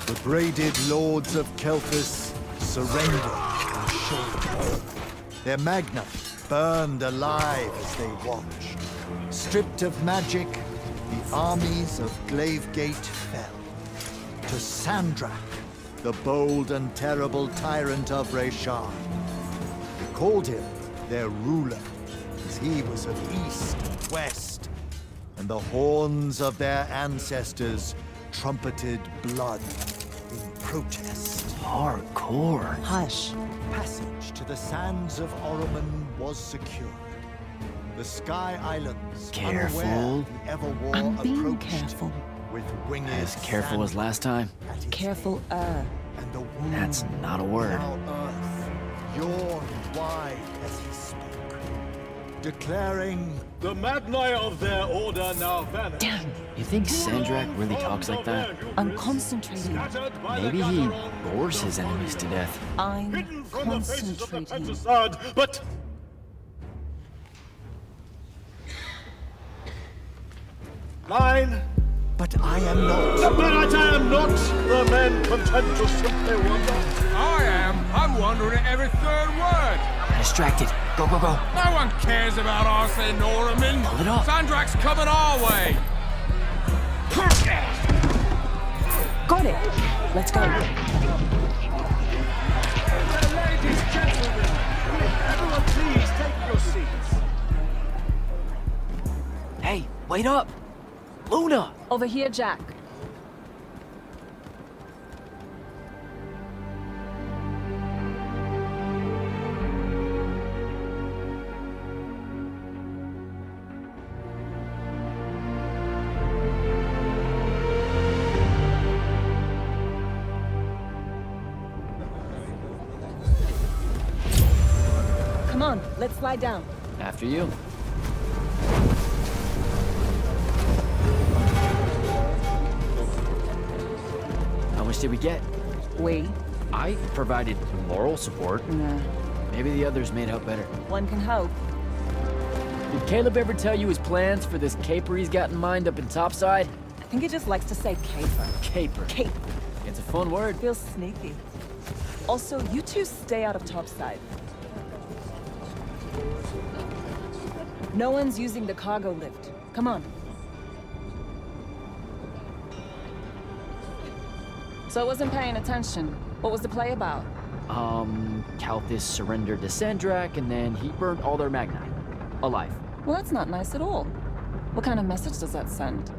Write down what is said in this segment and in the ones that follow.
The braided lords of Kelthus surrendered and showed. Their magna burned alive as they watched. Stripped of magic, the armies of Glavegate fell. To Sandrak, the bold and terrible tyrant of Reshar. They called him their ruler, as he was of east and west, and the horns of their ancestors trumpeted blood in protest. Hardcore. Hush. Passage to the sands of Oromon was secured. The Sky Islands, Careful. unaware the Everwar I'm being approached careful. with winged As careful as sand last time. at its Careful, And the wound That's not a word. now earth yawned wide as he spoke, declaring, The Magni of their order now vanish. Damn. You think Sandrak really talks like that? I'm concentrating. Maybe he bores his enemies to death. I'm Hidden from the faces of the concentrating. Pentacard, but mine. but I am not. But I am not the men content to simply wonder. I am. I'm wondering at every third word. Distracted. Go, go, go. No one cares about us in Oromon. Pull it up. Sandrak's coming our way. Got it. Let's go. Ladies, gentlemen, everyone please take your seats. Hey, wait up. Luna. Over here, Jack. Come on, let's slide down. After you. How much did we get? We? I provided moral support. Nah. Maybe the others made out better. One can hope. Did Caleb ever tell you his plans for this caper he's got in mind up in Topside? I think he just likes to say caper. Caper. Cape. It's a fun word. Feels sneaky. Also, you two stay out of Topside. No one's using the cargo lift. Come on. So I wasn't paying attention. What was the play about? Kalthus surrendered to Sandrak, and then he burned all their magni. Alive. Well, that's not nice at all. What kind of message does that send?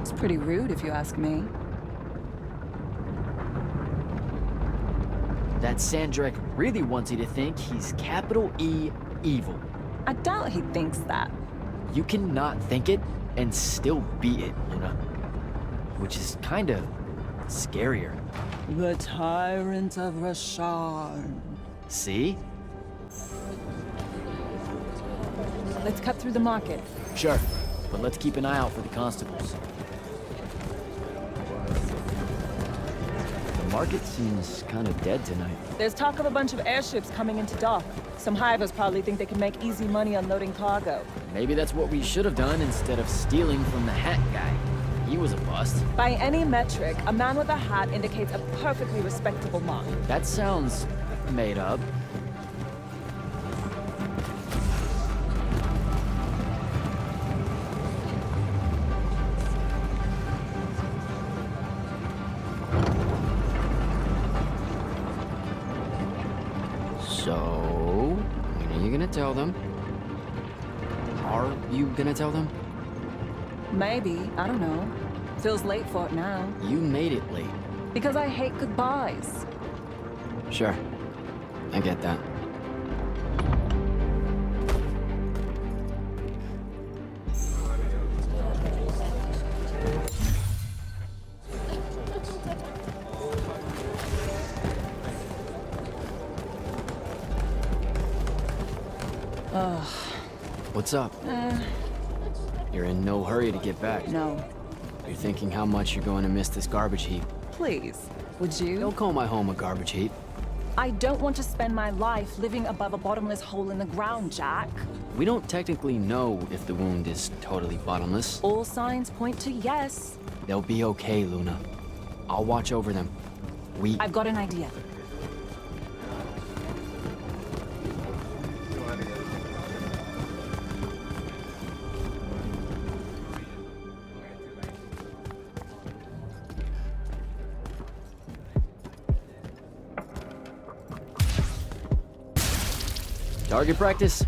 It's pretty rude, if you ask me. That Sandrak really wants you to think he's capital E evil. I doubt he thinks that. You cannot think it and still be it, Luna. Which is kind of scarier. The tyrant of Reshar. See? Let's cut through the market. Sure, but let's keep an eye out for the constables. The market seems kind of dead tonight. There's talk of a bunch of airships coming into dock. Some hivers probably think they can make easy money unloading cargo. Maybe that's what we should have done instead of stealing from the hat guy. He was a bust. By any metric, a man with a hat indicates a perfectly respectable mark. That sounds made up. So, when are you gonna tell them? Are you gonna tell them? Maybe, I don't know. Feels late for it now. You made it late. Because I hate goodbyes. Sure. I get that. Ugh. What's up? You're in no hurry to get back. No. You're thinking how much you're going to miss this garbage heap. Please, would you? Don't call my home a garbage heap. I don't want to spend my life living above a bottomless hole in the ground, Jack. We don't technically know if the wound is totally bottomless. All signs point to yes. They'll be okay, Luna. I'll watch over them. I've got an idea. Target practice?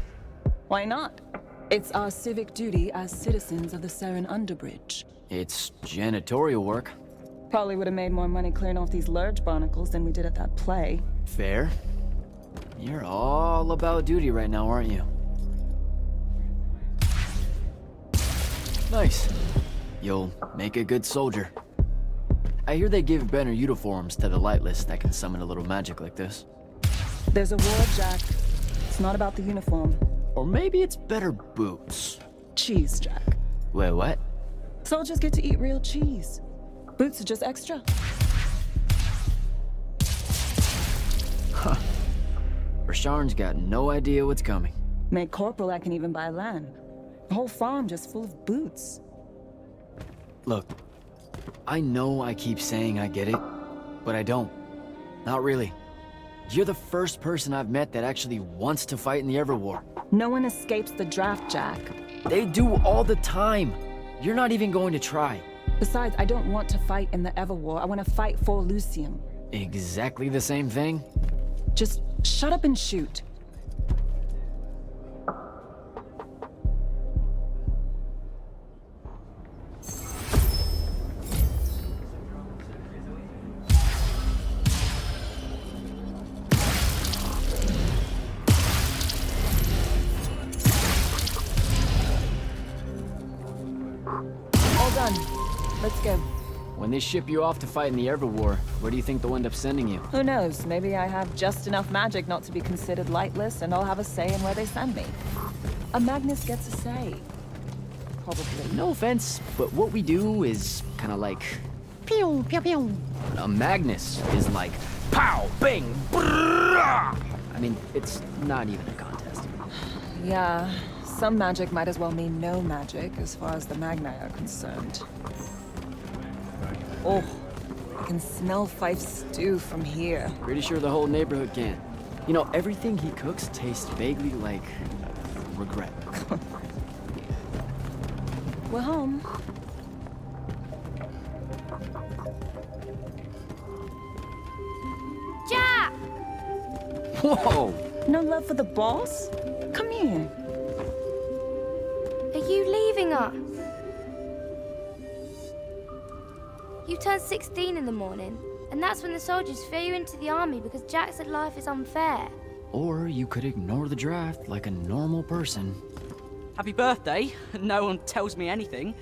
Why not? It's our civic duty as citizens of the Seren Underbridge. It's janitorial work. Probably would have made more money clearing off these lurge barnacles than we did at that play. Fair. You're all about duty right now, aren't you? Nice. You'll make a good soldier. I hear they give better uniforms to the lightless that can summon a little magic like this. There's a war, Jack. It's not about the uniform. Or maybe it's better boots. Cheese, Jack. Wait, what? Soldiers get to eat real cheese. Boots are just extra. Huh. Rasharn's got no idea what's coming. Made corporal, I can even buy land. The whole farm just full of boots. Look, I know I keep saying I get it, but I don't. Not really. You're the first person I've met that actually wants to fight in the Everwar. No one escapes the draft, Jack. They do all the time. You're not even going to try. Besides, I don't want to fight in the Everwar. I want to fight for Lucium. Exactly the same thing? Just shut up and shoot. Done. Let's go. When they ship you off to fight in the Everwar, where do you think they'll end up sending you? Who knows? Maybe I have just enough magic not to be considered lightless, and I'll have a say in where they send me. A Magnus gets a say. Probably. No offense, but what we do is kind of like... Pew, pew, pew. A Magnus is like... Pow, bang, brrrah! I mean, it's not even a contest. Yeah. Some magic might as well mean no magic, as far as the Magni are concerned. Oh, I can smell Fife's stew from here. Pretty sure the whole neighborhood can. You know, everything he cooks tastes vaguely like... regret. We're home. Jack! Whoa! No love for the boss? Come here. Are you leaving us? You turned 16 in the morning, and that's when the soldiers threw you into the army because Jack said life is unfair. Or you could ignore the draft like a normal person. Happy birthday. No one tells me anything.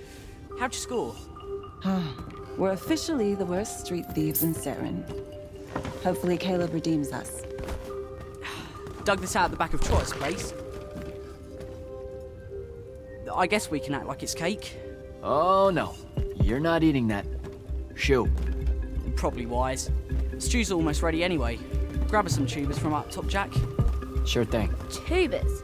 How'd you score? We're officially the worst street thieves in Seren. Hopefully Caleb redeems us. Dug this out the back of Trot's place. I guess we can act like it's cake. Oh no, you're not eating that. Shoo. Probably wise. Stew's almost ready anyway. Grab us some tubers from up top, Jack. Sure thing. Tubers.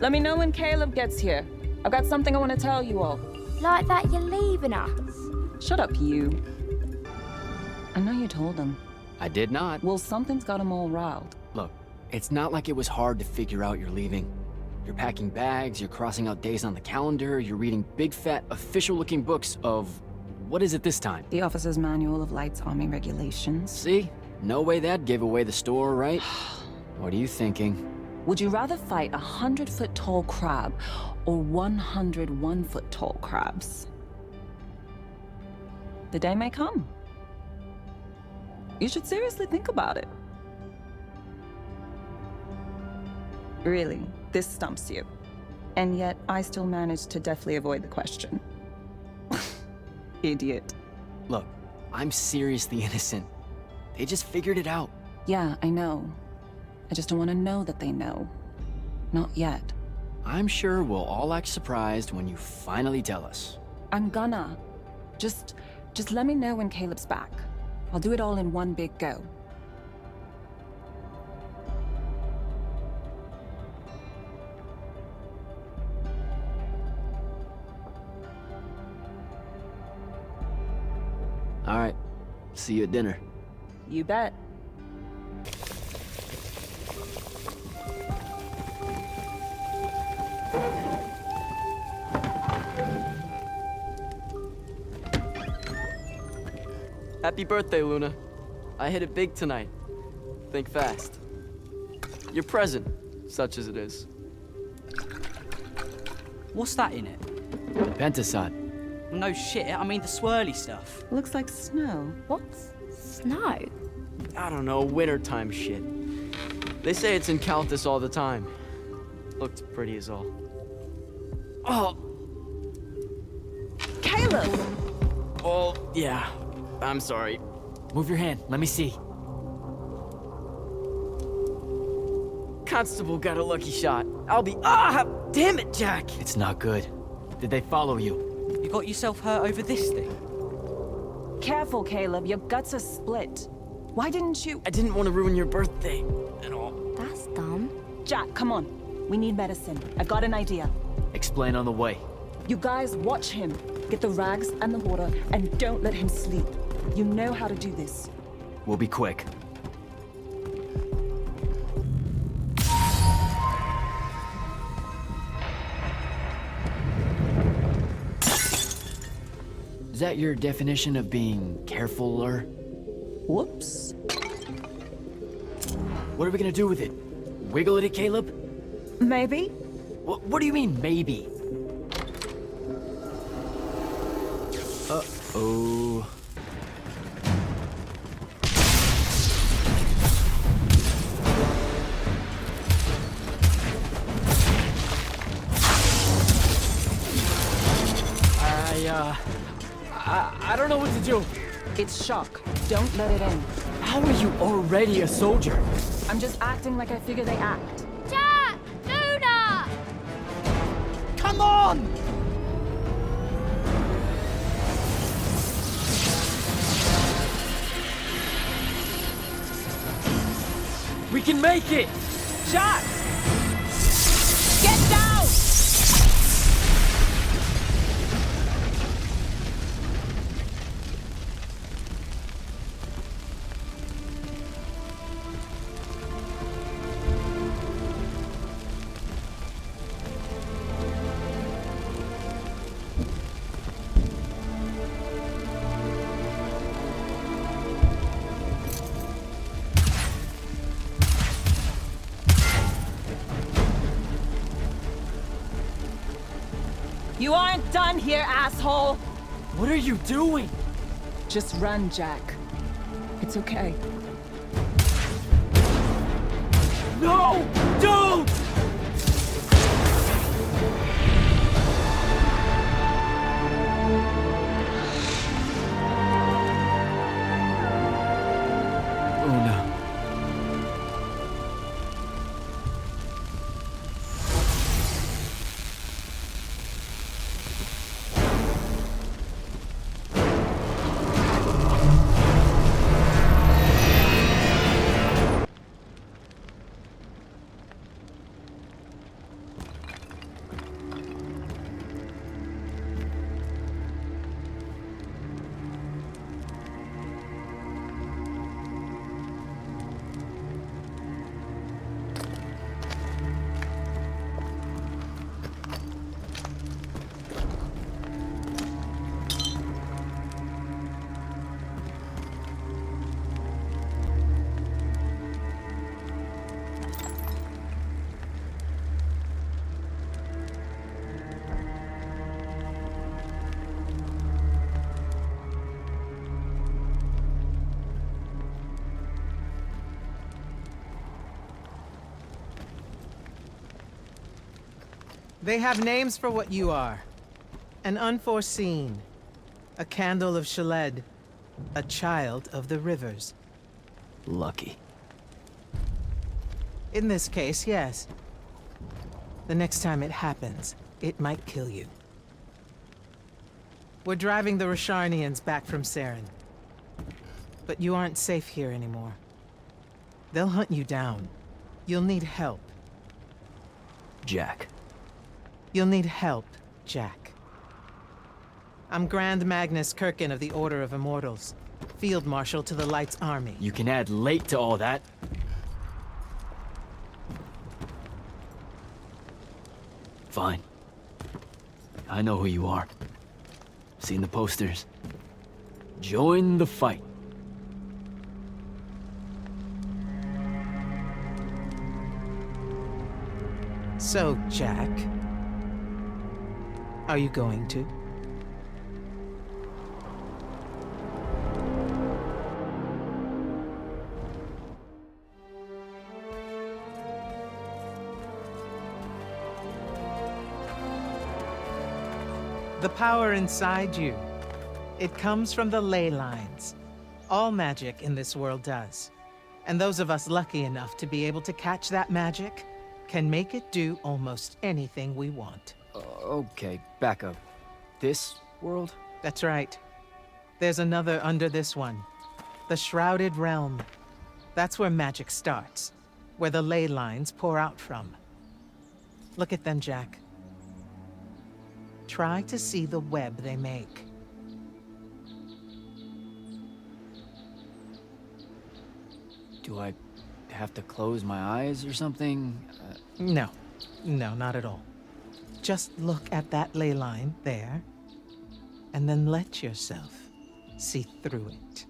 Let me know when Caleb gets here. I've got something I want to tell you all. Like that you're leaving us. Shut up, you. I know you told him. I did not. Well, something's got him all riled. Look, it's not like it was hard to figure out you're leaving. You're packing bags, you're crossing out days on the calendar, you're reading big fat official-looking books of... what is it this time? The Officer's Manual of Lights Army Regulations. See? No way that gave away the store, right? What are you thinking? Would you rather fight 100-foot-tall crab or 101-foot-tall crabs? The day may come. You should seriously think about it. Really, this stumps you. And yet, I still managed to deftly avoid the question. Idiot. Look, I'm seriously innocent. They just figured it out. Yeah, I know. I just don't want to know that they know. Not yet. I'm sure we'll all act surprised when you finally tell us. I'm gonna. Just let me know when Caleb's back. I'll do it all in one big go. All right. See you at dinner. You bet. Happy birthday, Luna. I hit it big tonight. Think fast. Your present, such as it is. What's that in it? Pentasod. No shit, I mean the swirly stuff. Looks like snow. What's snow? I don't know, wintertime shit. They say it's in Calthus all the time. Looked pretty as all. Oh! Caleb! Oh, yeah. I'm sorry. Move your hand. Let me see. Constable got a lucky shot. I'll be— Ah! Damn it, Jack! It's not good. Did they follow you? You got yourself hurt over this thing? Careful, Caleb. Your guts are split. Why didn't you— I didn't want to ruin your birthday at all. That's dumb. Jack, come on. We need medicine. I've got an idea. Explain on the way. You guys watch him. Get the rags and the water, and don't let him sleep. You know how to do this. We'll be quick. Is that your definition of being carefuler? Whoops. What are we gonna do with it? Wiggle at it, Caleb? Maybe. What do you mean, maybe? Uh-oh. I don't know what to do. It's shock. Don't let it in. How are you already a soldier? I'm just acting like I figure they act. Jack! Luna! Come on! We can make it! Jack! Get down! You aren't done here, asshole! What are you doing? Just run, Jack. It's okay. No! Don't! Luna. They have names for what you are. An unforeseen, a candle of Shaled, a child of the rivers. Lucky. In this case, yes. The next time it happens, it might kill you. We're driving the Rasharnians back from Saren. But you aren't safe here anymore. They'll hunt you down. You'll need help. Jack. You'll need help, Jack. I'm Grand Magnus Kirkin of the Order of Immortals, Field Marshal to the Light's Army. You can add late to all that. Fine. I know who you are. Seen the posters. Join the fight. So, Jack, are you going to? The power inside you, it comes from the ley lines. All magic in this world does. And those of us lucky enough to be able to catch that magic can make it do almost anything we want. Okay, back up. This world? That's right. There's another under this one. The Shrouded Realm. That's where magic starts. Where the ley lines pour out from. Look at them, Jack. Try to see the web they make. Do I have to close my eyes or something? No. No, not at all. Just look at that ley line there, and then let yourself see through it.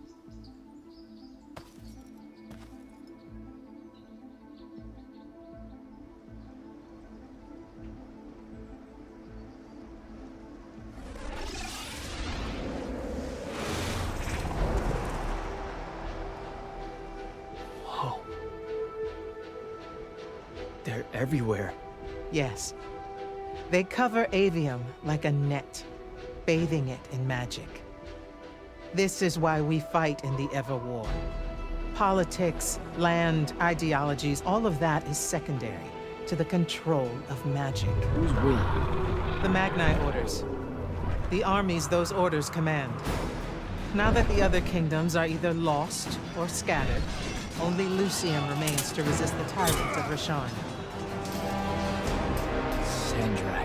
Whoa. They're everywhere. Yes. They cover Aveum like a net, bathing it in magic. This is why we fight in the Everwar. Politics, land, ideologies, all of that is secondary to the control of magic. Who's we? The Magni orders. The armies those orders command. Now that the other kingdoms are either lost or scattered, only Lucium remains to resist the tyrant of Rasharn. Sandrak.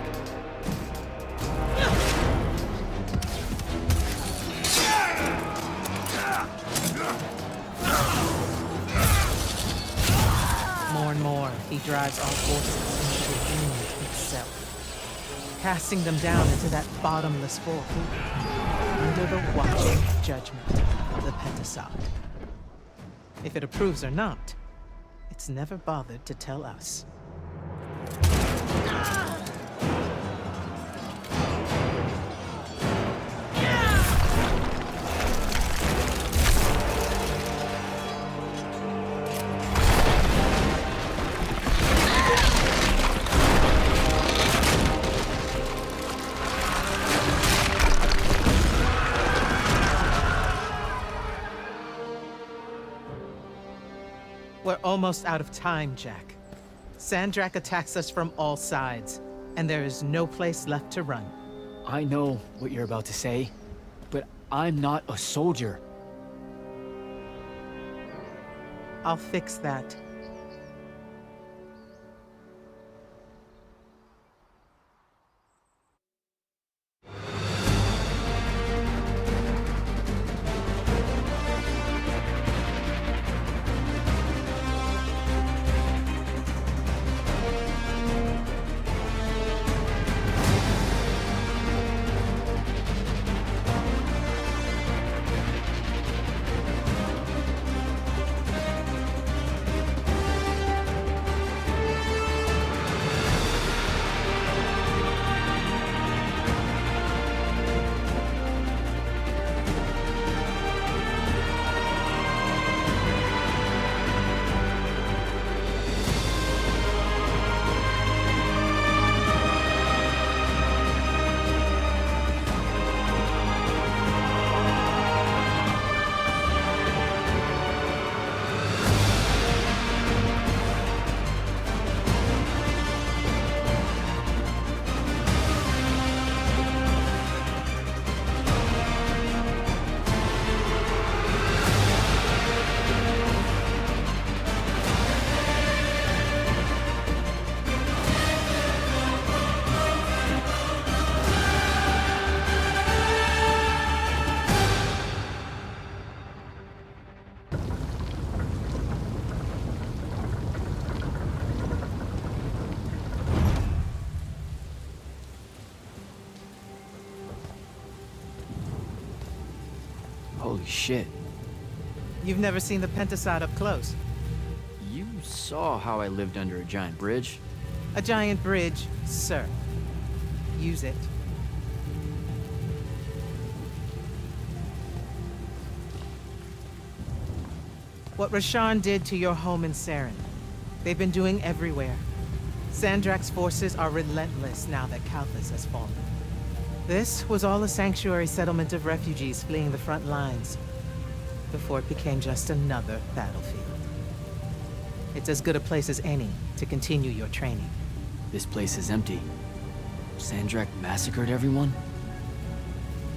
More and more, he drives our forces into the wind itself, casting them down into that bottomless void, under the watching judgment of the Pentasod. If it approves or not, it's never bothered to tell us. We're almost out of time, Jack. Sandrak attacks us from all sides, and there is no place left to run. I know what you're about to say, but I'm not a soldier. I'll fix that. Holy shit. You've never seen the Pentasod up close. You saw how I lived under a giant bridge. A giant bridge, sir. Use it. What Rasharn did to your home in Saren, they've been doing everywhere. Sandrak's forces are relentless now that Kalthus has fallen. This was all a sanctuary settlement of refugees fleeing the front lines, before it became just another battlefield. It's as good a place as any to continue your training. This place is empty. Sandrak massacred everyone?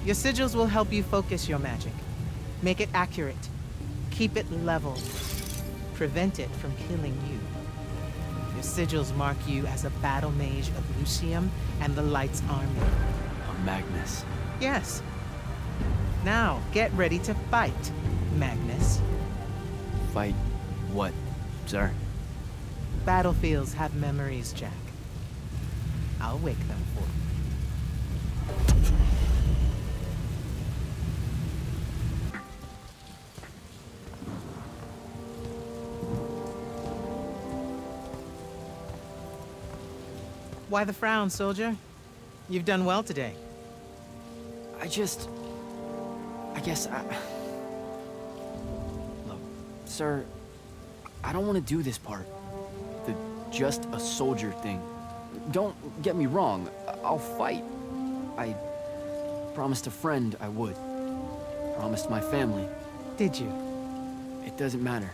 Your sigils will help you focus your magic. Make it accurate. Keep it level. Prevent it from killing you. Your sigils mark you as a battle mage of Lucium and the Light's army. A Magnus. Yes. Now, get ready to fight, Magnus. Fight what, sir? Battlefields have memories, Jack. I'll wake them for you. Why the frown, soldier? You've done well today. I guess I... Look, sir, I don't want to do this part. The just a soldier thing. Don't get me wrong, I'll fight. I promised a friend I would. Promised my family. Did you? It doesn't matter.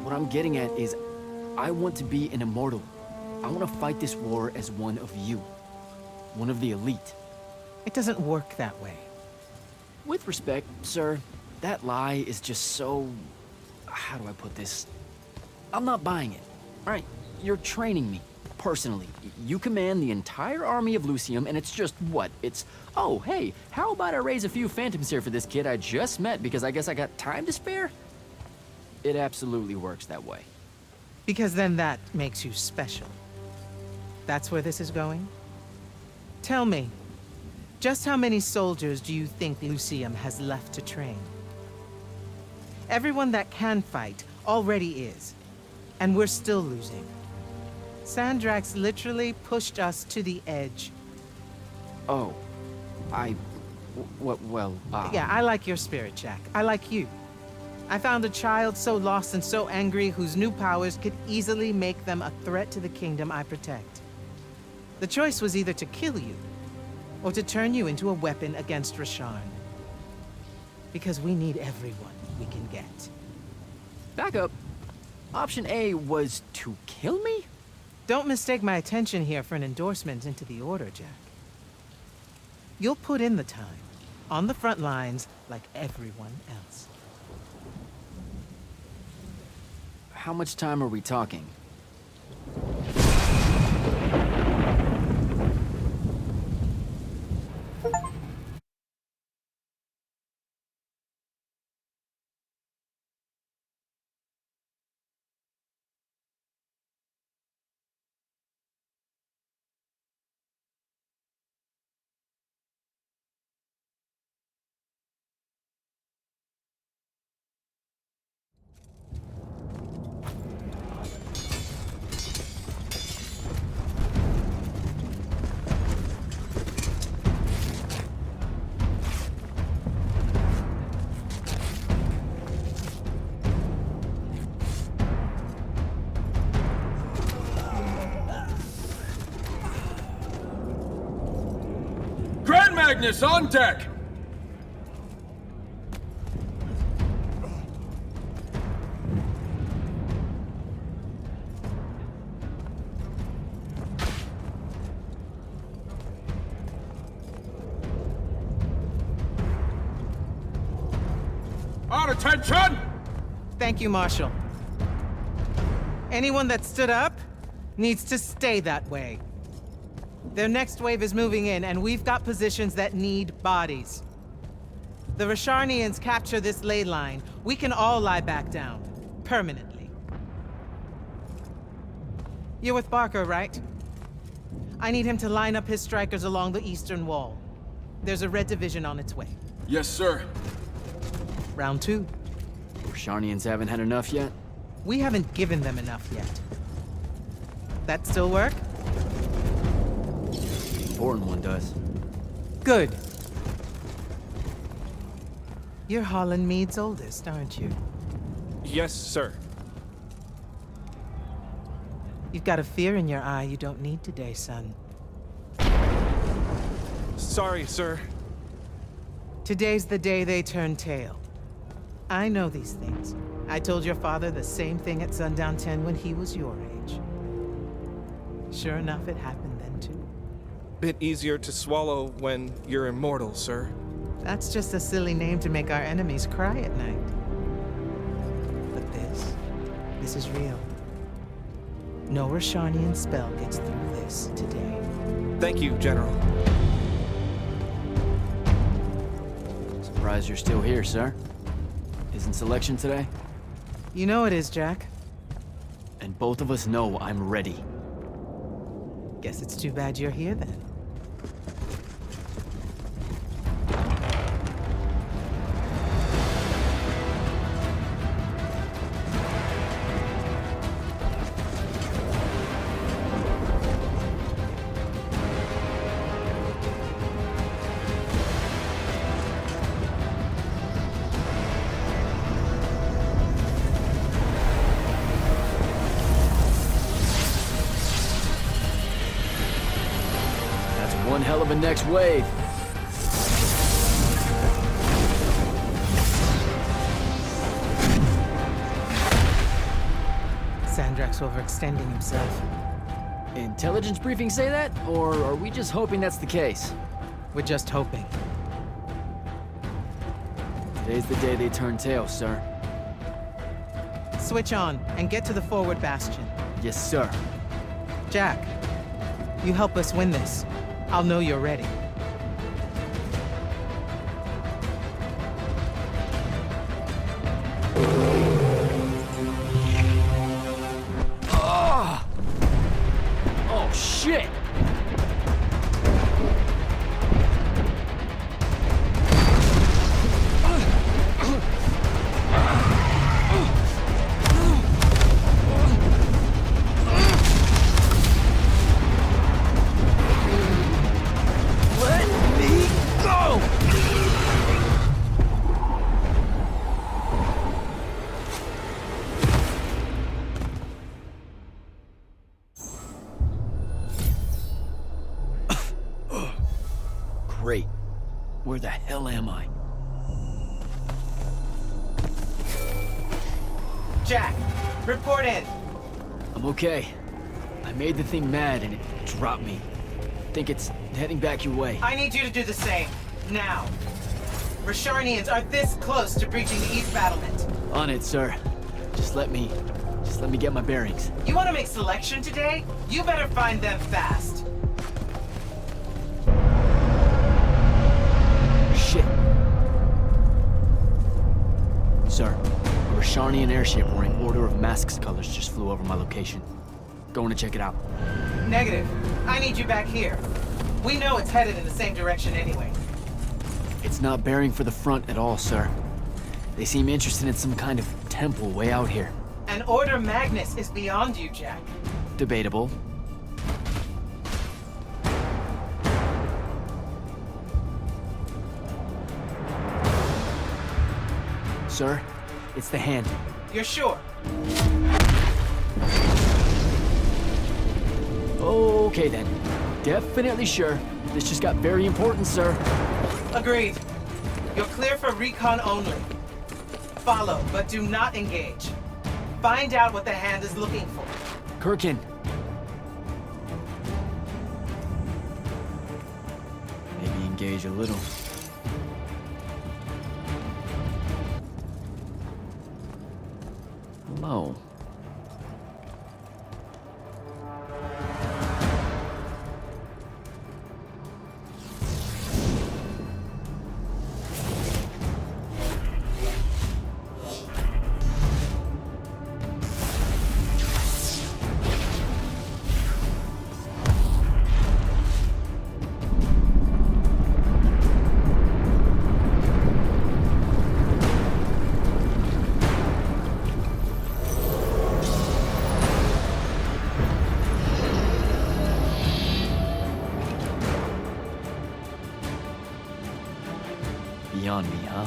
What I'm getting at is, I want to be an immortal. I want to fight this war as one of you. One of the elite. It doesn't work that way. With respect, sir, that lie is just so... How do I put this? I'm not buying it. All right, you're training me, personally. You command the entire army of Lucium, and it's just what? It's, oh, hey, how about I raise a few phantoms here for this kid I just met because I guess I got time to spare? It absolutely works that way. Because then that makes you special. That's where this is going? Tell me, just how many soldiers do you think Lucium has left to train? Everyone that can fight already is, and we're still losing. Sandrax literally pushed us to the edge. Oh, Yeah, I like your spirit, Jack. I like you. I found a child so lost and so angry whose new powers could easily make them a threat to the kingdom I protect. The choice was either to kill you, or to turn you into a weapon against Rasharn. Because we need everyone we can get. Back up. Option A was to kill me? Don't mistake my attention here for an endorsement into the Order, Jack. You'll put in the time, on the front lines, like everyone else. How much time are we talking? Magnus on deck! On attention! Thank you, Marshal. Anyone that stood up needs to stay that way. Their next wave is moving in, and we've got positions that need bodies. The Rasharnians capture this ley line, we can all lie back down. Permanently. You're with Barker, right? I need him to line up his strikers along the eastern wall. There's a red division on its way. Yes, sir. Round 2. Sharnians haven't had enough yet? We haven't given them enough yet. That still work? The important one does. Good. You're Holland Mead's oldest, aren't you? Yes, sir. You've got a fear in your eye you don't need today, son. Sorry, sir. Today's the day they turn tail. I know these things. I told your father the same thing at Sundown 10 when he was your age. Sure enough, it happened then too. Bit easier to swallow when you're immortal, sir. That's just a silly name to make our enemies cry at night. But this is real. No Rashanian spell gets through this today. Thank you, General. Surprised you're still here, sir. Isn't selection today? You know it is, Jack. And both of us know I'm ready. Guess it's too bad you're here then. One hell of a next wave. Sandrak's overextending himself. Intelligence briefings say that? Or are we just hoping that's the case? We're just hoping. Today's the day they turn tail, sir. Switch on and get to the forward bastion. Yes, sir. Jack, you help us win this. I'll know you're ready. Oh, shit! Great. Where the hell am I? Jack, report in. I'm okay. I made the thing mad and it dropped me. Think it's heading back your way. I need you to do the same. Now. Rasharnians are this close to breaching the East battlement. On it, sir. Just let me get my bearings. You want to make selection today? You better find them fast. Shit. Sir, a Rashanian airship wearing Order of Masks colors just flew over my location. Going to check it out. Negative. I need you back here. We know it's headed in the same direction anyway. It's not bearing for the front at all, sir. They seem interested in some kind of temple way out here. An Order Magnus is beyond you, Jack. Debatable. Sir, it's the hand. You're sure? Okay then. Definitely sure. This just got very important, sir. Agreed. You're clear for recon only. Follow, but do not engage. Find out what the hand is looking for. Kirkin. Maybe engage a little. Hello. Beyond me, huh?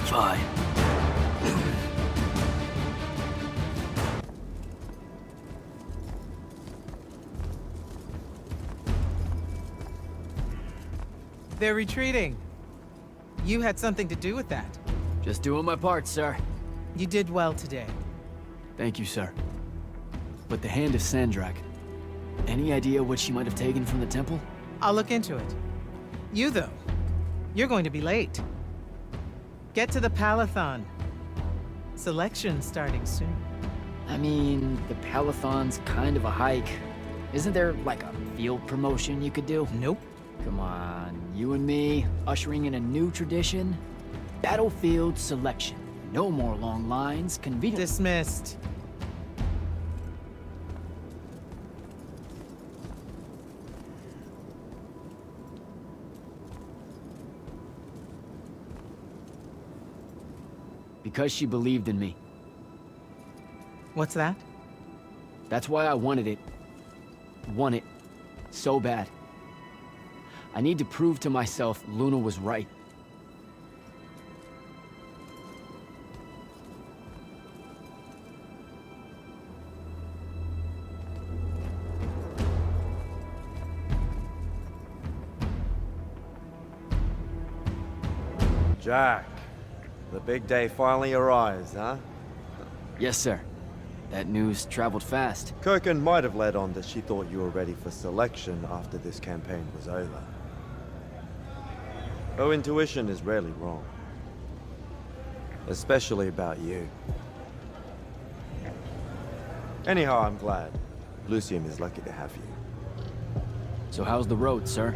Fine. They're retreating. You had something to do with that. Just doing my part, sir. You did well today. Thank you, sir. But the Hand of Sandrak, any idea what she might have taken from the temple? I'll look into it. You, though, you're going to be late. Get to the Palathon. Selection's starting soon. I mean, the Palathon's kind of a hike. Isn't there, like, a field promotion you could do? Nope. Come on, you and me, ushering in a new tradition? Battlefield selection. No more long lines, convenient. Dismissed. Because she believed in me. What's that? That's why I wanted it. Want it. So bad. I need to prove to myself Luna was right. Jack, the big day finally arrives, huh? Yes, sir. That news traveled fast. Kirkin might have led on that she thought you were ready for selection after this campaign was over. Her intuition is rarely wrong. Especially about you. Anyhow, I'm glad. Lucium is lucky to have you. So how's the road, sir?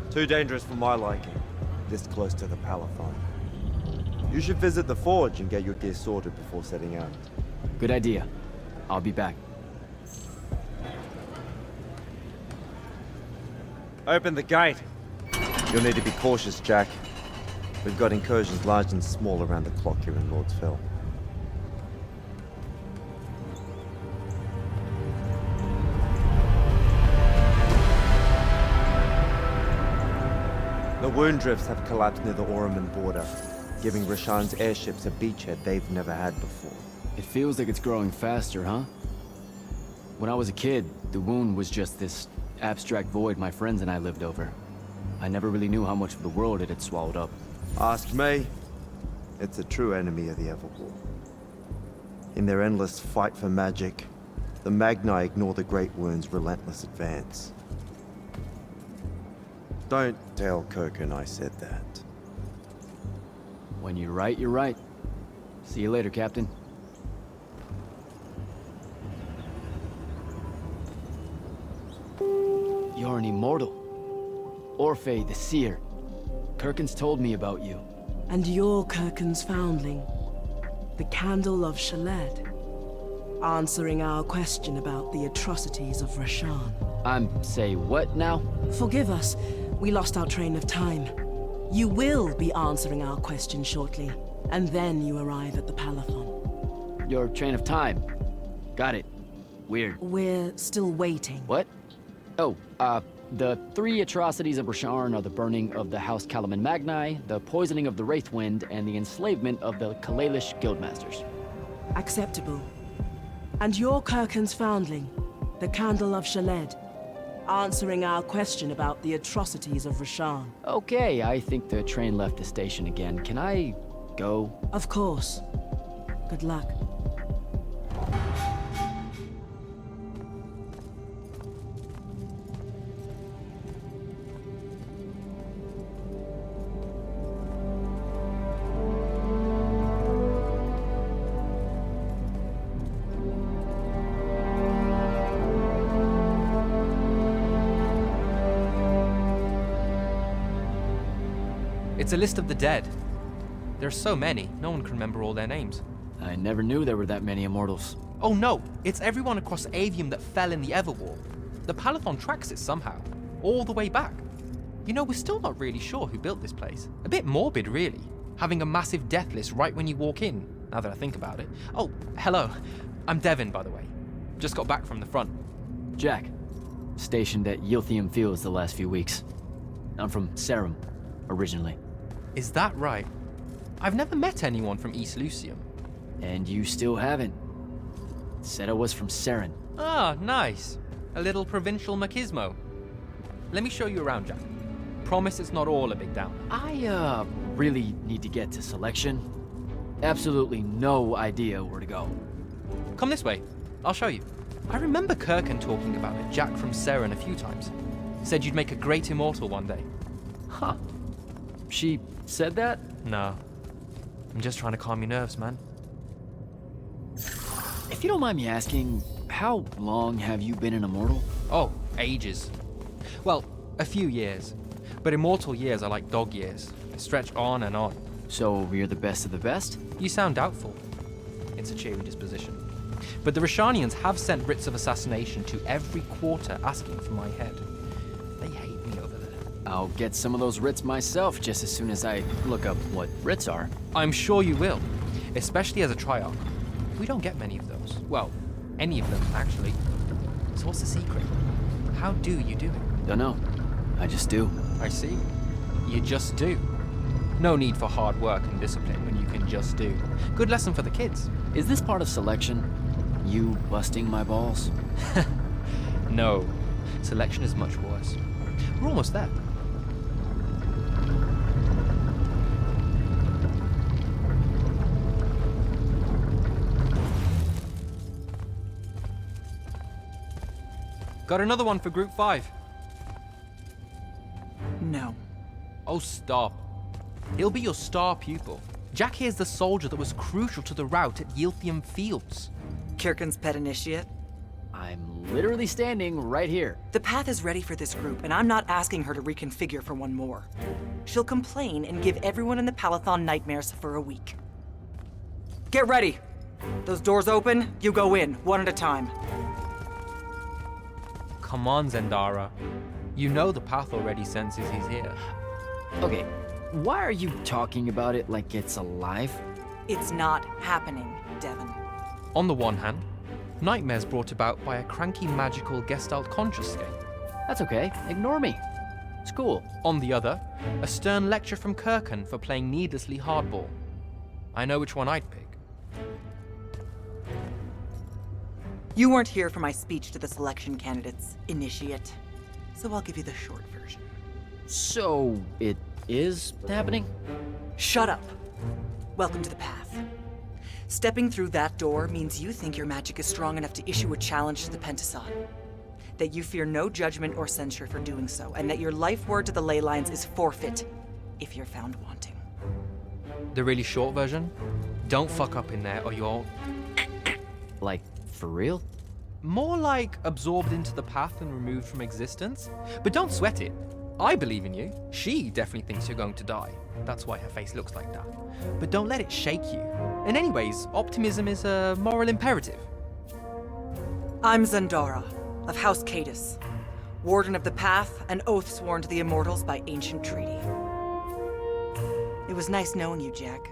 Too dangerous for my liking, this close to the Palathon. You should visit the forge and get your gear sorted before setting out. Good idea. I'll be back. Open the gate. You'll need to be cautious, Jack. We've got incursions large and small around the clock here in Lord's Fell. The wound drifts have collapsed near the Orman border, giving Rasharn's airships a beachhead they've never had before. It feels like it's growing faster, huh? When I was a kid, the wound was just this abstract void my friends and I lived over. I never really knew how much of the world it had swallowed up. Ask me. It's a true enemy of the Everwar. In their endless fight for magic, the Magni ignore the Great Wound's relentless advance. Don't tell Kirkin I said that. When you're right, you're right. See you later, Captain. You're an immortal. Orphe, the seer. Kirkin's told me about you. And you're Kirkin's foundling. The Candle of Shaled. Answering our question about the atrocities of Rasharn. Say what now? Forgive us. We lost our train of time. You will be answering our question shortly. And then you arrive at the Palathon. Your train of time. Got it. Weird. We're still waiting. What? Oh, the 3 atrocities of Rasharn are the burning of the House Kalaman Magni, the poisoning of the Wraithwind, and the enslavement of the Kalalish Guildmasters. Acceptable. And you're Kirkin's foundling, the Candle of Shaled, answering our question about the atrocities of Rasharn. Okay, I think the train left the station again. Can I go? Of course. Good luck. It's a list of the dead. There's so many, no one can remember all their names. I never knew there were that many Immortals. Oh no, it's everyone across Aveum that fell in the Everwar. The Paladin tracks it somehow, all the way back. You know, we're still not really sure who built this place. A bit morbid, really. Having a massive death list right when you walk in, now that I think about it. Oh, hello. I'm Devin, by the way. Just got back from the front. Jack, stationed at Aveum Fields the last few weeks. I'm from Serum, originally. Is that right? I've never met anyone from East Lucium. And you still haven't. Said I was from Seren. Ah, nice. A little provincial machismo. Let me show you around, Jack. Promise it's not all a big downer. I, really need to get to selection. Absolutely no idea where to go. Come this way. I'll show you. I remember Kirkan talking about a Jack from Seren a few times. Said you'd make a great immortal one day. Huh. She said that? No. I'm just trying to calm your nerves, man. If you don't mind me asking, how long have you been an Immortal? Oh, ages. Well, a few years. But immortal years are like dog years. They stretch on and on. So you're the best of the best? You sound doubtful. It's a cheery disposition. But the Rishanians have sent writs of assassination to every quarter asking for my head. They hate me over there. I'll get some of those writs myself just as soon as I look up what writs are. I'm sure you will, especially as a Triarch. We don't get many of those. Well, any of them, actually. So what's the secret? How do you do it? Dunno. I just do. I see. You just do. No need for hard work and discipline when you can just do. Good lesson for the kids. Is this part of selection? You busting my balls? No. Selection is much worse. We're almost there. Got another one for Group 5. No. Oh, stop. He'll be your star pupil. Jack here's the soldier that was crucial to the rout at Aveum Fields. Kirkan's pet initiate? I'm literally standing right here. The path is ready for this group, and I'm not asking her to reconfigure for one more. She'll complain and give everyone in the Palathon nightmares for a week. Get ready! Those doors open, you go in, one at a time. Come on, Zendara. You know the path already senses he's here. Okay, why are you talking about it like it's alive? It's not happening, Devin. On the one hand, nightmares brought about by a cranky magical Gestalt conscious state. That's okay, ignore me. It's cool. On the other, a stern lecture from Kirkan for playing needlessly hardball. I know which one I'd pick. You weren't here for my speech to the selection candidates, initiate. So I'll give you the short version. So, it is happening? Shut up. Welcome to the path. Stepping through that door means you think your magic is strong enough to issue a challenge to the Pentason. That you fear no judgment or censure for doing so, and that your life word to the ley lines is forfeit if you're found wanting. The really short version? Don't fuck up in there or you'll... Like, for real? More like absorbed into the path and removed from existence. But don't sweat it. I believe in you. She definitely thinks you're going to die. That's why her face looks like that. But don't let it shake you. And anyways, optimism is a moral imperative. I'm Zendara, of House Cadus, Warden of the Path, and oath sworn to the Immortals by ancient treaty. It was nice knowing you, Jack.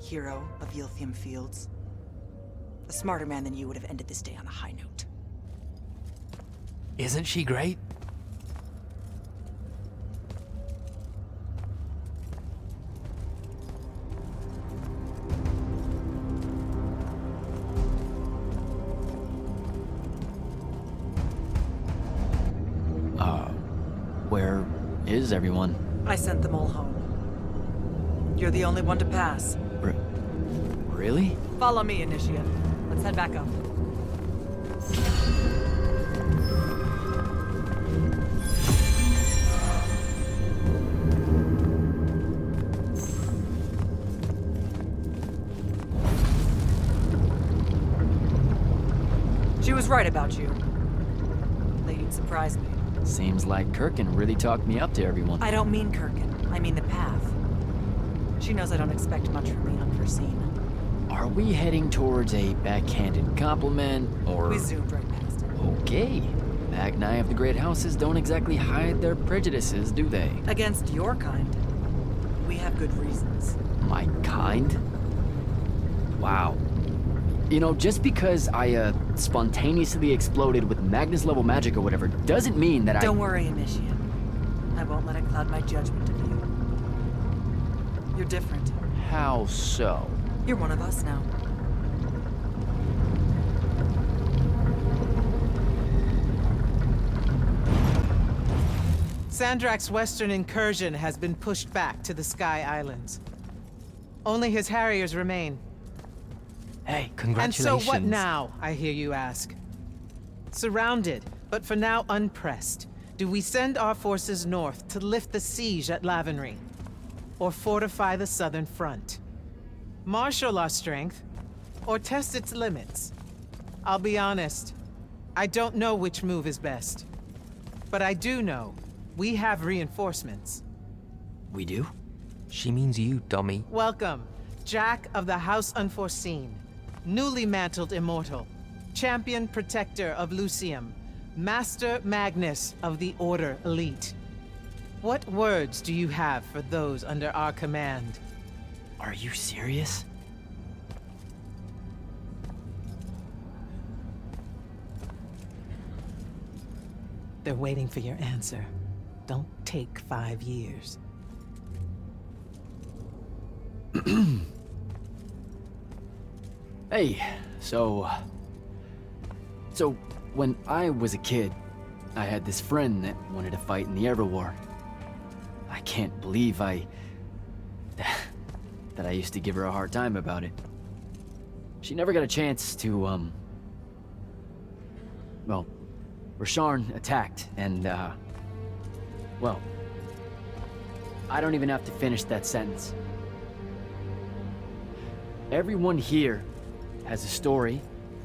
Hero of Aveum Fields. A smarter man than you would have ended this day on a high note. Isn't she great? Where is everyone? I sent them all home. You're the only one to pass. Really? Follow me, Initiate. Let's head back up. She was right about you. That you'd surprise me. Seems like Kirkan really talked me up to everyone. I don't mean Kirkan. I mean the path. She knows I don't expect much from me unforeseen. Are we heading towards a backhanded compliment, or... We zoomed right past it. Okay. Magni of the Great Houses don't exactly hide their prejudices, do they? Against your kind. We have good reasons. My kind? Wow. You know, just because I, spontaneously exploded with Magnus-level magic or whatever, doesn't mean that Don't worry, Initiate. I won't let it cloud my judgment of you. You're different. How so? You're one of us now. Sandrak's western incursion has been pushed back to the Sky Islands. Only his Harriers remain. Hey, And congratulations. so what now, I hear you ask? Surrounded, but for now unpressed, do we send our forces north to lift the siege at Lavenry? Or fortify the southern front? Marshal our strength, or test its limits? I'll be honest, I don't know which move is best. But I do know we have reinforcements. We do? She means you, dummy. Welcome, Jack of the House Unforeseen, newly mantled Immortal, champion protector of Lucium, Master Magnus of the Order Elite. What words do you have for those under our command? Are you serious? They're waiting for your answer. Don't take 5 years. Hey, so when I was a kid, I had this friend that wanted to fight in the Everwar. I can't believe that I used to give her a hard time about it. She never got a chance to, well, Rasharn attacked, and, well, I don't even have to finish that sentence. Everyone here has a story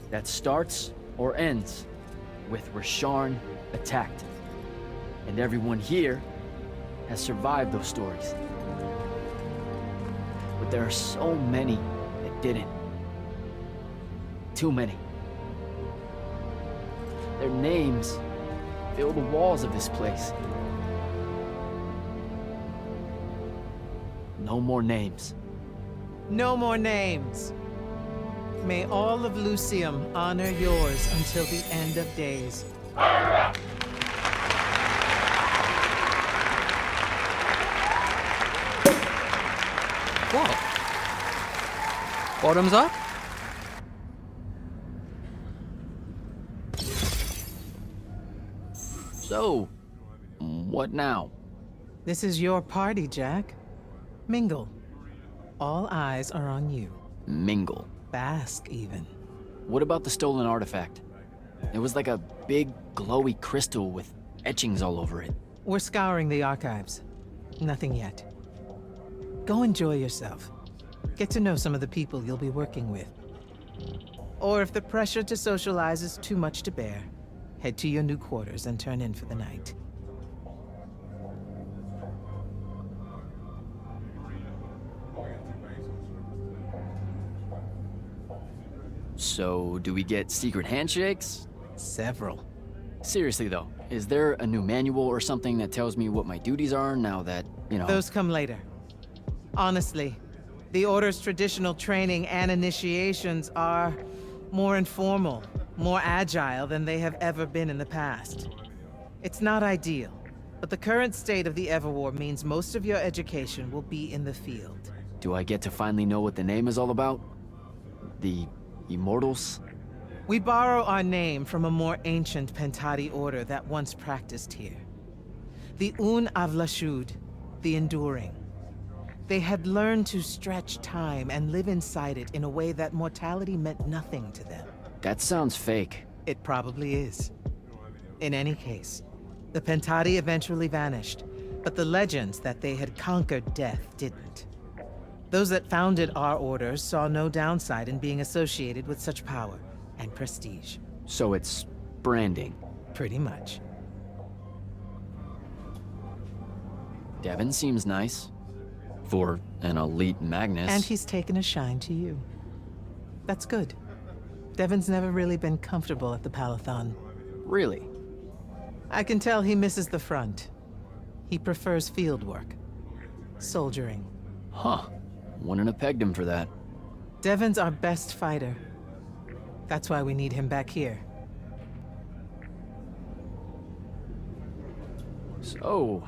that starts or ends with Rasharn attacked. And everyone here has survived those stories. But there are so many that didn't. Too many. Their names fill the walls of this place. No more names. No more names. May all of Lucium honor yours until the end of days. What? Bottoms up? So, what now? This is your party, Jack. Mingle. All eyes are on you. Mingle. Bask, even. What about the stolen artifact? It was like a big, glowy crystal with etchings all over it. We're scouring the archives. Nothing yet. Go enjoy yourself. Get to know some of the people you'll be working with. Or if the pressure to socialize is too much to bear, head to your new quarters and turn in for the night. So, do we get secret handshakes? Several. Seriously though, is there a new manual or something that tells me what my duties are now that, you know... Those come later. Honestly, the Order's traditional training and initiations are more informal, more agile than they have ever been in the past. It's not ideal, but the current state of the Everwar means most of your education will be in the field. Do I get to finally know what the name is all about? The Immortals? We borrow our name from a more ancient Pentati order that once practiced here. The Un Avlashud, the Enduring. They had learned to stretch time and live inside it in a way that mortality meant nothing to them. That sounds fake. It probably is. In any case, the Pentati eventually vanished, but the legends that they had conquered death didn't. Those that founded our order saw no downside in being associated with such power and prestige. So it's branding. Pretty much. Devin seems nice. For an elite Magnus. And he's taken a shine to you. That's good. Devon's never really been comfortable at the Palathon. Really? I can tell he misses the front. He prefers field work. Soldiering. Huh. Wouldn't have pegged him for that. Devon's our best fighter. That's why we need him back here. So,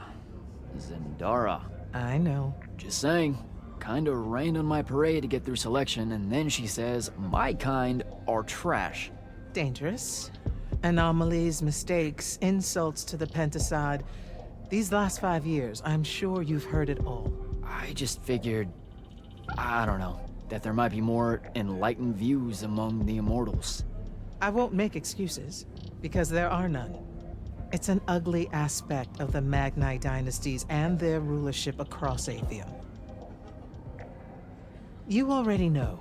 Zendara. I know. Just saying. Kinda rained on my parade to get through selection, and then she says my kind are trash. Dangerous. Anomalies, mistakes, insults to the Pentasod. These last 5 years, I'm sure you've heard it all. I just figured, I don't know, that there might be more enlightened views among the Immortals. I won't make excuses, because there are none. It's an ugly aspect of the Magni dynasties and their rulership across Aveum. You already know,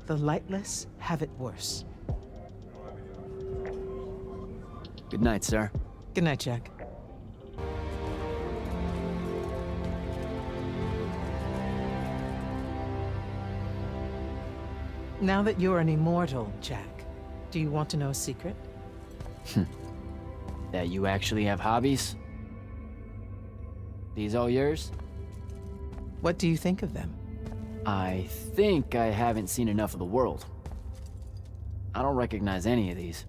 the lightless have it worse. Good night, sir. Good night, Jack. Now that you're an immortal, Jack, do you want to know a secret? That you actually have hobbies? These all yours? What do you think of them? I think I haven't seen enough of the world. I don't recognize any of these.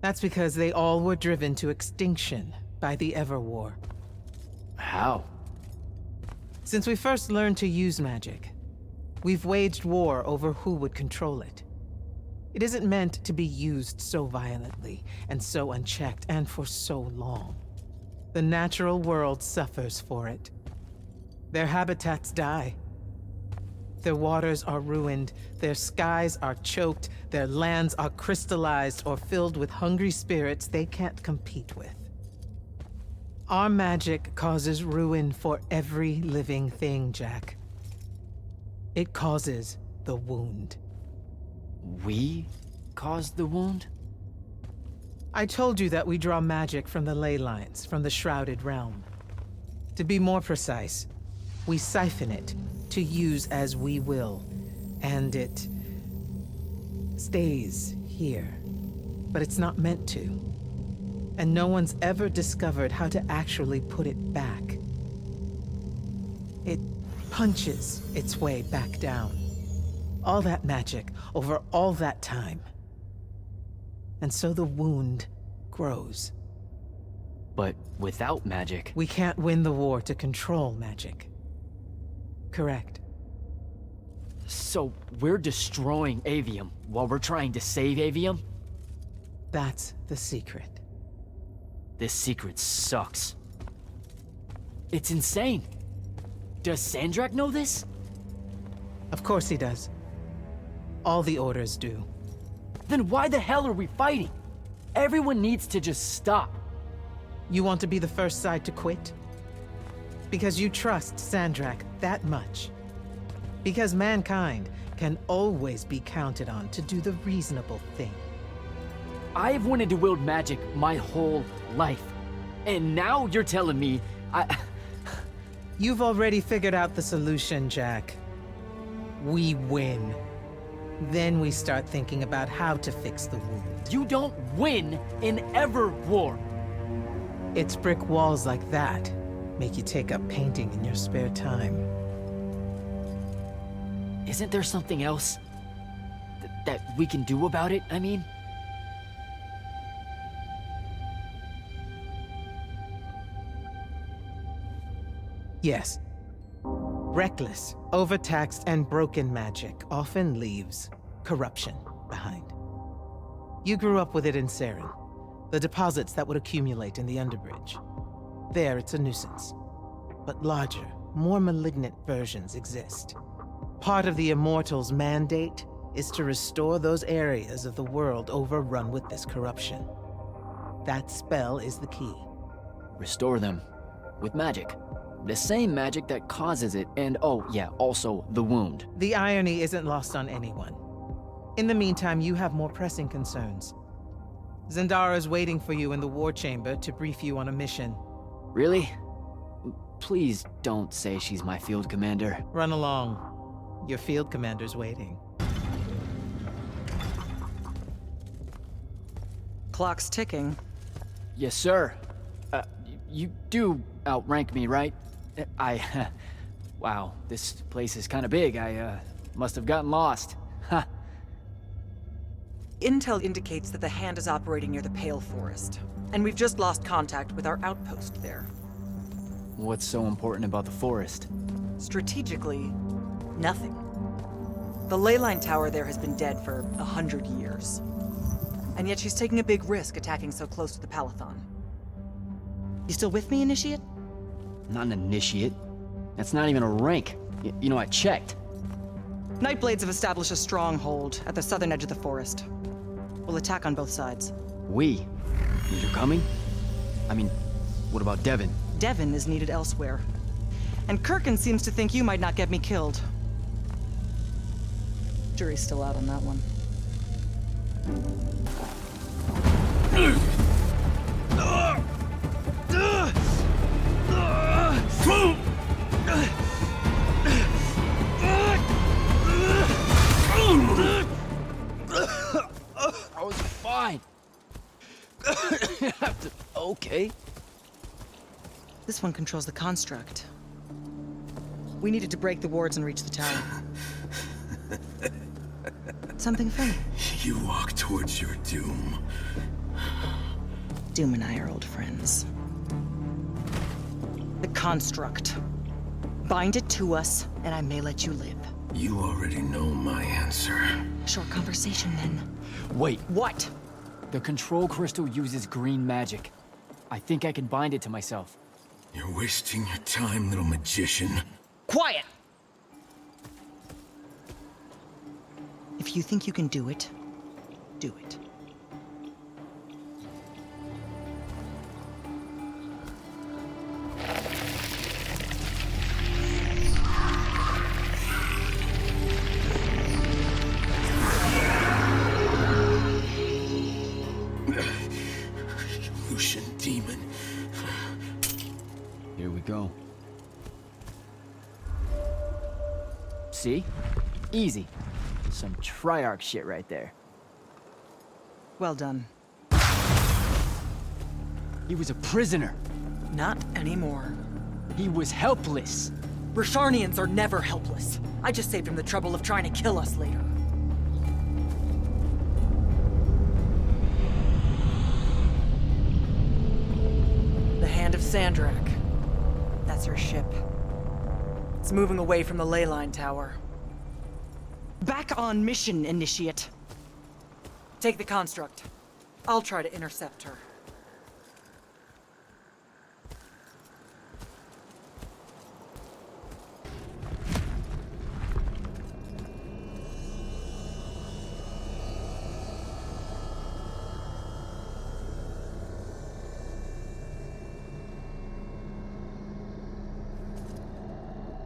That's because they all were driven to extinction by the Everwar. How? Since we first learned to use magic, we've waged war over who would control it. It isn't meant to be used so violently and so unchecked and for so long. The natural world suffers for it. Their habitats die. Their waters are ruined, their skies are choked, their lands are crystallized or filled with hungry spirits they can't compete with. Our magic causes ruin for every living thing, Jack. It causes the wound. We caused the wound? I told you that we draw magic from the ley lines, from the Shrouded Realm. To be more precise, we siphon it to use as we will, and it stays here. But it's not meant to. And no one's ever discovered how to actually put it back. It punches its way back down. All that magic over all that time. And so the wound grows. But without magic... We can't win the war to control magic. Correct. So we're destroying Aveum while we're trying to save Aveum? That's the secret. This secret sucks. It's insane. Does Sandrak know this? Of course he does. All the orders do. Then why the hell are we fighting? Everyone needs to just stop. You want to be the first side to quit? Because you trust Sandrak that much. Because mankind can always be counted on to do the reasonable thing. I've wanted to wield magic my whole life. And now you're telling me You've already figured out the solution, Jack. We win. Then we start thinking about how to fix the wound. You don't win in ever war. It's brick walls like that make you take up painting in your spare time. Isn't there something else that we can do about it, I mean? Yes. Reckless, overtaxed, and broken magic often leaves corruption behind. You grew up with it in Saren, the deposits that would accumulate in the Underbridge. There, it's a nuisance. But larger, more malignant versions exist. Part of the Immortals' mandate is to restore those areas of the world overrun with this corruption. That spell is the key. Restore them. With magic. The same magic that causes it, and oh yeah, also the wound. The irony isn't lost on anyone. In the meantime, you have more pressing concerns. Zendara's waiting for you in the war chamber to brief you on a mission. Really? Please don't say she's my field commander. Run along. Your field commander's waiting. Clock's ticking. Yes, sir. You do outrank me, right? Wow, this place is kind of big. I must have gotten lost. Ha. Intel indicates that the Hand is operating near the Pale Forest, and we've just lost contact with our outpost there. What's so important about the forest? Strategically, nothing. The ley line tower there has been dead for 100 years. And yet she's taking a big risk attacking so close to the Palathon. You still with me, Initiate? Not an initiate. That's not even a rank. You know, I checked. Nightblades have established a stronghold at the southern edge of the forest. We'll attack on both sides. We? You're coming? I mean, what about Devin? Devin is needed elsewhere. And Kirkin seems to think you might not get me killed. Jury's still out on that one. I was fine. Okay. This one controls the construct. We needed to break the wards and reach the tower. Something funny? You walk towards your doom. Doom and I are old friends. The construct. Bind it to us, and I may let you live. You already know my answer. Short conversation, then. Wait. What? The control crystal uses green magic. I think I can bind it to myself. You're wasting your time, little magician. Quiet! If you think you can do it, do it. Lucian demon. Here we go. See? Easy. Some Triarch shit right there. Well done. He was a prisoner. Not anymore. He was helpless. Rasharnians are never helpless. I just saved him the trouble of trying to kill us later. The Hand of Sandrak. That's her ship. It's moving away from the ley line tower. Back on mission, Initiate. Take the construct. I'll try to intercept her.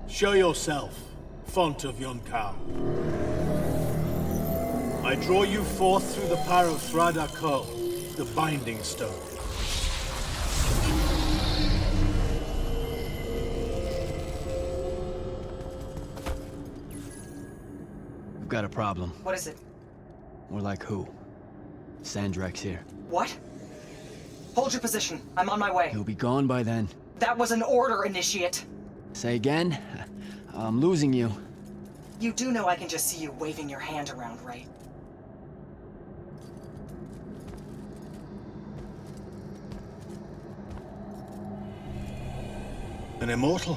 Show yourself, font of Yonkao. I draw you forth through the power of Thrada Ko, the Binding Stone. We've got a problem. What is it? More like who? Sandrak's here. What? Hold your position. I'm on my way. He'll be gone by then. That was an order, Initiate. Say again? I'm losing you. You do know I can just see you waving your hand around, right? An immortal?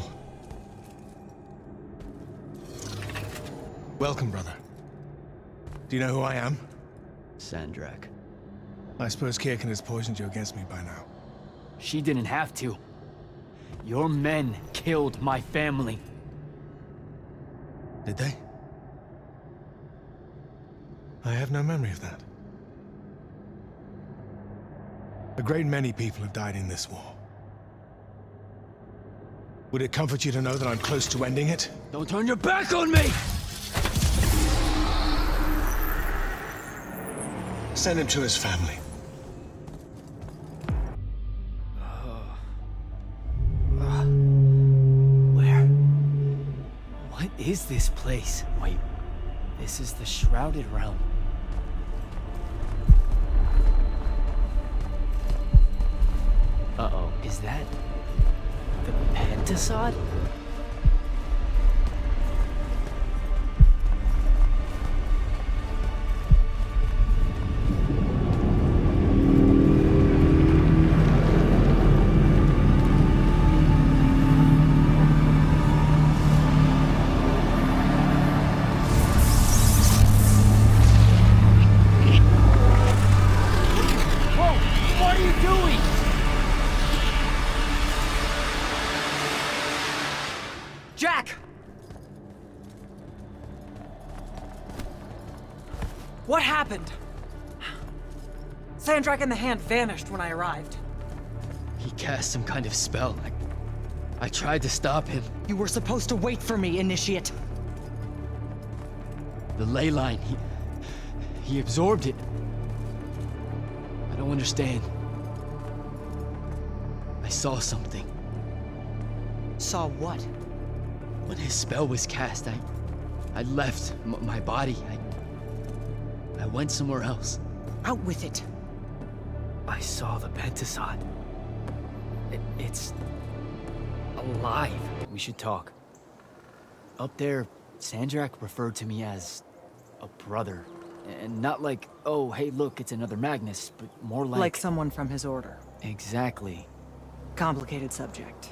Welcome, brother. Do you know who I am? Sandrak. I suppose Kirkin has poisoned you against me by now. She didn't have to. Your men killed my family. Did they? I have no memory of that. A great many people have died in this war. Would it comfort you to know that I'm close to ending it? Don't turn your back on me! Send him to his family. Where? What is this place? Wait, this is the Shrouded Realm. Uh-oh, is that the Pentasod? Jack! What happened? Sandrak and the Hand vanished when I arrived. He cast some kind of spell. I tried to stop him. You were supposed to wait for me, Initiate. The ley line, he absorbed it. I don't understand. I saw something. Saw what? When his spell was cast, I left my body. I went somewhere else. Out with it. I saw the Pentasod. It's alive. We should talk. Up there, Sandrak referred to me as a brother. And not like, oh, hey, look, it's another Magnus, but more like... Like someone from his order. Exactly. Complicated subject.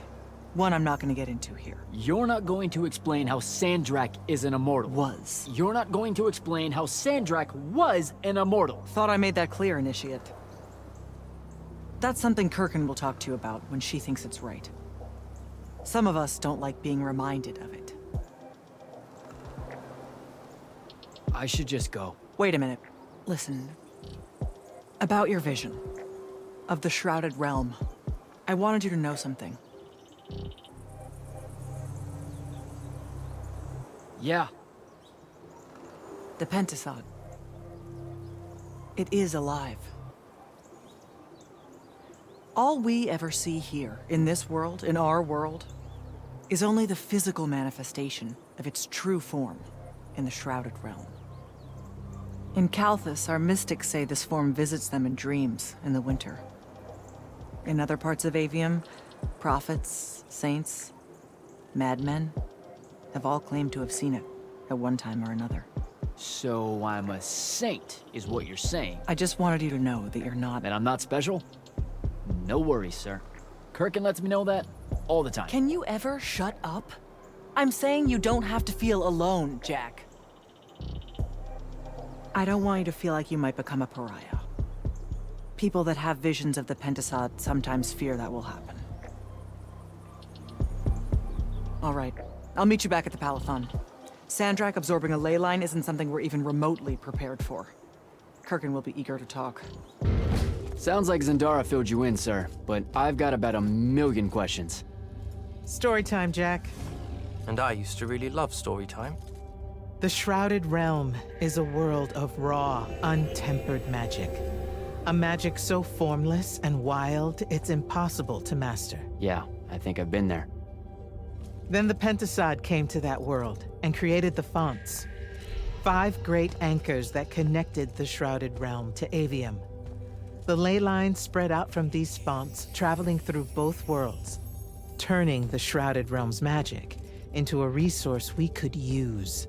One I'm not going to get into here. You're not going to explain how Sandrak is an immortal. Was. You're not going to explain how Sandrak was an immortal. Thought I made that clear, Initiate. That's something Kirkin will talk to you about when she thinks it's right. Some of us don't like being reminded of it. I should just go. Wait a minute. Listen. About your vision of the Shrouded Realm, I wanted you to know something. Yeah. The Pentasod. It is alive. All we ever see here, in this world, in our world, is only the physical manifestation of its true form in the Shrouded Realm. In Kalthus, our mystics say this form visits them in dreams in the winter. In other parts of Aveum, prophets, saints, madmen have all claimed to have seen it at one time or another. So I'm a saint, is what you're saying. I just wanted you to know that you're not. That I'm not special? No worries, sir. Kirkin lets me know that all the time. Can you ever shut up? I'm saying you don't have to feel alone, Jack. I don't want you to feel like you might become a pariah. People that have visions of the Pentasod sometimes fear that will happen. All right, I'll meet you back at the Palathon. Sandrak absorbing a ley line isn't something we're even remotely prepared for. Kirkin will be eager to talk. Sounds like Zendara filled you in, sir, but I've got about 1,000,000 questions. Story time, Jack. And I used to really love story time. The Shrouded Realm is a world of raw, untempered magic. A magic so formless and wild, it's impossible to master. Yeah, I think I've been there. Then the Pentasod came to that world and created the fonts. 5 great anchors that connected the Shrouded Realm to Aveum. The ley lines spread out from these fonts, traveling through both worlds, turning the Shrouded Realm's magic into a resource we could use.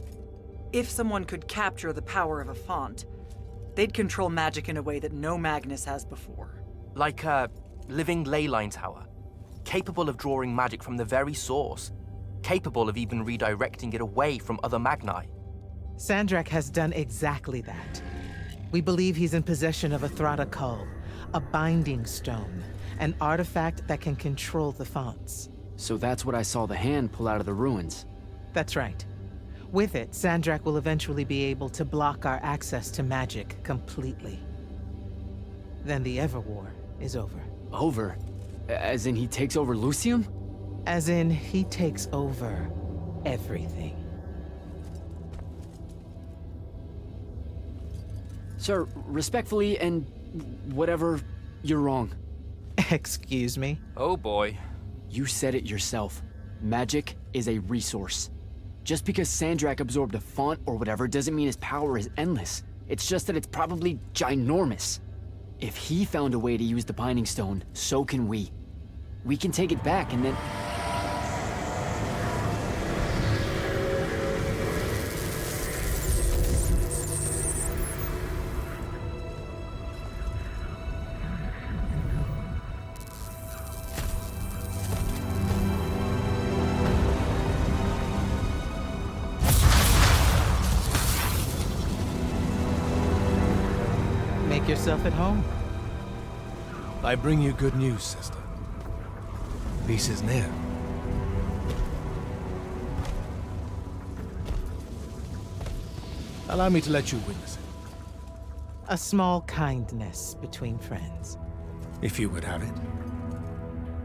If someone could capture the power of a font, they'd control magic in a way that no Magnus has before. Like a living ley line tower, capable of drawing magic from the very source, capable of even redirecting it away from other Magni. Sandrak has done exactly that. We believe he's in possession of a Thrada Cull, a binding stone, an artifact that can control the fonts. So that's what I saw the Hand pull out of the ruins. That's right. With it, Sandrak will eventually be able to block our access to magic completely. Then the Everwar is over. Over? As in he takes over Lucium? As in he takes over everything. Sir, respectfully and whatever, you're wrong. Excuse me? Oh boy. You said it yourself. Magic is a resource. Just because Sandrak absorbed a font or whatever doesn't mean his power is endless. It's just that it's probably ginormous. If he found a way to use the Binding Stone, so can we. we can take it back and then... Make yourself at home. I bring you good news, sister. Peace is near. Allow me to let you witness it, A small kindness between friends. if you would have it.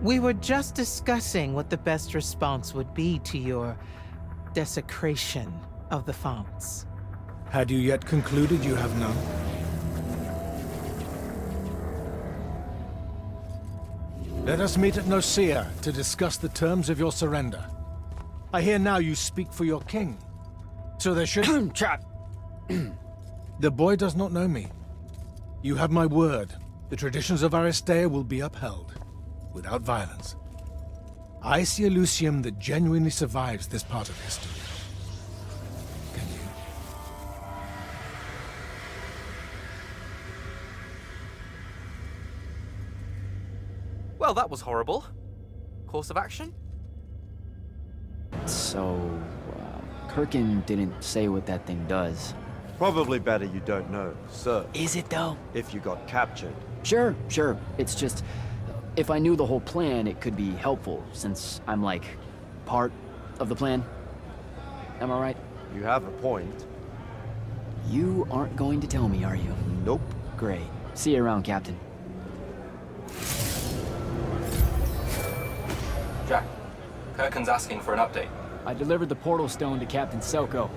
We were just discussing what the best response would be to your desecration of the fonts. Had you yet concluded you have none? Let us meet at Nicaea to discuss the terms of your surrender. I hear now you speak for your king. So there should... Chat. The boy does not know me. You have my word. The traditions of Aristea will be upheld, without violence. I see a Lucium that genuinely survives this part of history. Can you? Well, that was horrible. Course of action? So, Kirkin didn't say what that thing does. Probably better you don't know, sir. Is it though? If you got captured. Sure. It's just, if I knew the whole plan, it could be helpful, since I'm like, part of the plan. Am I right? You have a point. You aren't going to tell me, are you? Nope. Great. See you around, Captain. Jack, Kirkin's asking for an update. I delivered the portal stone to Captain Selko.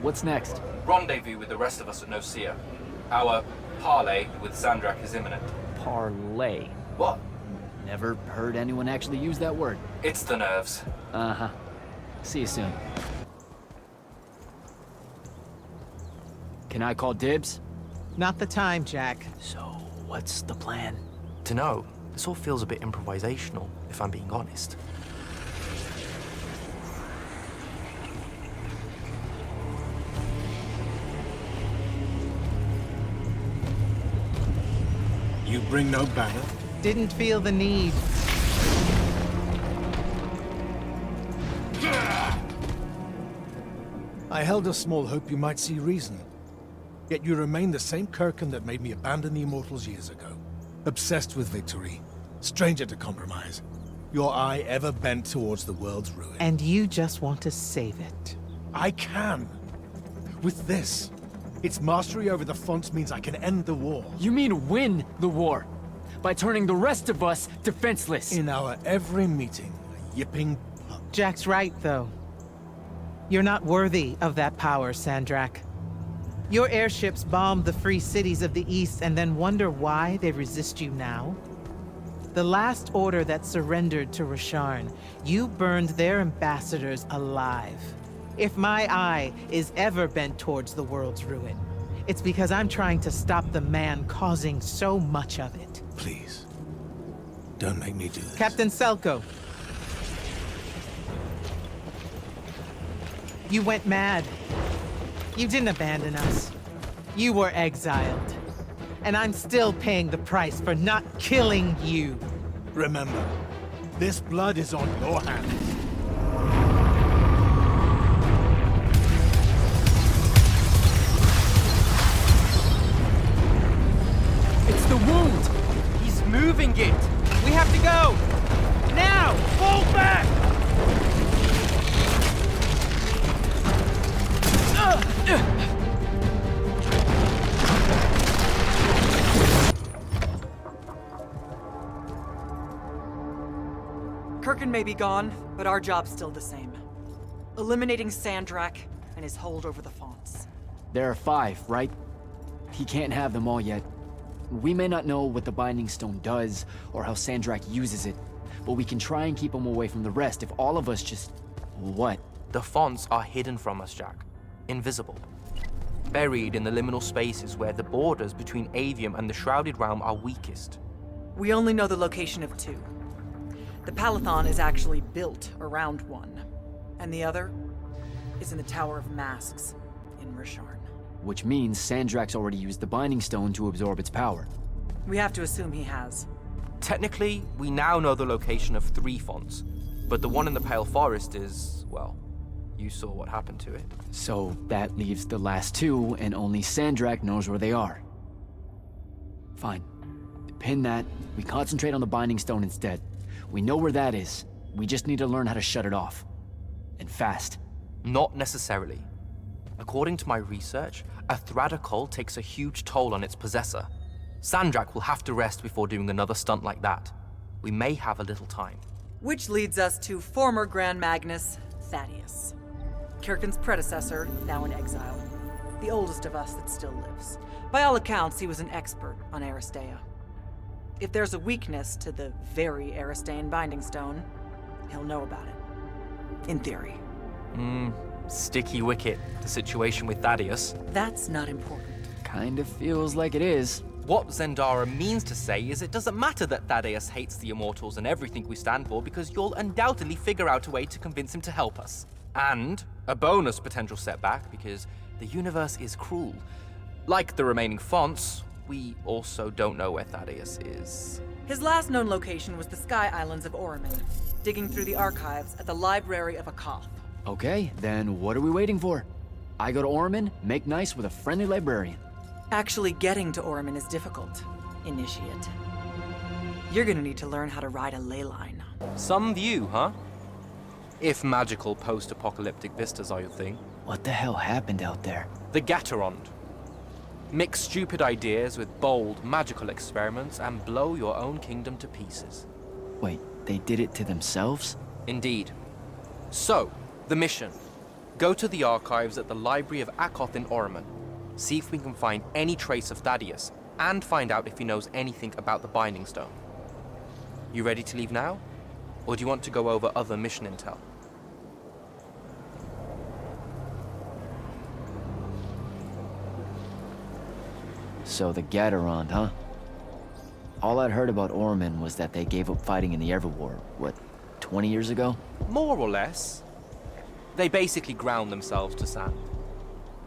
What's next? Rendezvous with the rest of us at Nicaea. Our parley with Sandrak is imminent. Parlay. What? Never heard anyone actually use that word. It's the nerves. Uh-huh. See you soon. Can I call dibs? Not the time, Jack. So, what's the plan? To know, this all feels a bit improvisational, if I'm being honest. You bring no banner? Didn't feel the need. I held a small hope you might see reason. Yet you remain the same Kirkin that made me abandon the Immortals years ago. Obsessed with victory. Stranger to compromise. Your eye ever bent towards the world's ruin. And you just want to save it. I can. With this. Its mastery over the fonts means I can end the war. You mean win the war? By turning the rest of us defenseless? In our every meeting, a yipping pup. Jack's right, though. You're not worthy of that power, Sandrak. Your airships bombed the free cities of the East and then wonder why they resist you now? The last order that surrendered to Rasharn, you burned their ambassadors alive. If my eye is ever bent towards the world's ruin, it's because I'm trying to stop the man causing so much of it. Please. Don't make me do this. Captain Selko. You went mad. You didn't abandon us. You were exiled. And I'm still paying the price for not killing you. Remember, this blood is on your hands. It's the wound! He's moving it! We have to go! Now! Fall back! Kirkin may be gone, but our job's still the same. Eliminating Sandrak and his hold over the fonts. There are 5, right? He can't have them all yet. We may not know what the Binding Stone does, or how Sandrak uses it, but we can try and keep him away from the rest if all of us just... What? The fonts are hidden from us, Jack. Invisible. Buried in the liminal spaces where the borders between Aveum and the Shrouded Realm are weakest. We only know the location of 2. The Palathon is actually built around one, and the other is in the Tower of Masks in Rasharn. Which means Sandrak's already used the Binding Stone to absorb its power. We have to assume he has. Technically, we now know the location of 3 fonts, but the one in the Pale Forest is, well, you saw what happened to it. So that leaves the last 2, and only Sandrak knows where they are. Fine. Pin that. We concentrate on the Binding Stone instead. We know where that is. We just need to learn how to shut it off. And fast. Not necessarily. According to my research, a Thradda cull takes a huge toll on its possessor. Sandrak will have to rest before doing another stunt like that. We may have a little time. Which leads us to former Grand Magnus, Thaddeus. Kirkin's predecessor, now in exile. The oldest of us that still lives. By all accounts, he was an expert on Aristea. If there's a weakness to the very Aristean Binding Stone, he'll know about it. In theory. Sticky wicket, the situation with Thaddeus. That's not important. Kind of feels like it is. What Zendara means to say is it doesn't matter that Thaddeus hates the Immortals and everything we stand for, because you'll undoubtedly figure out a way to convince him to help us. And a bonus potential setback, because the universe is cruel. Like the remaining fonts, we also don't know where Thaddeus is. His last known location was the Sky Islands of Oramin, digging through the archives at the Library of Akoth. Okay, then what are we waiting for? I go to Oramin, make nice with a friendly librarian. Actually getting to Oramin is difficult, Initiate. You're gonna need to learn how to ride a ley line. Some view, huh? If magical post-apocalyptic vistas are your thing. What the hell happened out there? The Gatorond. Mix stupid ideas with bold, magical experiments and blow your own kingdom to pieces. Wait, they did it to themselves? Indeed. So, the mission. Go to the archives at the Library of Akoth in Oramin. See if we can find any trace of Thaddeus, and find out if he knows anything about the Binding Stone. You ready to leave now? Or do you want to go over other mission intel? So the Gatorond, huh? All I'd heard about Oramin was that they gave up fighting in the Everwar, what, 20 years ago? More or less. They basically ground themselves to sand.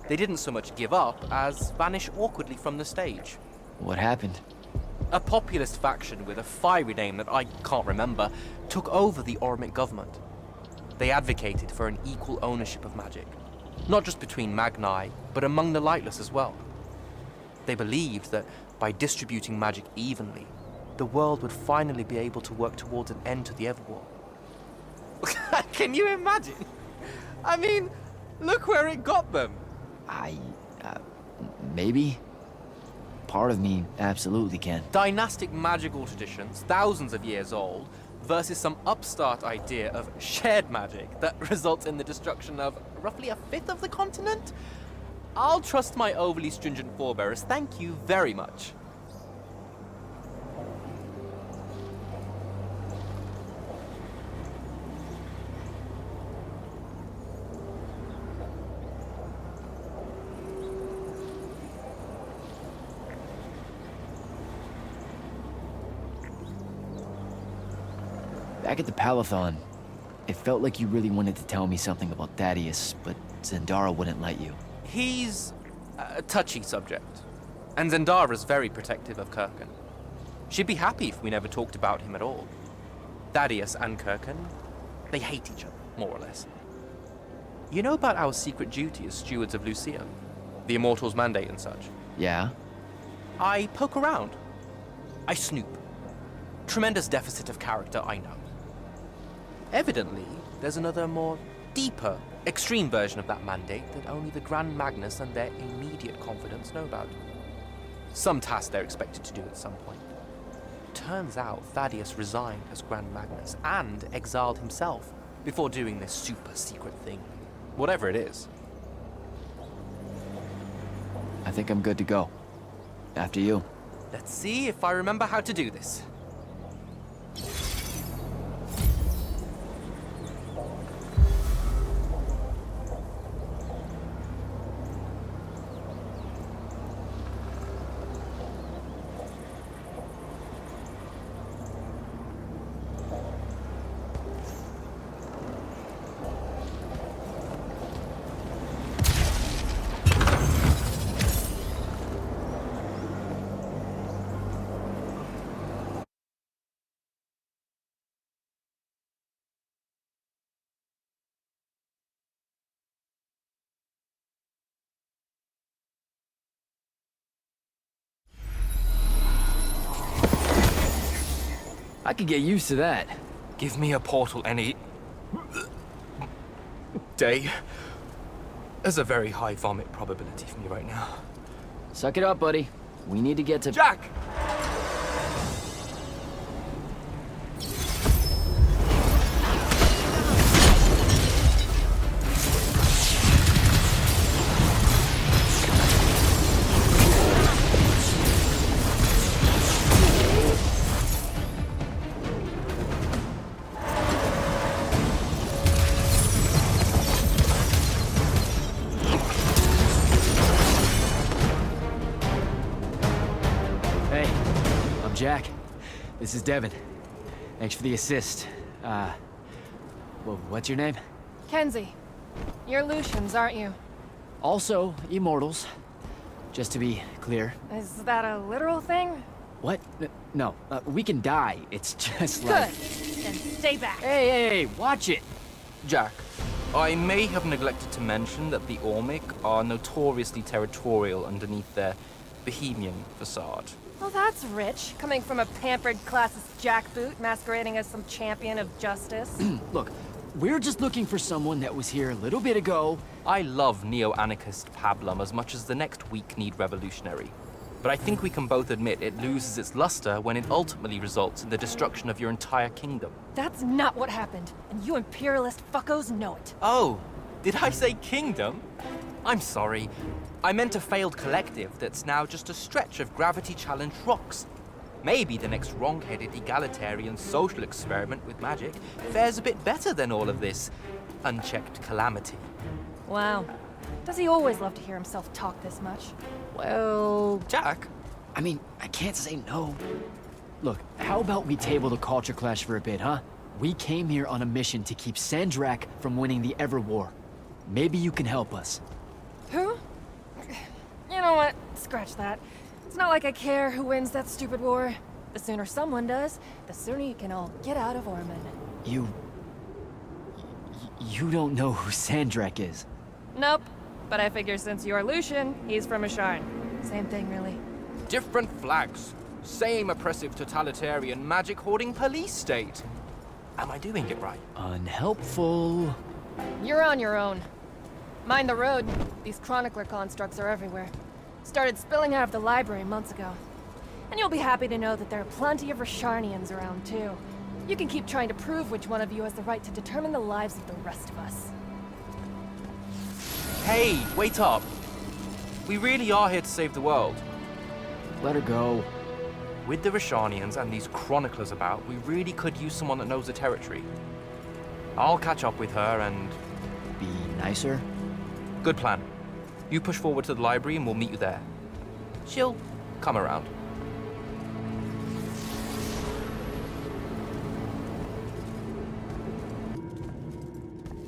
They didn't so much give up as vanish awkwardly from the stage. What happened? A populist faction with a fiery name that I can't remember took over the Ormic government. They advocated for an equal ownership of magic, not just between Magni, but among the lightless as well. They believed that by distributing magic evenly, the world would finally be able to work towards an end to the Everwar. Can you imagine? I mean, look where it got them. Maybe? Part of me absolutely can. Dynastic magical traditions, thousands of years old, versus some upstart idea of shared magic that results in the destruction of roughly a fifth of the continent? I'll trust my overly stringent forebears, thank you very much. Back at the Palathon, it felt like you really wanted to tell me something about Thaddeus, but Zendara wouldn't let you. He's a touchy subject, and Zendara's very protective of Kirkin. She'd be happy if we never talked about him at all. Thaddeus and Kirkin, they hate each other, more or less. You know about our secret duty as stewards of Lucia? The Immortals' mandate and such? Yeah? I poke around. I snoop. Tremendous deficit of character, I know. Evidently, there's another more deeper, extreme version of that mandate that only the Grand Magnus and their immediate confidants know about. Some task they're expected to do at some point. Turns out Thaddeus resigned as Grand Magnus and exiled himself before doing this super secret thing. Whatever it is. I think I'm good to go. After you. Let's see if I remember how to do this. I could get used to that. Give me a portal any day. There's a very high vomit probability for me right now. Suck it up, buddy. We need to get to... Jack! Jack, this is Devin. Thanks for the assist. Well, what's your name? Kenzie. You're Lucians, aren't you? Also, Immortals. Just to be clear. Is that a literal thing? What? No, we can die. It's just like... Good. Then stay back. Hey, watch it. Jack, I may have neglected to mention that the Ormic are notoriously territorial underneath their Bohemian facade. Well, that's rich, coming from a pampered classist jackboot masquerading as some champion of justice. Look, we're just looking for someone that was here a little bit ago. I love neo-anarchist pablum as much as the next weak-kneed revolutionary. But I think we can both admit it loses its luster when it ultimately results in the destruction of your entire kingdom. That's not what happened, and you imperialist fuckos know it. Oh, did I say kingdom? I'm sorry. I meant a failed collective that's now just a stretch of gravity-challenged rocks. Maybe the next wrong-headed egalitarian social experiment with magic fares a bit better than all of this unchecked calamity. Wow. Does he always love to hear himself talk this much? Well... Jack? I mean, I can't say no. Look, how about we table the culture clash for a bit, huh? We came here on a mission to keep Sandrak from winning the Ever War. Maybe you can help us. Who? You know what? Scratch that. It's not like I care who wins that stupid war. The sooner someone does, the sooner you can all get out of Orman. You don't know who Sandrak is? Nope. But I figure since you're Lucian, he's from Asharn. Same thing, really. Different flags. Same oppressive totalitarian magic-hoarding police state. Am I doing it right? Unhelpful. You're on your own. Mind the road. These chronicler constructs are everywhere. Started spilling out of the library months ago. And you'll be happy to know that there are plenty of Rasharnians around, too. You can keep trying to prove which one of you has the right to determine the lives of the rest of us. Hey, wait up. We really are here to save the world. Let her go. With the Rasharnians and these chroniclers about, we really could use someone that knows the territory. I'll catch up with her and... Be nicer? Good plan. You push forward to the library and we'll meet you there. She'll come around.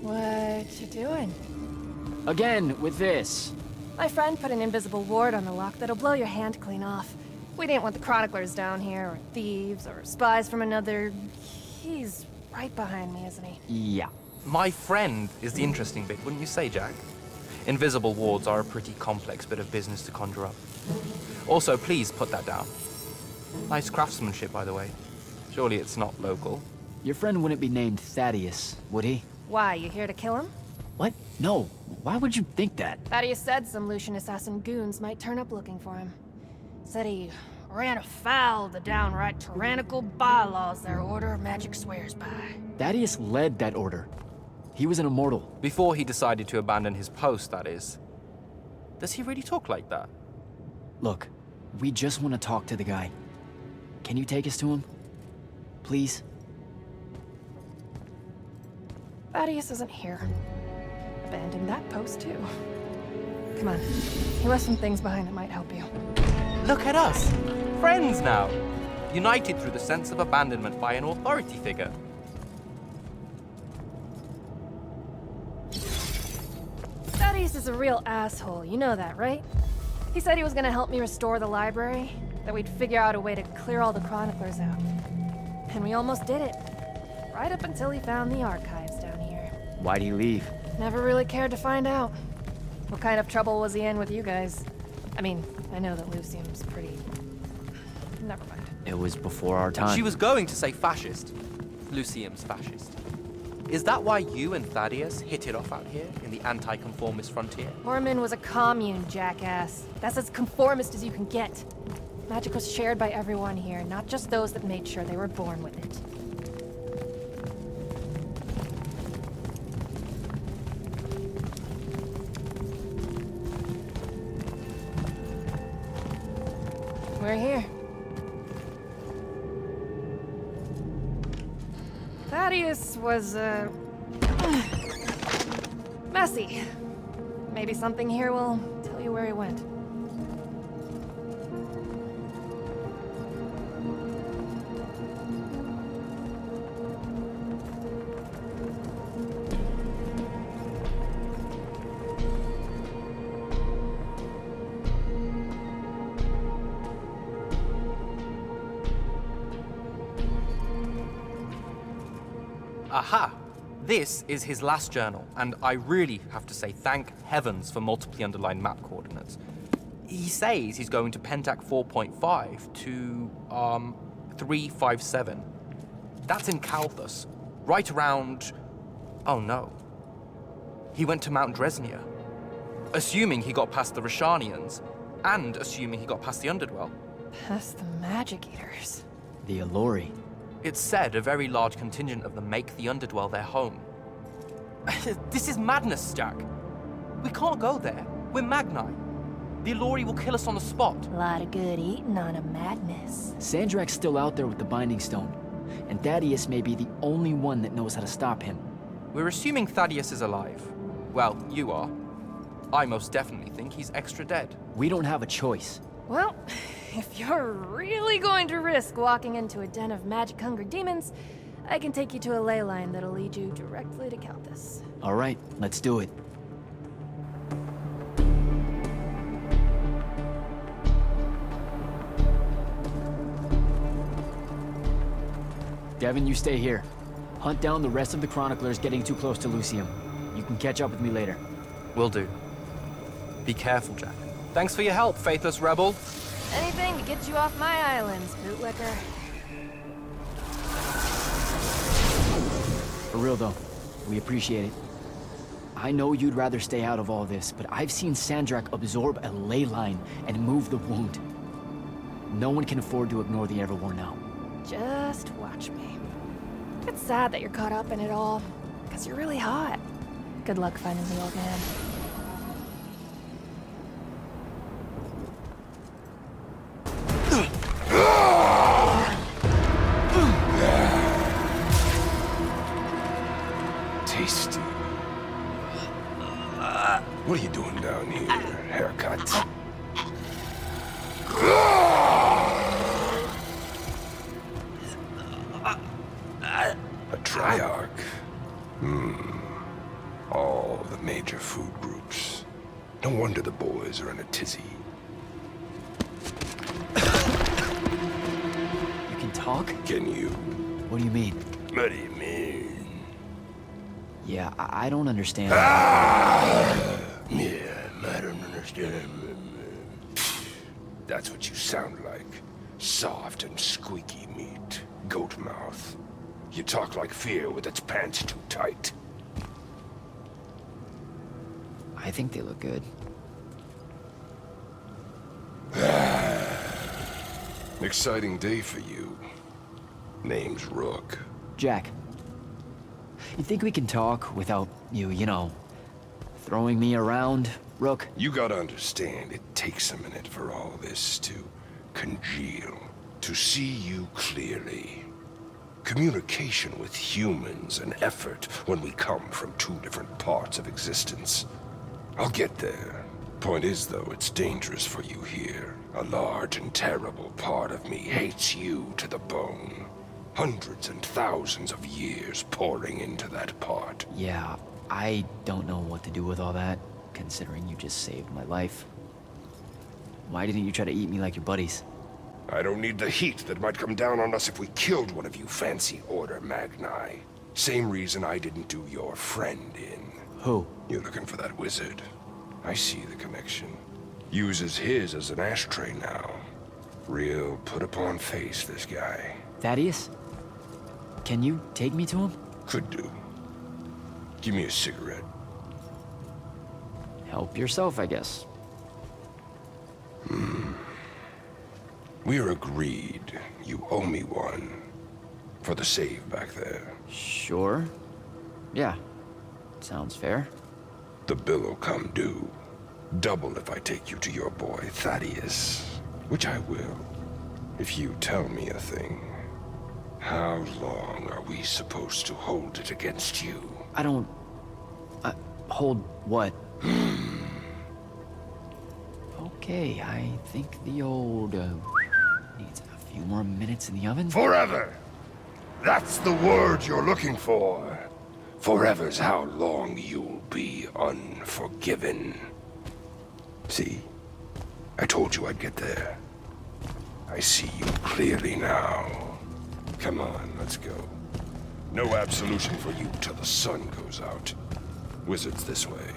What you doing? Again, with this. My friend put an invisible ward on the lock that'll blow your hand clean off. We didn't want the chroniclers down here, or thieves, or spies from another... He's right behind me, isn't he? Yeah. My friend is the interesting bit, wouldn't you say, Jack? Invisible wards are a pretty complex bit of business to conjure up. Also, please put that down. Nice craftsmanship, by the way. Surely it's not local. Your friend wouldn't be named Thaddeus, would he? Why, you here to kill him? What? No. Why would you think that? Thaddeus said some Lucian assassin goons might turn up looking for him. Said he ran afoul of the downright tyrannical bylaws their order of magic swears by. Thaddeus led that order. He was an immortal. Before he decided to abandon his post, that is. Does he really talk like that? Look, we just want to talk to the guy. Can you take us to him? Please? Thaddeus isn't here. Abandoned that post, too. Come on. He left some things behind that might help you. Look at us! Friends now! United through the sense of abandonment by an authority figure. Thaddeus is a real asshole, you know that, right? He said he was gonna help me restore the library, that we'd figure out a way to clear all the chroniclers out. And we almost did it. Right up until he found the archives down here. Why'd he leave? Never really cared to find out. What kind of trouble was he in with you guys? I mean, I know that Lucium's pretty... Never mind. It was before our time. She was going to say fascist. Lucium's fascist. Is that why you and Thaddeus hit it off out here in the anti-conformist frontier? Orman was a commune, jackass. That's as conformist as you can get. Magic was shared by everyone here, not just those that made sure they were born with it. We're here. Thaddeus was, messy. Maybe something here will tell you where he went. Aha! This is his last journal, and I really have to say thank heavens for multiply underlined map coordinates. He says he's going to Pentac 4.5 to, 357. That's in Calthus, right around... Oh no. He went to Mount Dresnia. Assuming he got past the Rashanians, and assuming he got past the Underdwell. Past the Magic Eaters. The Allori. It's said a very large contingent of them make the Underdwell their home. This is madness, Jack. We can't go there. We're Magni. The Allori will kill us on the spot. A lot of good eating on a madness. Sandrak's still out there with the Binding Stone, and Thaddeus may be the only one that knows how to stop him. We're assuming Thaddeus is alive. Well, you are. I most definitely think he's extra dead. We don't have a choice. Well, if you're really going to risk walking into a den of magic-hungry demons, I can take you to a ley line that'll lead you directly to Calthus. All right, let's do it. Devin, you stay here. Hunt down the rest of the Chroniclers getting too close to Lucium. You can catch up with me later. Will do. Be careful, Jack. Thanks for your help, faithless rebel. Anything to get you off my islands, bootlicker. For real though, we appreciate it. I know you'd rather stay out of all this, but I've seen Sandrak absorb a ley line and move the wound. No one can afford to ignore the Everwar now. Just watch me. It's sad that you're caught up in it all, because you're really hot. Good luck finding the old man. Tasty. What are you doing down here? Haircut? A triarch. All the major food groups. No wonder the boys are in a tizzy. You can talk? Can you? What do you mean? What do you mean? Yeah, I don't understand. Yeah, I don't understand. That's what you sound like. Soft and squeaky meat. Goat mouth. You talk like fear with its pants too tight. I think they look good. Exciting day for you. Name's Rook. Jack, you think we can talk without you know, throwing me around, Rook? You gotta understand, it takes a minute for all this to congeal, to see you clearly. Communication with humans, an effort when we come from two different parts of existence. I'll get there. Point is, though, it's dangerous for you here. A large and terrible part of me hates you to the bone. Hundreds and thousands of years pouring into that part. Yeah, I don't know what to do with all that, considering you just saved my life. Why didn't you try to eat me like your buddies? I don't need the heat that might come down on us if we killed one of you fancy Order Magni. Same reason I didn't do your friend in. Who? You're looking for that wizard. I see the connection. Uses his as an ashtray now. Real put-upon face, this guy. Thaddeus? Can you take me to him? Could do. Give me a cigarette. Help yourself, I guess. We're agreed. You owe me one. For the save back there. Sure. Yeah. Sounds fair. The bill'll come due. Double if I take you to your boy, Thaddeus. Which I will. If you tell me a thing. How long are we supposed to hold it against you? I don't... hold what? Okay, I think the old, needs a few more minutes in the oven. Forever! That's the word you're looking for. Forever's how long you'll be unforgiven. See? I told you I'd get there. I see you clearly now. Come on, let's go. No absolution for you till the sun goes out. Wizards this way.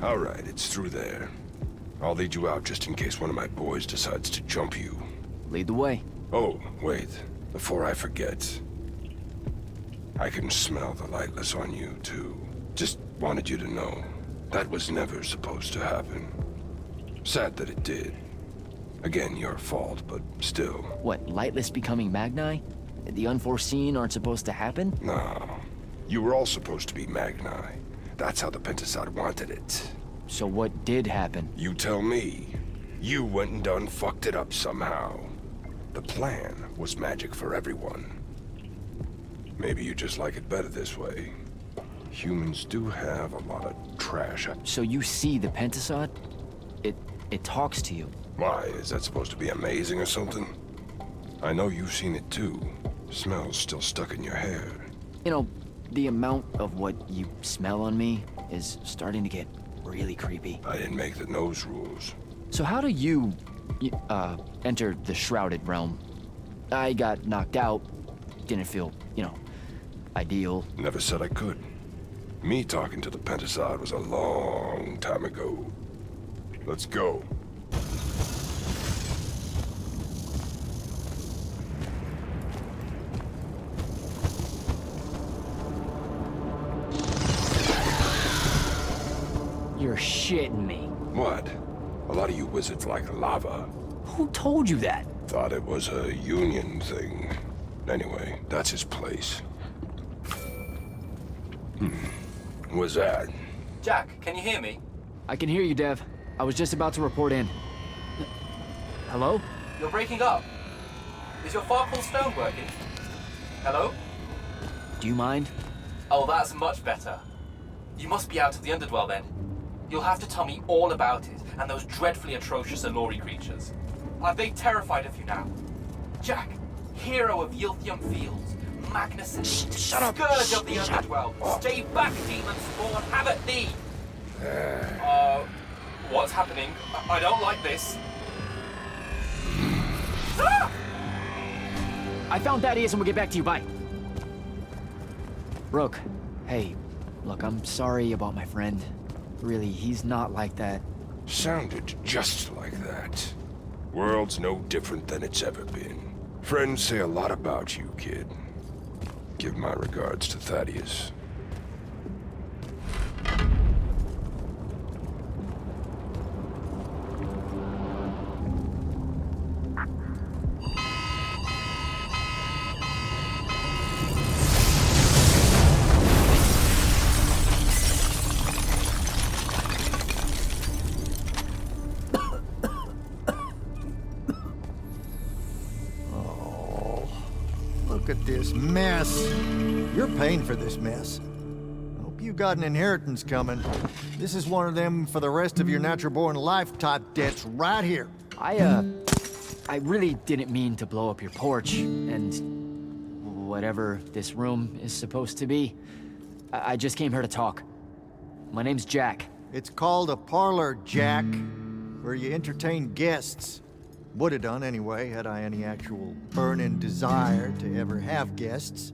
All right, it's through there. I'll lead you out just in case one of my boys decides to jump you. Lead the way. Oh, wait. Before I forget. I can smell the lightless on you, too. Just wanted you to know. That was never supposed to happen. Sad that it did. Again, your fault, but still. What, lightless becoming Magni? The unforeseen aren't supposed to happen? No. You were all supposed to be Magni. That's how the Pentasod wanted it. So what did happen? You tell me. You went and done fucked it up somehow. The plan was magic for everyone. Maybe you just like it better this way. Humans do have a lot of trash. So you see the Pentasod? It talks to you. Why, is that supposed to be amazing or something? I know you've seen it too. Smell's still stuck in your hair. You know, the amount of what you smell on me is starting to get really creepy. I didn't make the nose rules. So how do you enter the Shrouded Realm? I got knocked out. Didn't feel, ideal. Never said I could. Me talking to the Pentasod was a long time ago. Let's go. You're shitting me. What? A lot of you wizards like lava. Who told you that? Thought it was a union thing. Anyway, that's his place. What's that? Jack, can you hear me? I can hear you, Dev. I was just about to report in. Hello? You're breaking up. Is your Farkle stone working? Hello? Do you mind? Oh, that's much better. You must be out of the Underdwell then. You'll have to tell me all about it, and those dreadfully atrocious Allori creatures. Are they terrified of you now? Jack, hero of Yilthium Fields, magnificent, scourge of the Underdwell. Stay back, demon spawn, have at thee! What's happening? I don't like this. Ah! I found Thaddeus and we'll get back to you, bye. Rook, hey, look, I'm sorry about my friend. Really, he's not like that. Sounded just like that. World's no different than it's ever been. Friends say a lot about you, kid. Give my regards to Thaddeus. Look at this mess. You're paying for this mess. Hope you got an inheritance coming. This is one of them for the rest of your natural-born life type debts right here. I really didn't mean to blow up your porch, and whatever this room is supposed to be. I just came here to talk. My name's Jack. It's called a parlor, Jack, where you entertain guests. Would have done anyway, had I any actual burning desire to ever have guests.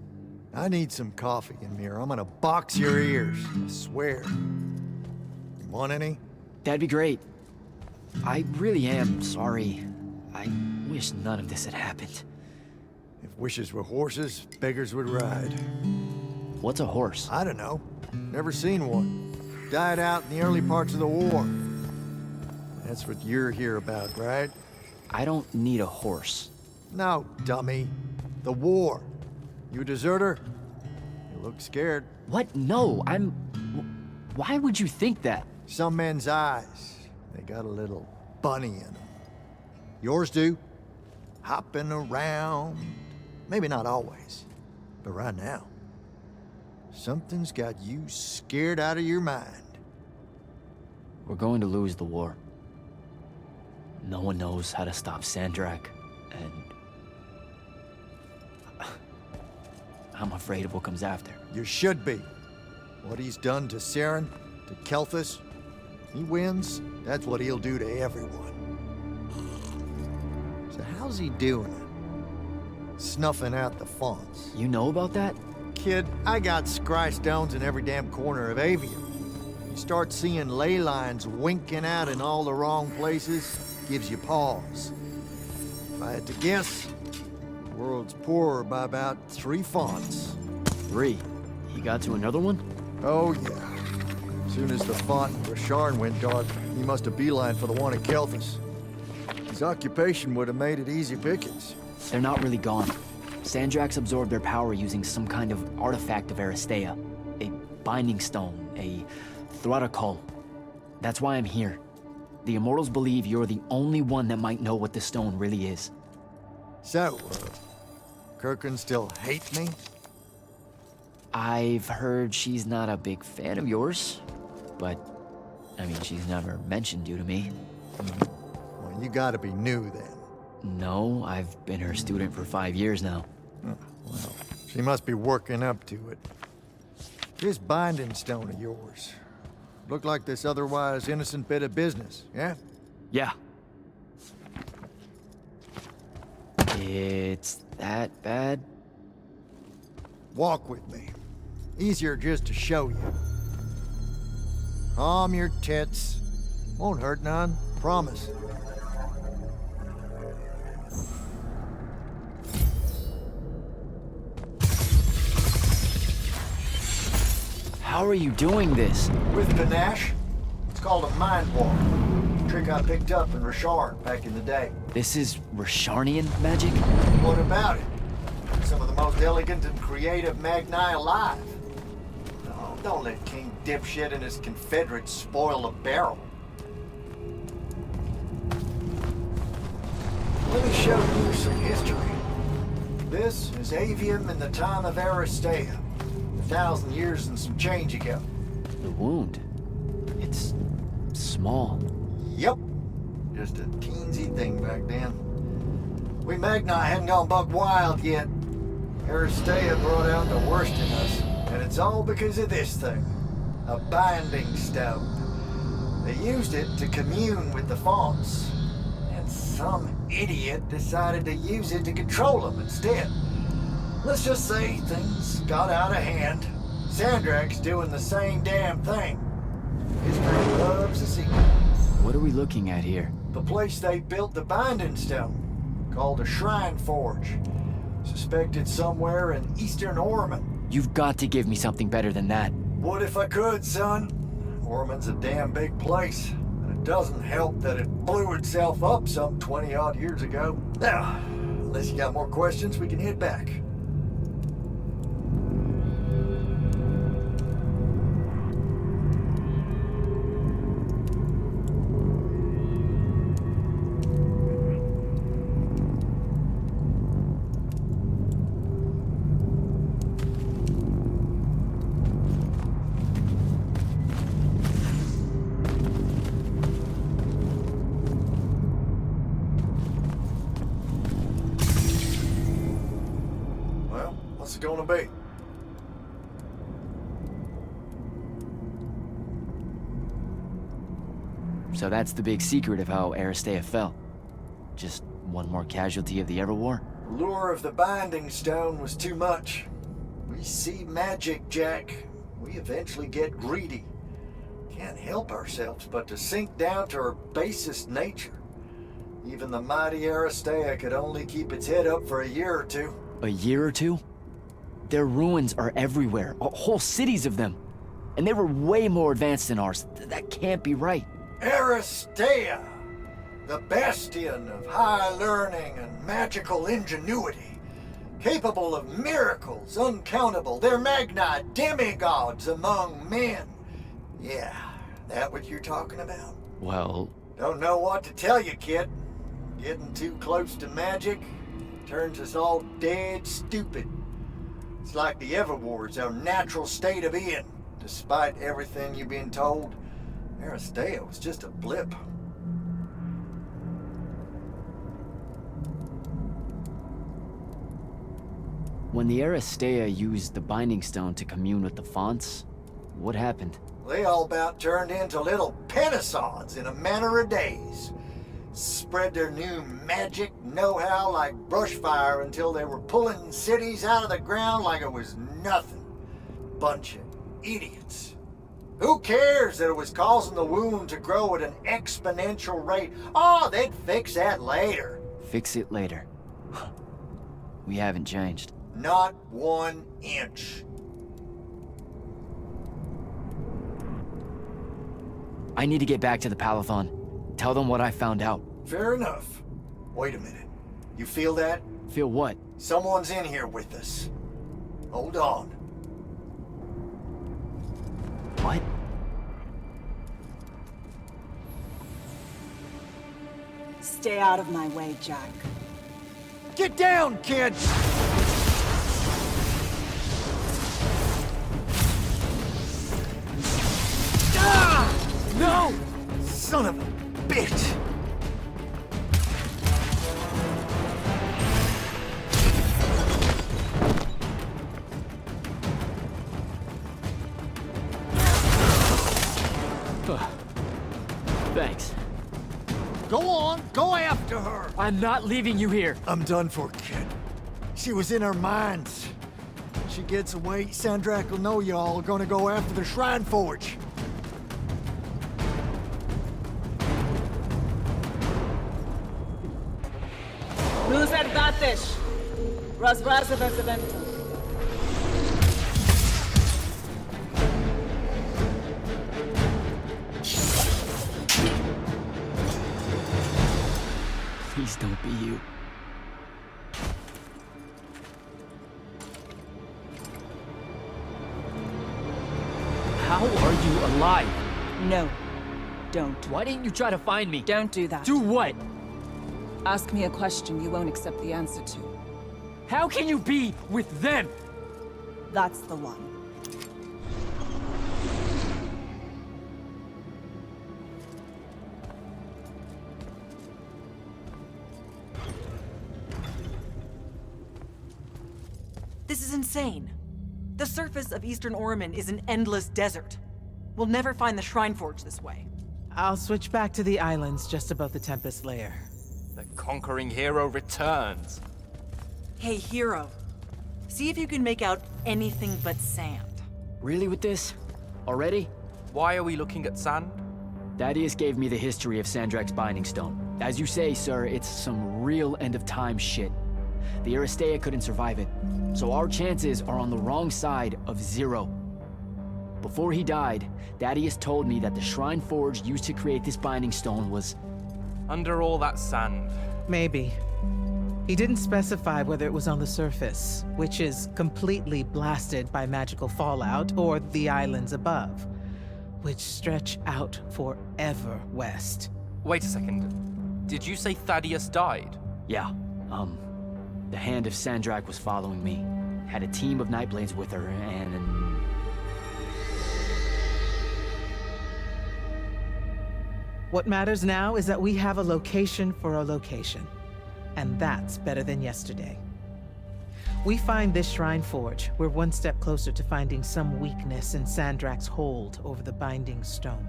I need some coffee in here. I'm gonna box your ears, I swear. You want any? That'd be great. I really am sorry. I wish none of this had happened. If wishes were horses, beggars would ride. What's a horse? I don't know. Never seen one. Died out in the early parts of the war. That's what you're here about, right? I don't need a horse. No, dummy. The war. You a deserter? You look scared. What? No, I'm... Why would you think that? Some men's eyes, they got a little bunny in them. Yours do. Hopping around. Maybe not always, but right now. Something's got you scared out of your mind. We're going to lose the war. No one knows how to stop Sandrak, and... I'm afraid of what comes after. You should be. What he's done to Saren, to Kelthus, he wins, that's what he'll do to everyone. So how's he doing it? Snuffing out the fonts. You know about that? Kid, I got scry stones in every damn corner of Aveum. You start seeing ley lines winking out in all the wrong places, gives you pause. If I had to guess, the world's poorer by about 3 fonts. 3? He got to another one? Oh, yeah. As soon as the font in Rasharn went dark, he must have beelined for the one at Kelthus. His occupation would have made it easy pickings. They're not really gone. Sandrax absorbed their power using some kind of artifact of Aristea. A binding stone, a Throttacol. That's why I'm here. The Immortals believe you're the only one that might know what the stone really is. So, Kirkin still hate me? I've heard she's not a big fan of yours, but, I mean, she's never mentioned you to me. Well, you gotta be new then. No, I've been her student for 5 years now. Oh, well, she must be working up to it. This binding stone of yours. Look like this otherwise innocent bit of business, yeah? Yeah. It's that bad? Walk with me. Easier just to show you. Calm your tits. Won't hurt none, promise. How are you doing this? With panache. It's called a mind walk. A trick I picked up in Rasharn back in the day. This is Rasharnian magic? What about it? Some of the most elegant and creative Magni alive. No, don't let King Dipshit and his Confederates spoil the barrel. Let me show you some history. This is Aveum in the time of Aristea. 1,000 years and some change ago. The wound. It's small. Yep. Just a teensy thing back then. We Magni hadn't gone buck wild yet. Aristea brought out the worst in us, and it's all because of this thing. A binding stone. They used it to commune with the fonts, and some idiot decided to use it to control them instead. Let's just say things got out of hand. Sandrak's doing the same damn thing. History loves a secret. What are we looking at here? The place they built the binding stone, called a shrine forge. Suspected somewhere in eastern Orman. You've got to give me something better than that. Would if I could, son. Orman's a damn big place, and it doesn't help that it blew itself up some 20-odd years ago. Now, unless you got more questions, we can head back. What's it gonna be? So that's the big secret of how Aristea fell. Just one more casualty of the Everwar? The lure of the binding stone was too much. We see magic, Jack. We eventually get greedy. Can't help ourselves but to sink down to her basest nature. Even the mighty Aristea could only keep its head up for a year or two. A year or two? Their ruins are everywhere, whole cities of them. And they were way more advanced than ours. That can't be right. Aristea, the bastion of high learning and magical ingenuity, capable of miracles uncountable. They're Magni demigods among men. Yeah, that what you're talking about? Well... Don't know what to tell you, kid. Getting too close to magic turns us all dead stupid. It's like the Everwar's our natural state of being. Despite everything you've been told, Aristea was just a blip. When the Aristea used the Binding Stone to commune with the fonts, what happened? They all about turned into little penasons in a matter of days. Spread their new magic know-how like brushfire until they were pulling cities out of the ground like it was nothing. Bunch of idiots. Who cares that it was causing the wound to grow at an exponential rate? Oh, they'd fix that later. Fix it later. We haven't changed. Not 1 inch. I need to get back to the Palathon. Tell them what I found out. Fair enough. Wait a minute. You feel that? Feel what? Someone's in here with us. Hold on. What? Stay out of my way, Jack. Get down, kid! Ah! No! Son of a bitch! Thanks. Go on, go after her! I'm not leaving you here. I'm done for, kid. She was in our minds. She gets away, Sandrak will know y'all are gonna go after the Shrine Forge. Who's at Batish? Razrazavazavento. Please don't be you. How are you alive? No, don't. Why didn't you try to find me? Don't do that. Do what? Ask me a question you won't accept the answer to. How can you be with them? That's the one. This is insane. The surface of Eastern Orman is an endless desert. We'll never find the Shrine Forge this way. I'll switch back to the islands just above the Tempest Lair. The conquering hero returns. Hey, hero. See if you can make out anything but sand. Really with this? Already? Why are we looking at sand? Thaddeus gave me the history of Sandrak's Binding Stone. As you say, sir, it's some real end-of-time shit. The Aristea couldn't survive it, so our chances are on the wrong side of 0. Before he died, Thaddeus told me that the Shrine Forge used to create this Binding Stone was... under all that sand. Maybe. He didn't specify whether it was on the surface, which is completely blasted by magical fallout, or the islands above, which stretch out forever west. Wait a second. Did you say Thaddeus died? Yeah, the Hand of Sandrak was following me. Had a team of Nightblades with her, and... What matters now is that we have a location for a location. And that's better than yesterday. We find this Shrine Forge, we're one step closer to finding some weakness in Sandrak's hold over the Binding Stone.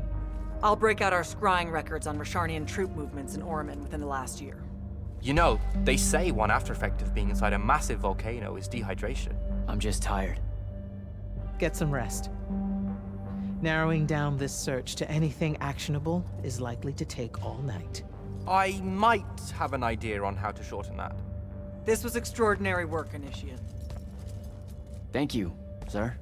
I'll break out our scrying records on Rasharnian troop movements in Orman within the last year. You know, they say one after effect of being inside a massive volcano is dehydration. I'm just tired. Get some rest. Narrowing down this search to anything actionable is likely to take all night. I might have an idea on how to shorten that. This was extraordinary work, Initiate. Thank you, sir.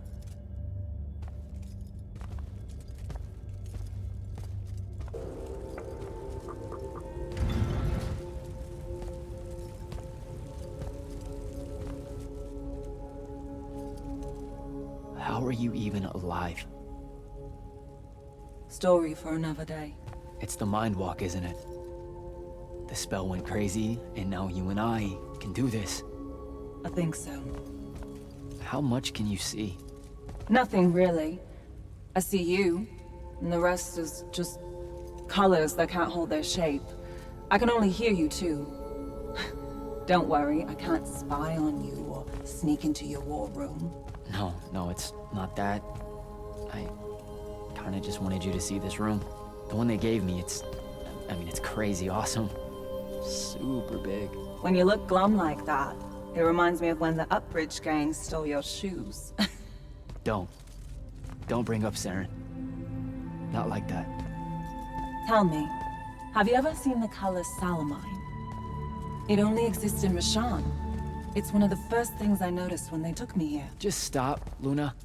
How are you even alive? Story for another day. It's the mind walk, isn't it? The spell went crazy, and now you and I can do this. I think so. How much can you see? Nothing really. I see you, and the rest is just colors that can't hold their shape. I can only hear you too. Don't worry, I can't spy on you or sneak into your war room. No, it's not that. I kinda just wanted you to see this room. The one they gave me, it's crazy awesome. Super big. When you look glum like that, it reminds me of when the Upbridge gang stole your shoes. Don't bring up Saren. Not like that. Tell me, have you ever seen the color Salamine? It only exists in Rashan. It's one of the first things I noticed when they took me here. Just stop, Luna.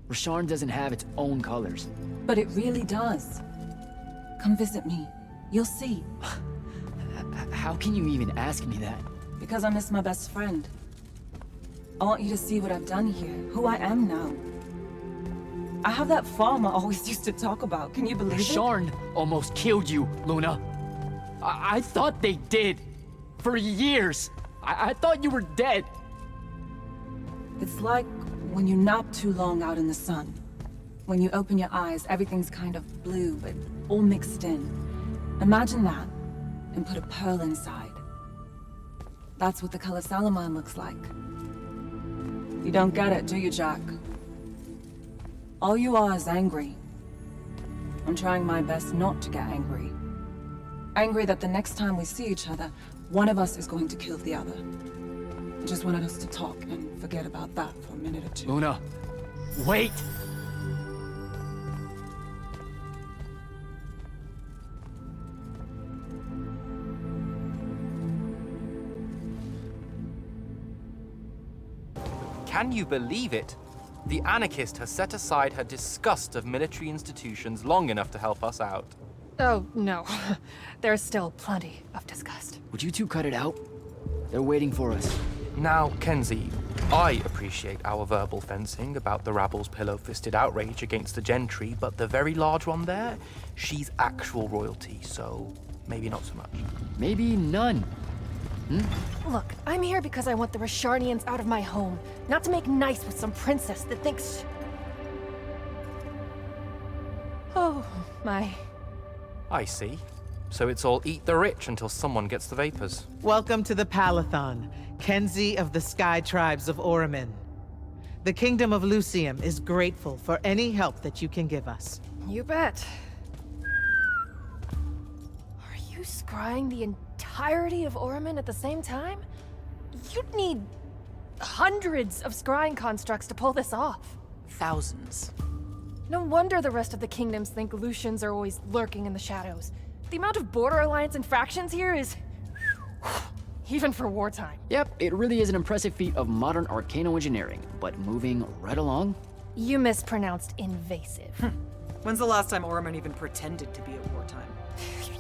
Rasharn doesn't have its own colors. But it really does. Come visit me. You'll see. How can you even ask me that? Because I miss my best friend. I want you to see what I've done here, who I am now. I have that farm I always used to talk about. Can you believe it? Rasharn almost killed you, Luna. I thought they did. For years. I thought you were dead. It's like when you nap too long out in the sun. When you open your eyes, everything's kind of blue, but all mixed in. Imagine that, and put a pearl inside. That's what the color Salamine looks like. You don't get it, do you, Jack? All you are is angry. I'm trying my best not to get angry. Angry that the next time we see each other, one of us is going to kill the other. I just wanted us to talk and forget about that for a minute or two. Luna, wait! Can you believe it? The anarchist has set aside her disgust of military institutions long enough to help us out. Oh, no. There's still plenty of disgust. Would you two cut it out? They're waiting for us. Now, Kenzie, I appreciate our verbal fencing about the rabble's pillow-fisted outrage against the gentry, but the very large one there, she's actual royalty, so maybe not so much. Maybe none. Look, I'm here because I want the Rasharnians out of my home, not to make nice with some princess that thinks... Oh, my... I see. So it's all eat the rich until someone gets the vapors. Welcome to the Palathon, Kenzie of the Sky Tribes of Oramin. The Kingdom of Lucium is grateful for any help that you can give us. You bet. Are you scrying the entirety of Oramin at the same time? You'd need hundreds of scrying constructs to pull this off. Thousands. No wonder the rest of the kingdoms think Lucians are always lurking in the shadows. The amount of border alliance infractions here is... even for wartime. Yep, it really is an impressive feat of modern arcano engineering, but moving right along... You mispronounced invasive. When's the last time Oramin even pretended to be at wartime?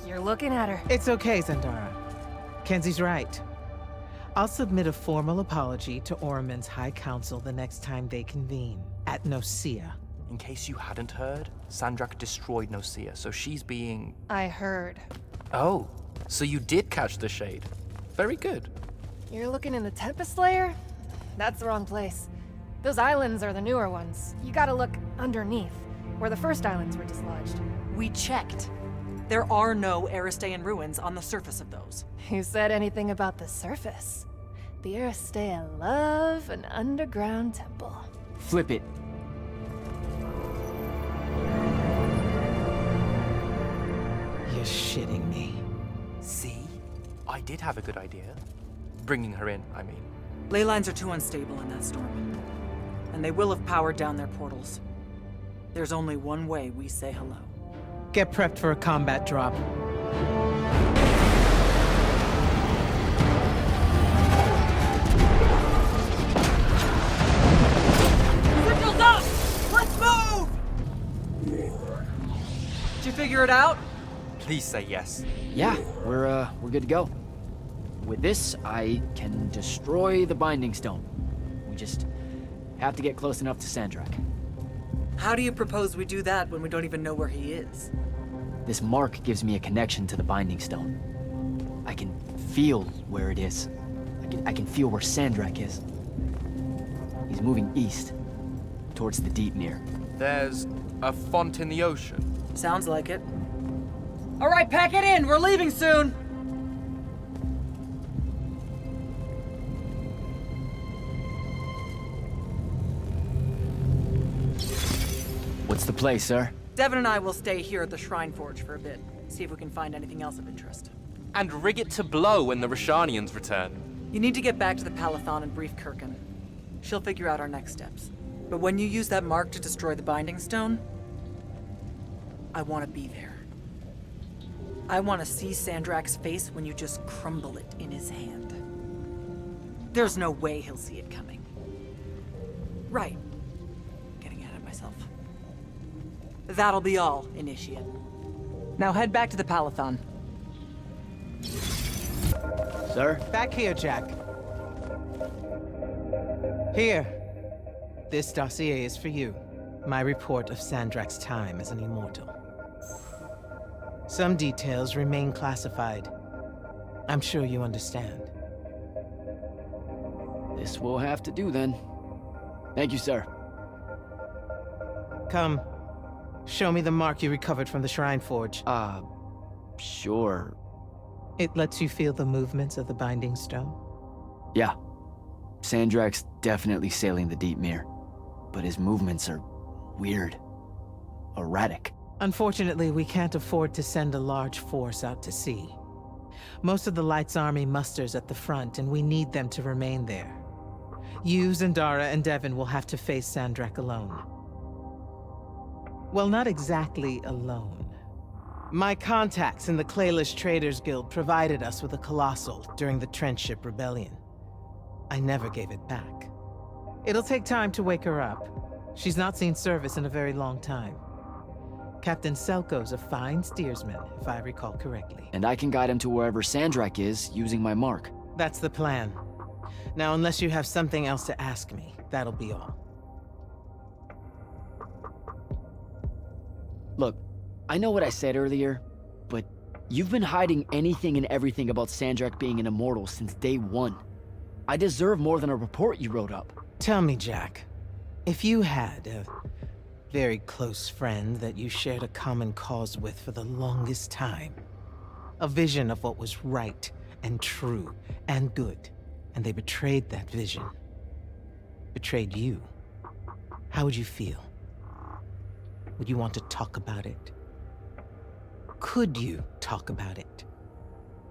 You're looking at her. It's okay, Zendara. Kenzie's right. I'll submit a formal apology to Oramin's High Council the next time they convene, at Nosea. In case you hadn't heard, Sandrak destroyed Nosea, so she's being... I heard. Oh, so you did catch the shade. Very good. You're looking in the Tempest Layer? That's the wrong place. Those islands are the newer ones. You gotta look underneath, where the first islands were dislodged. We checked. There are no Aristean ruins on the surface of those. Who said anything about the surface? The Aristea love an underground temple. Flip it. You're shitting me. See? I did have a good idea. Bringing her in, I mean. Ley lines are too unstable in that storm. And they will have powered down their portals. There's only one way we say hello. Get prepped for a combat drop. Signals up! Let's move! Did you figure it out? Please say yes. Yeah, we're good to go. With this, I can destroy the Binding Stone. We just have to get close enough to Sandrak. How do you propose we do that when we don't even know where he is? This mark gives me a connection to the Binding Stone. I can feel where it is. I can feel where Sandrak is. He's moving east, towards the Deepmere. There's a font in the ocean. Sounds like it. All right, pack it in. We're leaving soon. What's the play, sir? Devin and I will stay here at the Shrine Forge for a bit. See if we can find anything else of interest. And rig it to blow when the Rashanians return. You need to get back to the Palathon and brief Kirkin. She'll figure out our next steps. But when you use that mark to destroy the Binding Stone, I want to be there. I want to see Sandrak's face when you just crumble it in his hand. There's no way he'll see it coming. Right. Getting ahead of myself. That'll be all, Initiate. Now head back to the Palathon. Sir? Back here, Jack. Here. This dossier is for you. My report of Sandrak's time as an immortal. Some details remain classified. I'm sure you understand. This will have to do then. Thank you, sir. Come. Show me the mark you recovered from the Shrine Forge. Sure. It lets you feel the movements of the Binding Stone? Yeah. Sandrak's definitely sailing the Deepmere, but his movements are weird. Erratic. Unfortunately, we can't afford to send a large force out to sea. Most of the Light's army musters at the front, and we need them to remain there. You, Zendara, and Devin will have to face Sandrak alone. Well, not exactly alone. My contacts in the Clayless Traders Guild provided us with a Colossal during the Trenchship Rebellion. I never gave it back. It'll take time to wake her up. She's not seen service in a very long time. Captain Selko's a fine steersman, if I recall correctly. And I can guide him to wherever Sandrak is using my mark. That's the plan. Now, unless you have something else to ask me, that'll be all. Look, I know what I said earlier, but you've been hiding anything and everything about Sandrak being an immortal since day one. I deserve more than a report you wrote up. Tell me, Jack, if you had a very close friend that you shared a common cause with for the longest time, a vision of what was right and true and good, and they betrayed that vision, betrayed you, how would you feel? Would you want to talk about it? Could you talk about it?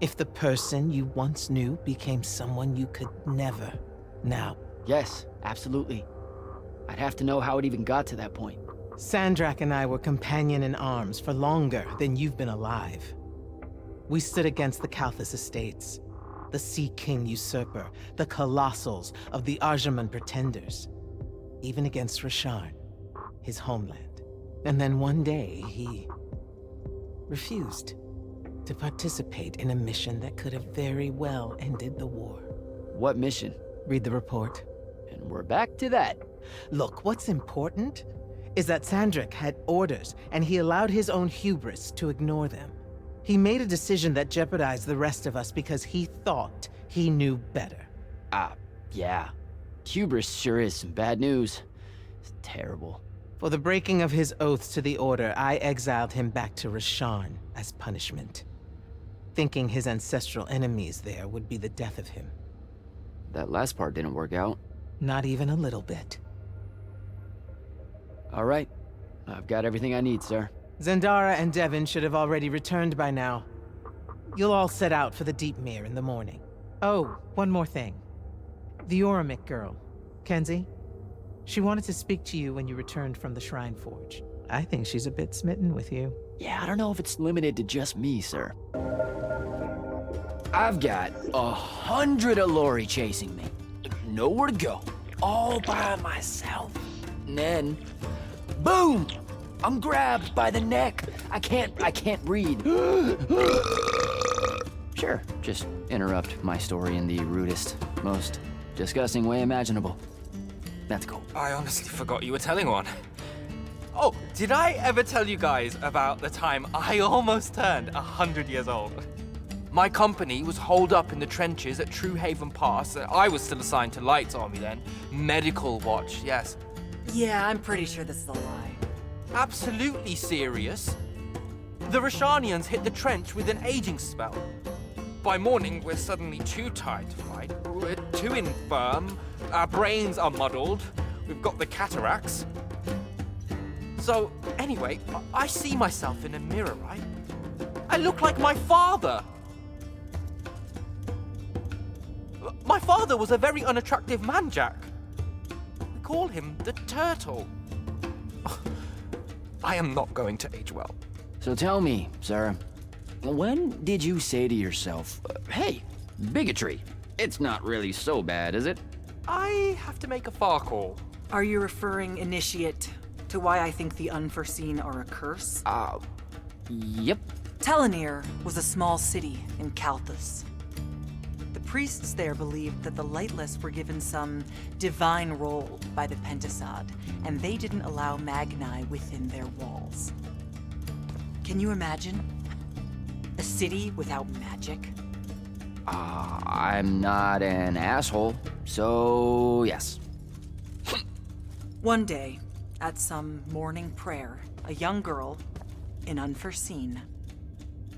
If the person you once knew became someone you could never now. Yes, absolutely. I'd have to know how it even got to that point. Sandrak and I were companion in arms for longer than you've been alive. We stood against the Kalthus Estates, the Sea King Usurper, the Colossals of the Arjaman Pretenders, even against Rasharn, his homeland. And then one day, he refused to participate in a mission that could have very well ended the war. What mission? Read the report. And we're back to that. Look, what's important is that Sandrak had orders, and he allowed his own hubris to ignore them. He made a decision that jeopardized the rest of us because he thought he knew better. Yeah. Hubris sure is some bad news. It's terrible. For the breaking of his oaths to the Order, I exiled him back to Rasharn as punishment, thinking his ancestral enemies there would be the death of him. That last part didn't work out. Not even a little bit. All right. I've got everything I need, sir. Zendara and Devin should have already returned by now. You'll all set out for the Deepmere in the morning. Oh, one more thing. The Oromik girl, Kenzie. She wanted to speak to you when you returned from the Shrine Forge. I think she's a bit smitten with you. Yeah, I don't know if it's limited to just me, sir. I've got 100 Allori chasing me. Nowhere to go. All by myself. And then, boom! I'm grabbed by the neck. I can't breathe. Sure, just interrupt my story in the rudest, most disgusting way imaginable. That's cool. I honestly forgot you were telling one. Oh, did I ever tell you guys about the time I almost turned 100 years old? My company was holed up in the trenches at True Haven Pass. I was still assigned to Lights Army then. Medical watch, yes. Yeah, I'm pretty sure this is a lie. Absolutely serious. The Rashanians hit the trench with an aging spell. By morning, we're suddenly too tired to fight. We're too infirm. Our brains are muddled. We've got the cataracts. So, anyway, I see myself in a mirror, right? I look like my father. My father was a very unattractive man, Jack. We call him the Turtle. I am not going to age well. So tell me, sir, when did you say to yourself, hey, bigotry, it's not really so bad, is it? I have to make a far call. Are you referring, Initiate, to why I think the unforeseen are a curse? Yep. Telenir was a small city in Kalthus. The priests there believed that the Lightless were given some divine role by the Pentasod, and they didn't allow Magni within their walls. Can you imagine? A city without magic? I'm not an asshole, so yes. One day, at some morning prayer, a young girl, in Unforeseen,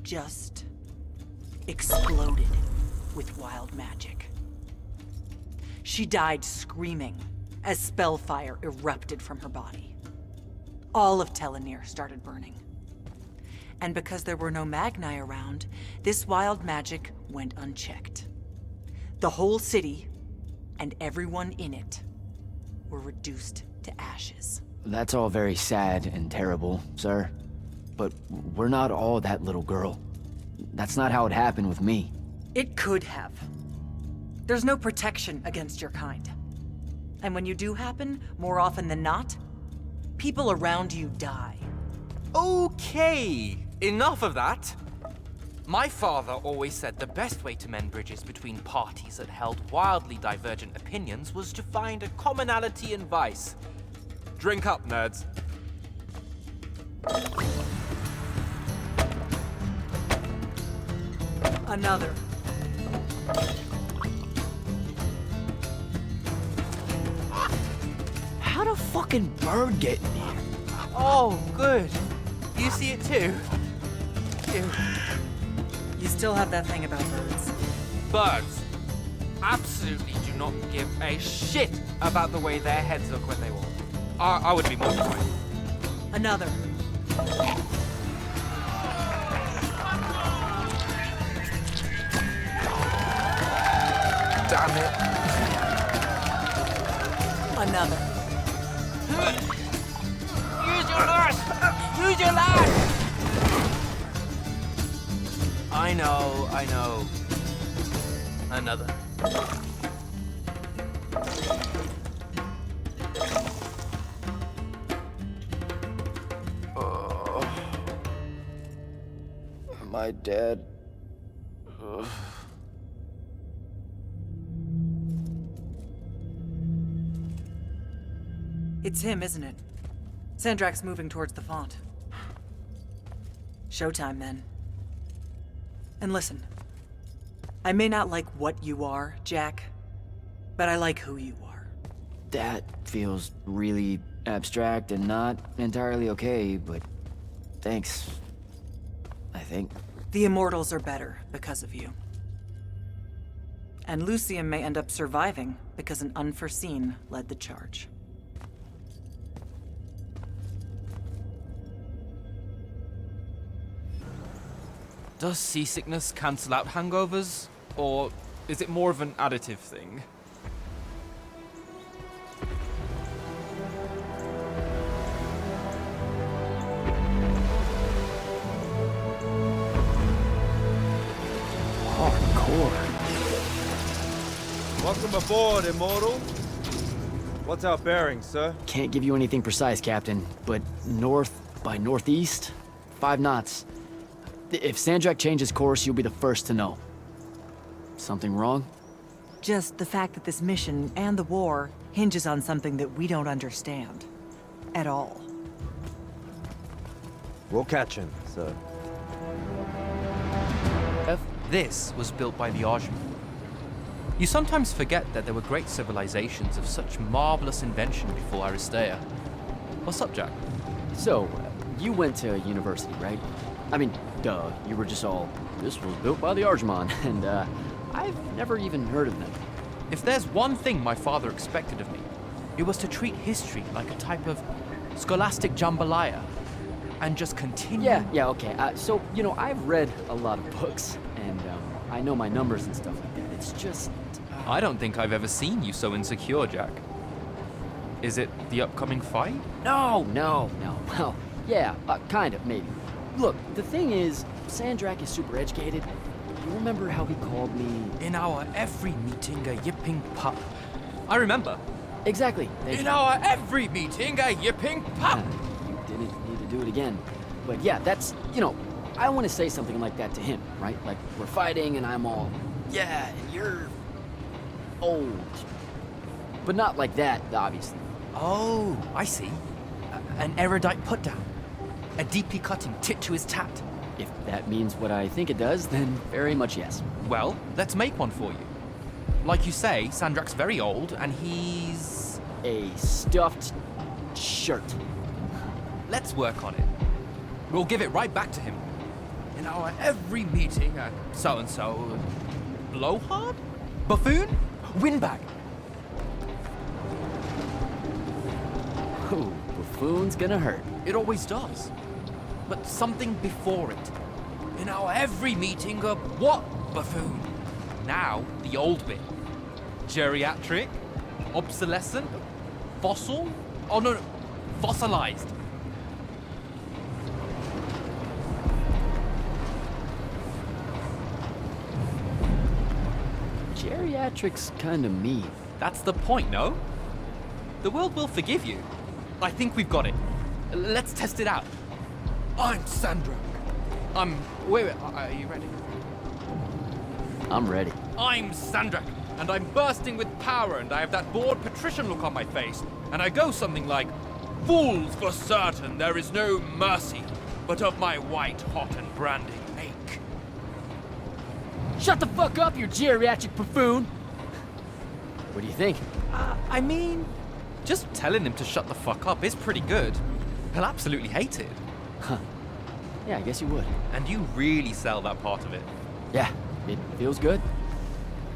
just exploded with wild magic. She died screaming as spellfire erupted from her body. All of Telenir started burning. And because there were no Magni around, this wild magic went unchecked. The whole city, and everyone in it, were reduced to ashes. That's all very sad and terrible, sir. But we're not all that little girl. That's not how it happened with me. It could have. There's no protection against your kind. And when you do happen, more often than not, people around you die. Okay, enough of that. My father always said the best way to mend bridges between parties that held wildly divergent opinions was to find a commonality in vice. Drink up, nerds. Another. How'd a fucking bird get in here? Oh, good. You see it too? You still have that thing about birds. Birds absolutely do not give a shit about the way their heads look when they walk. I would be mortified. Another. Damn it. Another. Use your lash! Use your lash! I know. Another. Am I dead? Ugh. It's him, isn't it? Sandrak's moving towards the font. Showtime, then. And listen, I may not like what you are, Jack, but I like who you are. That feels really abstract and not entirely okay, but thanks, I think. The Immortals are better because of you. And Lucium may end up surviving because an Unforeseen led the charge. Does seasickness cancel out hangovers? Or is it more of an additive thing? core. Welcome aboard, Immortal. What's our bearing, sir? Can't give you anything precise, Captain, but north by northeast, 5 knots. If Sandrak changes course, you'll be the first to know. Something wrong? Just the fact that this mission and the war hinges on something that we don't understand. At all. We'll catch him, sir. This was built by the Aveum. You sometimes forget that there were great civilizations of such marvelous invention before Aristea. What's up, Jack? So, you went to university, right? I mean, duh, you were just all, this was built by the Aveum, and I've never even heard of them. If there's one thing my father expected of me, it was to treat history like a type of scholastic jambalaya, and just continue. Yeah, okay. So, you know, I've read a lot of books, and I know my numbers and stuff like that. It's just... I don't think I've ever seen you so insecure, Jack. Is it the upcoming fight? No. Well, yeah, kind of, maybe. Look, the thing is, Sandrak is super educated. You remember how he called me... In our every meeting, a yipping pup. I remember. Exactly. In our every meeting, a yipping pup. You didn't need to do it again. But yeah, that's, you know, I want to say something like that to him, right? Like, we're fighting and I'm all, yeah, you're old. But not like that, obviously. Oh, I see. An erudite put-down. A deeply cutting tit to his tat. If that means what I think it does, then very much yes. Well, let's make one for you. Like you say, Sandrak's very old, and he's... a stuffed shirt. Let's work on it. We'll give it right back to him. In our every meeting, so-and-so... Blowhard? Buffoon? Windbag. Ooh, buffoon's gonna hurt. It always does. But something before it. In our every meeting, a what buffoon? Now, the old bit. Geriatric? Obsolescent? Fossil? Oh no, fossilized. Geriatric's kinda mean. That's the point, no? The world will forgive you. I think we've got it. Let's test it out. I'm Sandrak. Wait, are you ready? I'm ready. I'm Sandrak, and I'm bursting with power, and I have that bored patrician look on my face, and I go something like, "Fools, for certain, there is no mercy, but of my white hot and branding make." Shut the fuck up, you geriatric buffoon! What do you think? I mean, just telling him to shut the fuck up is pretty good. He'll absolutely hate it. Huh. Yeah, I guess you would. And you really sell that part of it. Yeah, it feels good.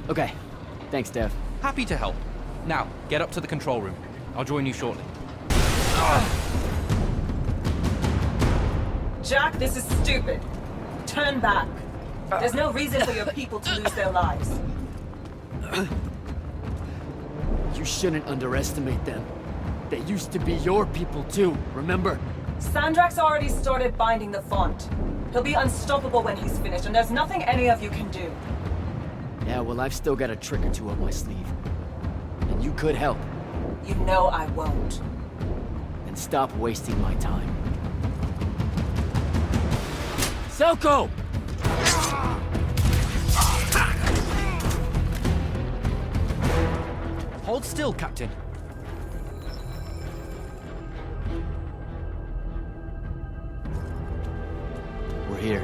Okay, thanks, Dev. Happy to help. Now, get up to the control room. I'll join you shortly. Jack, this is stupid. Turn back. There's no reason for your people to lose their lives. You shouldn't underestimate them. They used to be your people too, remember? Sandrak's already started binding the font. He'll be unstoppable when he's finished, and there's nothing any of you can do. Yeah, well, I've still got a trick or two up my sleeve. And you could help. You know I won't. And stop wasting my time. Selko! Hold still, Captain. We're here.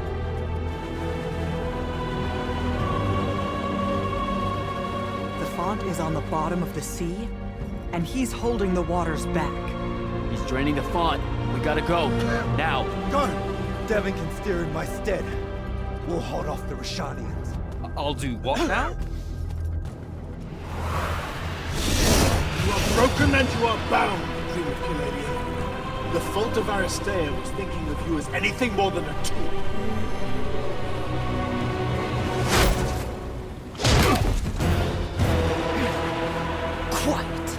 The font is on the bottom of the sea, and he's holding the waters back. He's draining the font. We gotta go. Now. Go! Devin can steer in my stead. We'll hold off the Rashanians. I'll do what now? You are broken and you are bound, Dream of Caladium. The fault of Aristea was thinking of you as anything more than a tool. Quiet.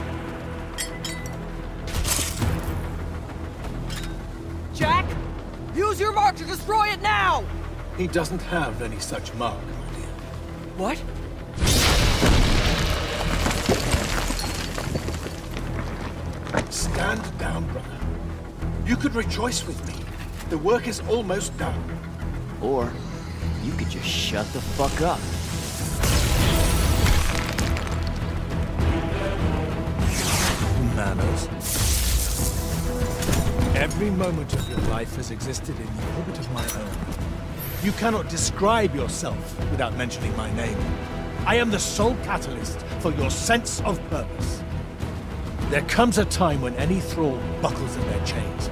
Jack, use your mark to destroy it now! He doesn't have any such mark, my dear. What? Stand down, brother. You could rejoice with me. The work is almost done. Or you could just shut the fuck up. Manners. Every moment of your life has existed in the orbit of my own. You cannot describe yourself without mentioning my name. I am the sole catalyst for your sense of purpose. There comes a time when any thrall buckles in their chains.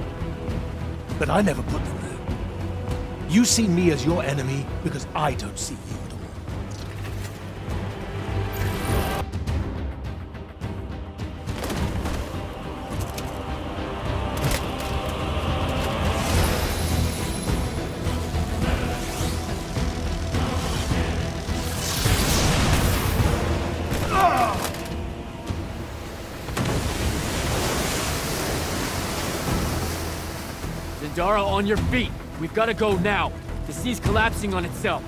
But I never put them there. You see me as your enemy because I don't see you at all. Zendara, on your feet! We've got to go now. The sea's collapsing on itself.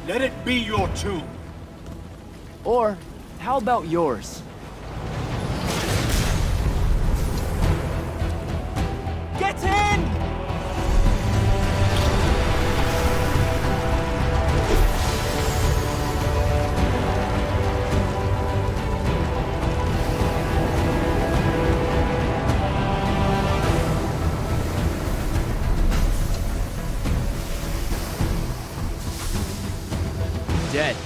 Let it be your tomb. Or, how about yours? Get in! Dead.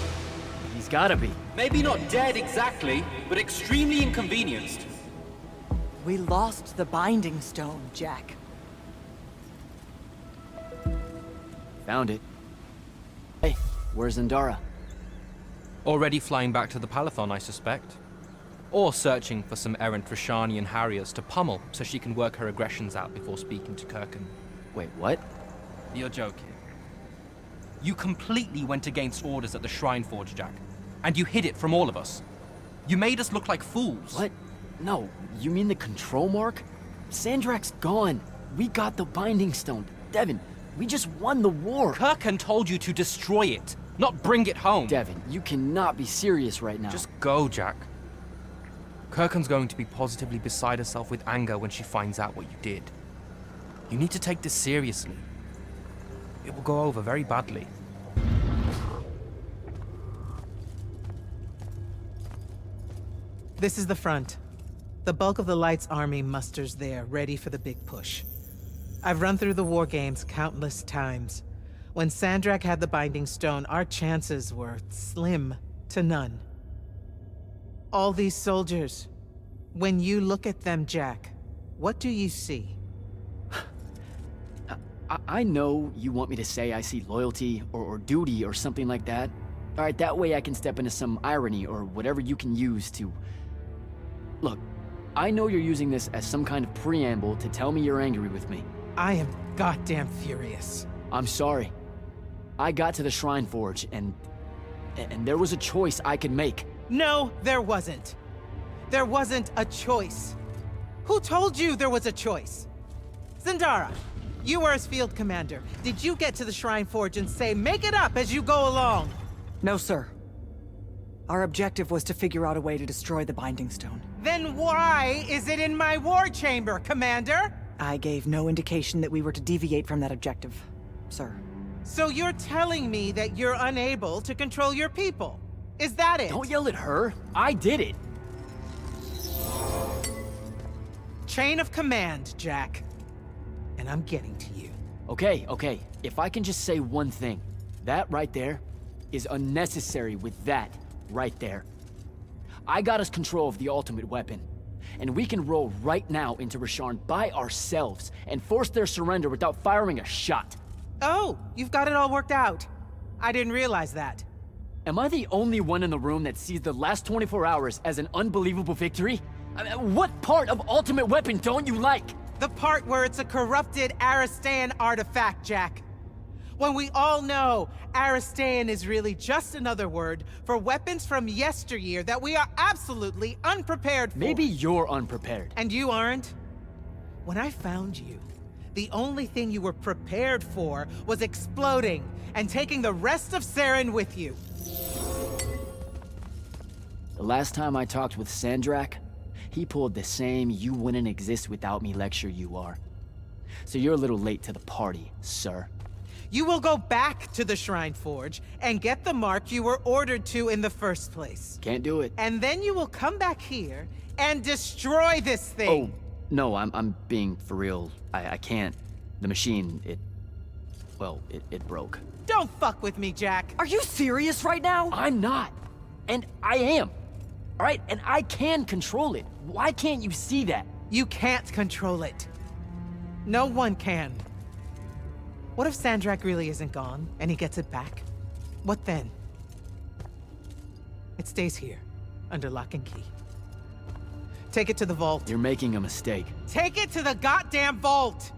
He's gotta be. Maybe not dead exactly, but extremely inconvenienced. We lost the Binding Stone, Jack. Found it. Hey, where's Zendara? Already flying back to the Palathon, I suspect. Or searching for some errant Rashanian harriers to pummel so she can work her aggressions out before speaking to Kirkan. Wait, what? You're joking. You completely went against orders at the Shrine Forge, Jack. And you hid it from all of us. You made us look like fools. What? No, you mean the control mark? Sandrak's gone. We got the Binding Stone. Devin, we just won the war. Kirkan told you to destroy it, not bring it home. Devin, you cannot be serious right now. Just go, Jack. Kirkan's going to be positively beside herself with anger when she finds out what you did. You need to take this seriously. It will go over very badly. This is the front. The bulk of the Light's army musters there, ready for the big push. I've run through the war games countless times. When Sandrak had the Binding Stone, our chances were slim to none. All these soldiers, when you look at them, Jack, what do you see? I know you want me to say I see loyalty or duty or something like that. All right, that way I can step into some irony or whatever you can use to... Look, I know you're using this as some kind of preamble to tell me you're angry with me. I am goddamn furious. I'm sorry. I got to the Shrine Forge and there was a choice I could make. No, there wasn't. There wasn't a choice. Who told you there was a choice? Zendara, you were as field commander. Did you get to the Shrine Forge and say, make it up as you go along? No, sir. Our objective was to figure out a way to destroy the Binding Stone. Then why is it in my war chamber, Commander? I gave no indication that we were to deviate from that objective, sir. So you're telling me that you're unable to control your people? Is that it? Don't yell at her. I did it. Chain of command, Jack. And I'm getting to you. Okay. If I can just say one thing. That right there is unnecessary with that right there. I got us control of the ultimate weapon. And we can roll right now into Rasharn by ourselves and force their surrender without firing a shot. Oh, you've got it all worked out. I didn't realize that. Am I the only one in the room that sees the last 24 hours as an unbelievable victory? I mean, what part of Ultimate Weapon don't you like? The part where it's a corrupted Aristean artifact, Jack. When we all know Aristean is really just another word for weapons from yesteryear that we are absolutely unprepared for. Maybe you're unprepared. And you aren't? When I found you, The only thing you were prepared for was exploding and taking the rest of Saren with you. The last time I talked with Sandrak, he pulled the same "you wouldn't exist without me" lecture you are. So you're a little late to the party, sir. You will go back to the Shrine Forge and get the mark you were ordered to in the first place. Can't do it. And then you will come back here and destroy this thing. Oh, no, I'm being for real. I can't. The machine, it broke. Don't fuck with me, Jack. Are you serious right now? I'm not. And I am. All right? And I can control it. Why can't you see that? You can't control it. No one can. What if Sandrak really isn't gone, and he gets it back? What then? It stays here, under lock and key. Take it to the vault. You're making a mistake. Take it to the goddamn vault!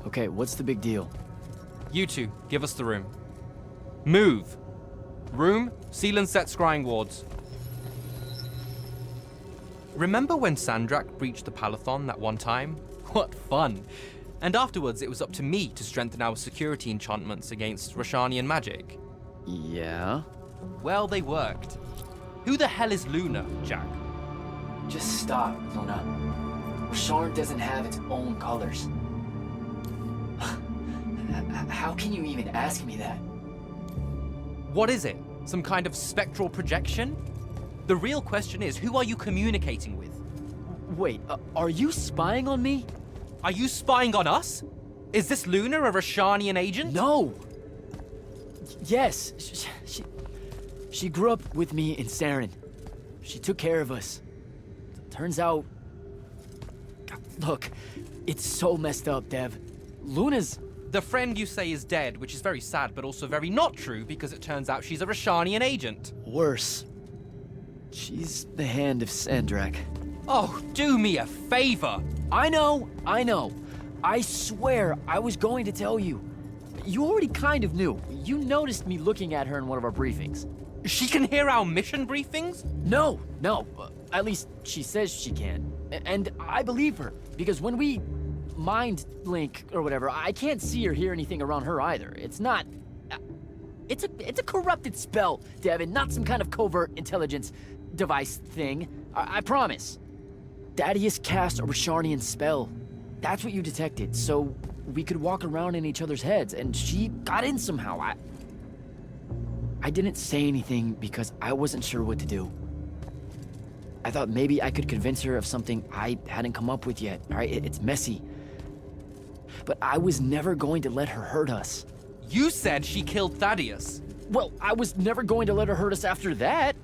Okay, what's the big deal? You two, give us the room. Move! Room, seal and set scrying wards. Remember when Sandrak breached the Palathon that one time? What fun! And afterwards, it was up to me to strengthen our security enchantments against Roshanian magic. Yeah? Well, they worked. Who the hell is Luna, Jack? Just stop, Luna. Sharn doesn't have its own colors. How can you even ask me that? What is it? Some kind of spectral projection? The real question is, who are you communicating with? Wait, are you spying on me? Are you spying on us? Is this Luna a Roshanian agent? No! Yes, she grew up with me in Saren. She took care of us. Turns out... Look, it's so messed up, Dev. Luna's... The friend you say is dead, which is very sad, but also very not true, because it turns out she's a Roshanian agent. Worse. She's the hand of Sandrak. Oh, do me a favor! I know. I swear I was going to tell you. You already kind of knew. You noticed me looking at her in one of our briefings. She can hear our mission briefings? No. At least she says she can. And I believe her, because when we mind link or whatever, I can't see or hear anything around her either. It's not... It's a corrupted spell, Devin, not some kind of covert intelligence device thing. I promise. Thaddeus cast a Rosharnian spell. That's what you detected, so we could walk around in each other's heads, and she got in somehow. I didn't say anything because I wasn't sure what to do. I thought maybe I could convince her of something I hadn't come up with yet, all right? It's messy. But I was never going to let her hurt us. You said she killed Thaddeus. Well, I was never going to let her hurt us after that.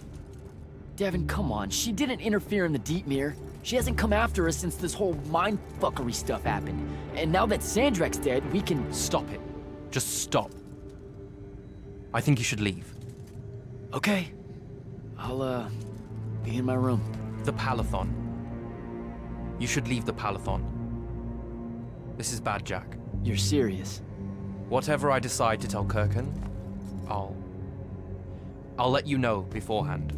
Devin, come on. She didn't interfere in the Deep Mirror. She hasn't come after us since this whole mindfuckery stuff happened. And now that Sandrak's dead, we can... Stop it. Just stop. I think you should leave. Okay. I'll, be in my room. The Palathon. You should leave the Palathon. This is bad, Jack. You're serious? Whatever I decide to tell Kirkan, I'll let you know beforehand.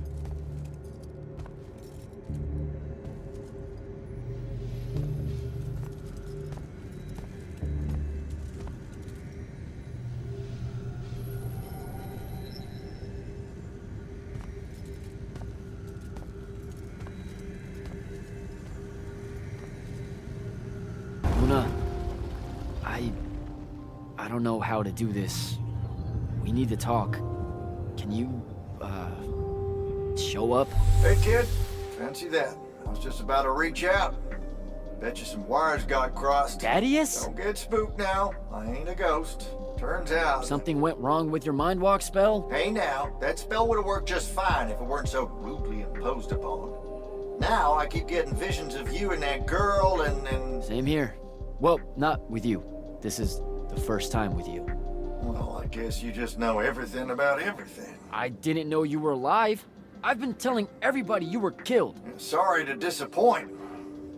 Luna, I don't know how to do this. We need to talk. Can you, show up? Hey, kid. Fancy that. I was just about to reach out. Bet you some wires got crossed. Thaddeus? Don't get spooked now. I ain't a ghost. Turns out... Something went wrong with your mind walk spell? Hey now, that spell would have worked just fine if it weren't so rudely imposed upon. Now I keep getting visions of you and that girl and... Same here. Well, not with you. This is the first time with you. Well, I guess you just know everything about everything. I didn't know you were alive. I've been telling everybody you were killed. Sorry to disappoint.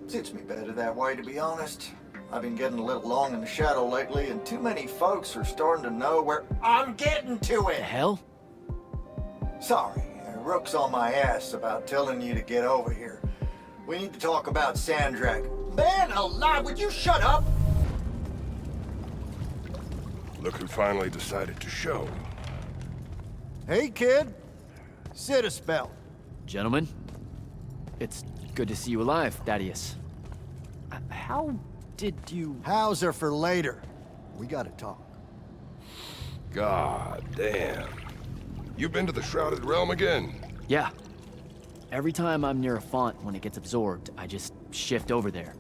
Suits me better that way, to be honest. I've been getting a little long in the shadow lately, and too many folks are starting to know where I'm getting to it. The hell? Sorry, Rook's on my ass about telling you to get over here. We need to talk about Sandrak. Man alive, would you shut up? Look who finally decided to show. Hey, kid. Sit a spell. Gentlemen, it's good to see you alive, Thaddeus. How did you... How's are for later. We gotta talk. God damn. You been to the Shrouded Realm again? Yeah. Every time I'm near a font when it gets absorbed, I just shift over there.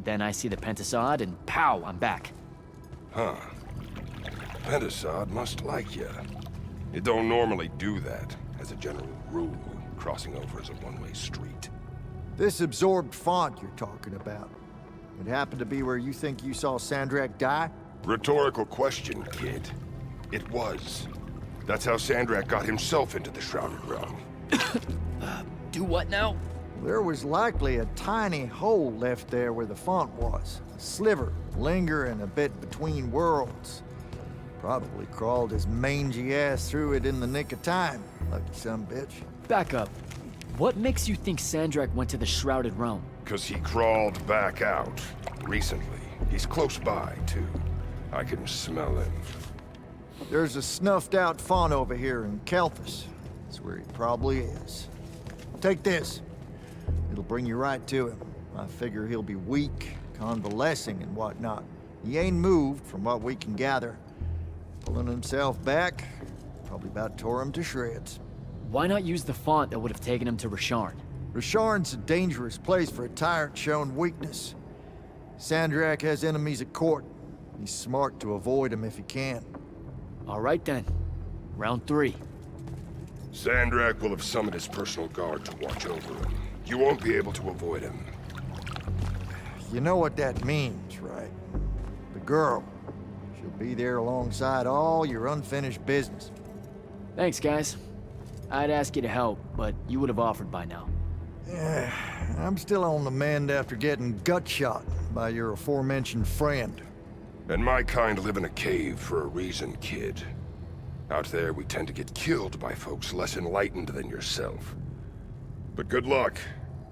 Then I see the Pentasod and pow, I'm back. Huh. Pentasod must like you. It don't normally do that, as a general rule. Crossing over is a one-way street. This absorbed font you're talking about, it happened to be where you think you saw Sandrak die? Rhetorical question, kid. It was. That's how Sandrak got himself into the Shrouded Realm. Do what now? There was likely a tiny hole left there where the font was. A sliver, lingering a bit between worlds. Probably crawled his mangy ass through it in the nick of time. Lucky son bitch. Back up. What makes you think Sandrak went to the Shrouded Realm? 'Cause he crawled back out. Recently. He's close by, too. I can smell him. There's a snuffed out font over here in Kelthus. That's where he probably is. Take this. It'll bring you right to him. I figure he'll be weak, convalescing and whatnot. He ain't moved, from what we can gather. Pulling himself back, probably about tore him to shreds. Why not use the font that would have taken him to Rasharn? Rasharn's a dangerous place for a tyrant showing weakness. Sandrak has enemies at court. He's smart to avoid them if he can. All right then. Round 3. Sandrak will have summoned his personal guard to watch over him. You won't be able to avoid him. You know what that means, right? The girl. She'll be there alongside all your unfinished business. Thanks, guys. I'd ask you to help, but you would have offered by now. Yeah, I'm still on the mend after getting gut shot by your aforementioned friend. And my kind live in a cave for a reason, kid. Out there, we tend to get killed by folks less enlightened than yourself. But good luck,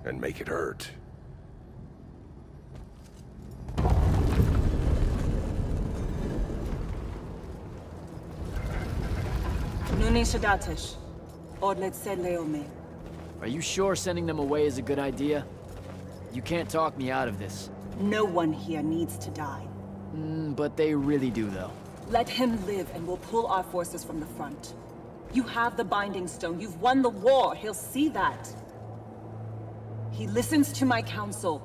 and make it hurt. Nuni Shadatish. Odlet said Leome. Are you sure sending them away is a good idea? You can't talk me out of this. No one here needs to die. But they really do, though. Let him live and we'll pull our forces from the front. You have the Binding Stone. You've won the war. He'll see that. He listens to my counsel.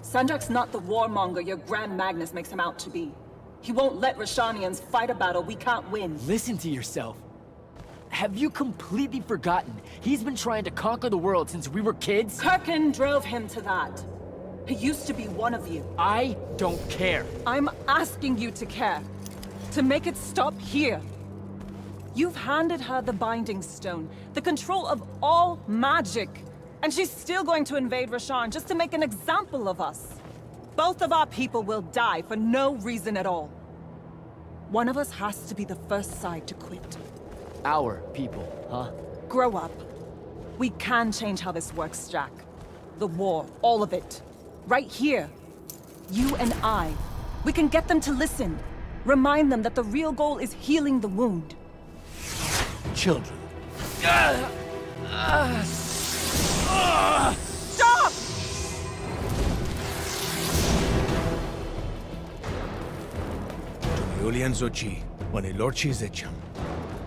Sandrak's not the warmonger your Grand Magnus makes him out to be. He won't let Rashanians fight a battle we can't win. Listen to yourself. Have you completely forgotten? He's been trying to conquer the world since we were kids? Kirkin drove him to that. He used to be one of you. I don't care. I'm asking you to care. To make it stop here. You've handed her the Binding Stone, the control of all magic. And she's still going to invade Rasharn just to make an example of us. Both of our people will die for no reason at all. One of us has to be the first side to quit. Our people, huh? Grow up. We can change how this works, Jack. The war, all of it. Right here. You and I. We can get them to listen. Remind them that the real goal is healing the wound. Children. Stop! Julian Zochi, when a lorchi zecham,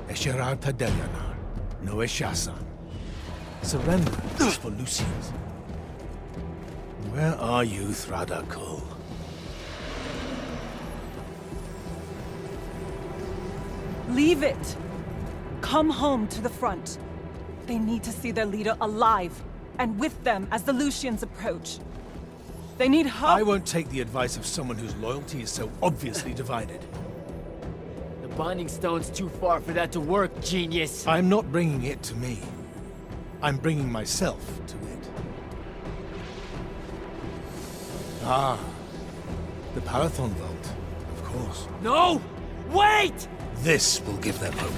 Esherar Tadelianar, no Eshasan. Surrender is for Lucians. Where are you, Thradakul? Leave it. Come home to the front. They need to see their leader alive, and with them as the Lucians approach. They need help. I won't take the advice of someone whose loyalty is so obviously divided. The Binding Stone's too far for that to work, genius. I'm not bringing it to me. I'm bringing myself to it. Ah. The Palathon Vault, of course. No! Wait! This will give them hope.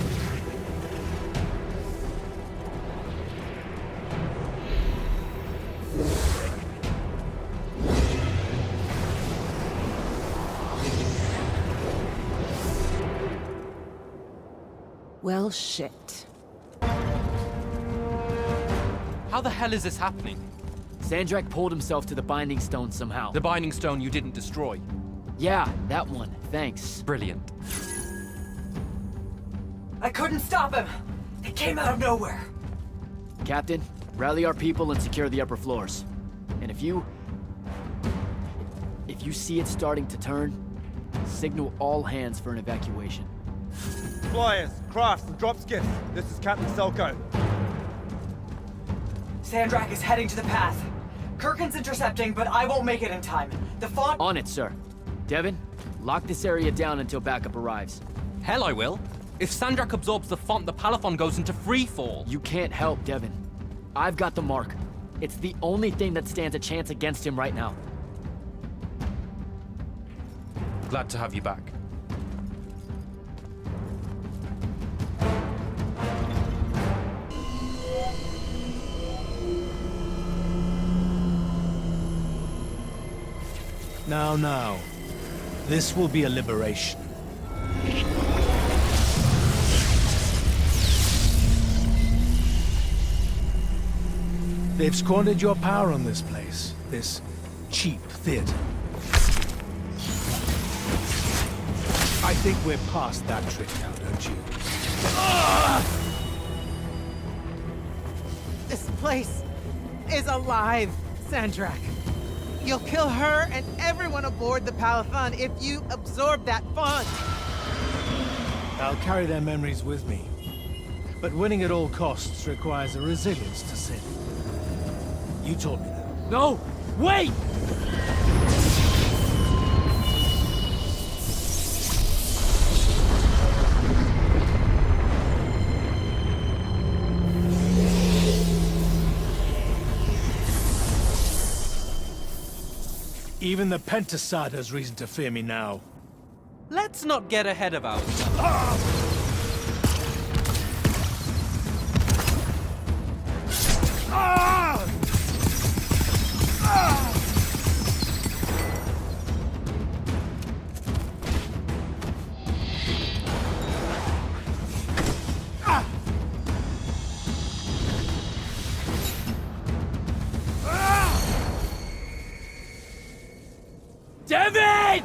Well, shit. How the hell is this happening? Sandrak pulled himself to the Binding Stone somehow. The Binding Stone you didn't destroy. Yeah, that one. Thanks. Brilliant. I couldn't stop him! He came out of nowhere! Captain, rally our people and secure the upper floors. And if you see it starting to turn, signal all hands for an evacuation. Flyers, crafts, and drop skips. This is Captain Selko. Sandrak is heading to the path. Kirkin's intercepting, but I won't make it in time. The font— On it, sir. Devin, lock this area down until backup arrives. Hell I will. If Sandrak absorbs the font, the Palathon goes into freefall. You can't help, Devin. I've got the mark. It's the only thing that stands a chance against him right now. Glad to have you back. Now. This will be a liberation. They've squandered your power on this place. This cheap theater. I think we're past that trick now, don't you? This place is alive, Sandrak. You'll kill her and everyone aboard the Palathon if you absorb that font. I'll carry their memories with me. But winning at all costs requires a resilience to sin. You taught me that. No! Wait! Even the Pentasad has reason to fear me now. Let's not get ahead of ourselves. Devin!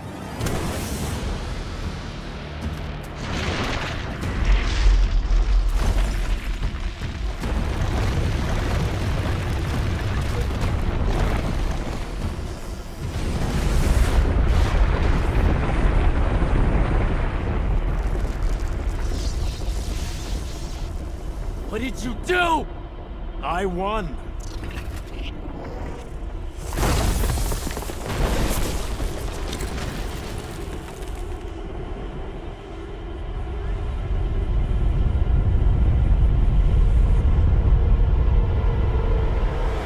What did you do? I won.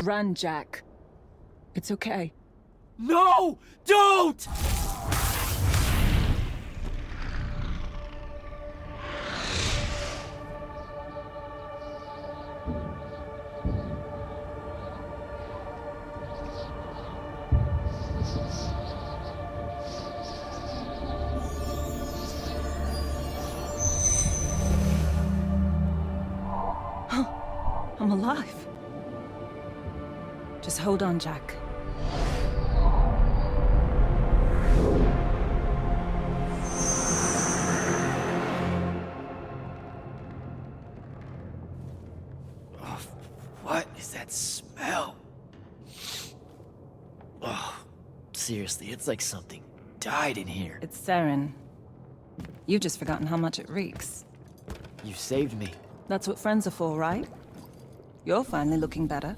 Run, Jack. It's okay. No! Don't! I'm alive. Just hold on, Jack. Oh, what is that smell? Oh, seriously, it's like something died in here. It's sarin. You've just forgotten how much it reeks. You saved me. That's what friends are for, right? You're finally looking better.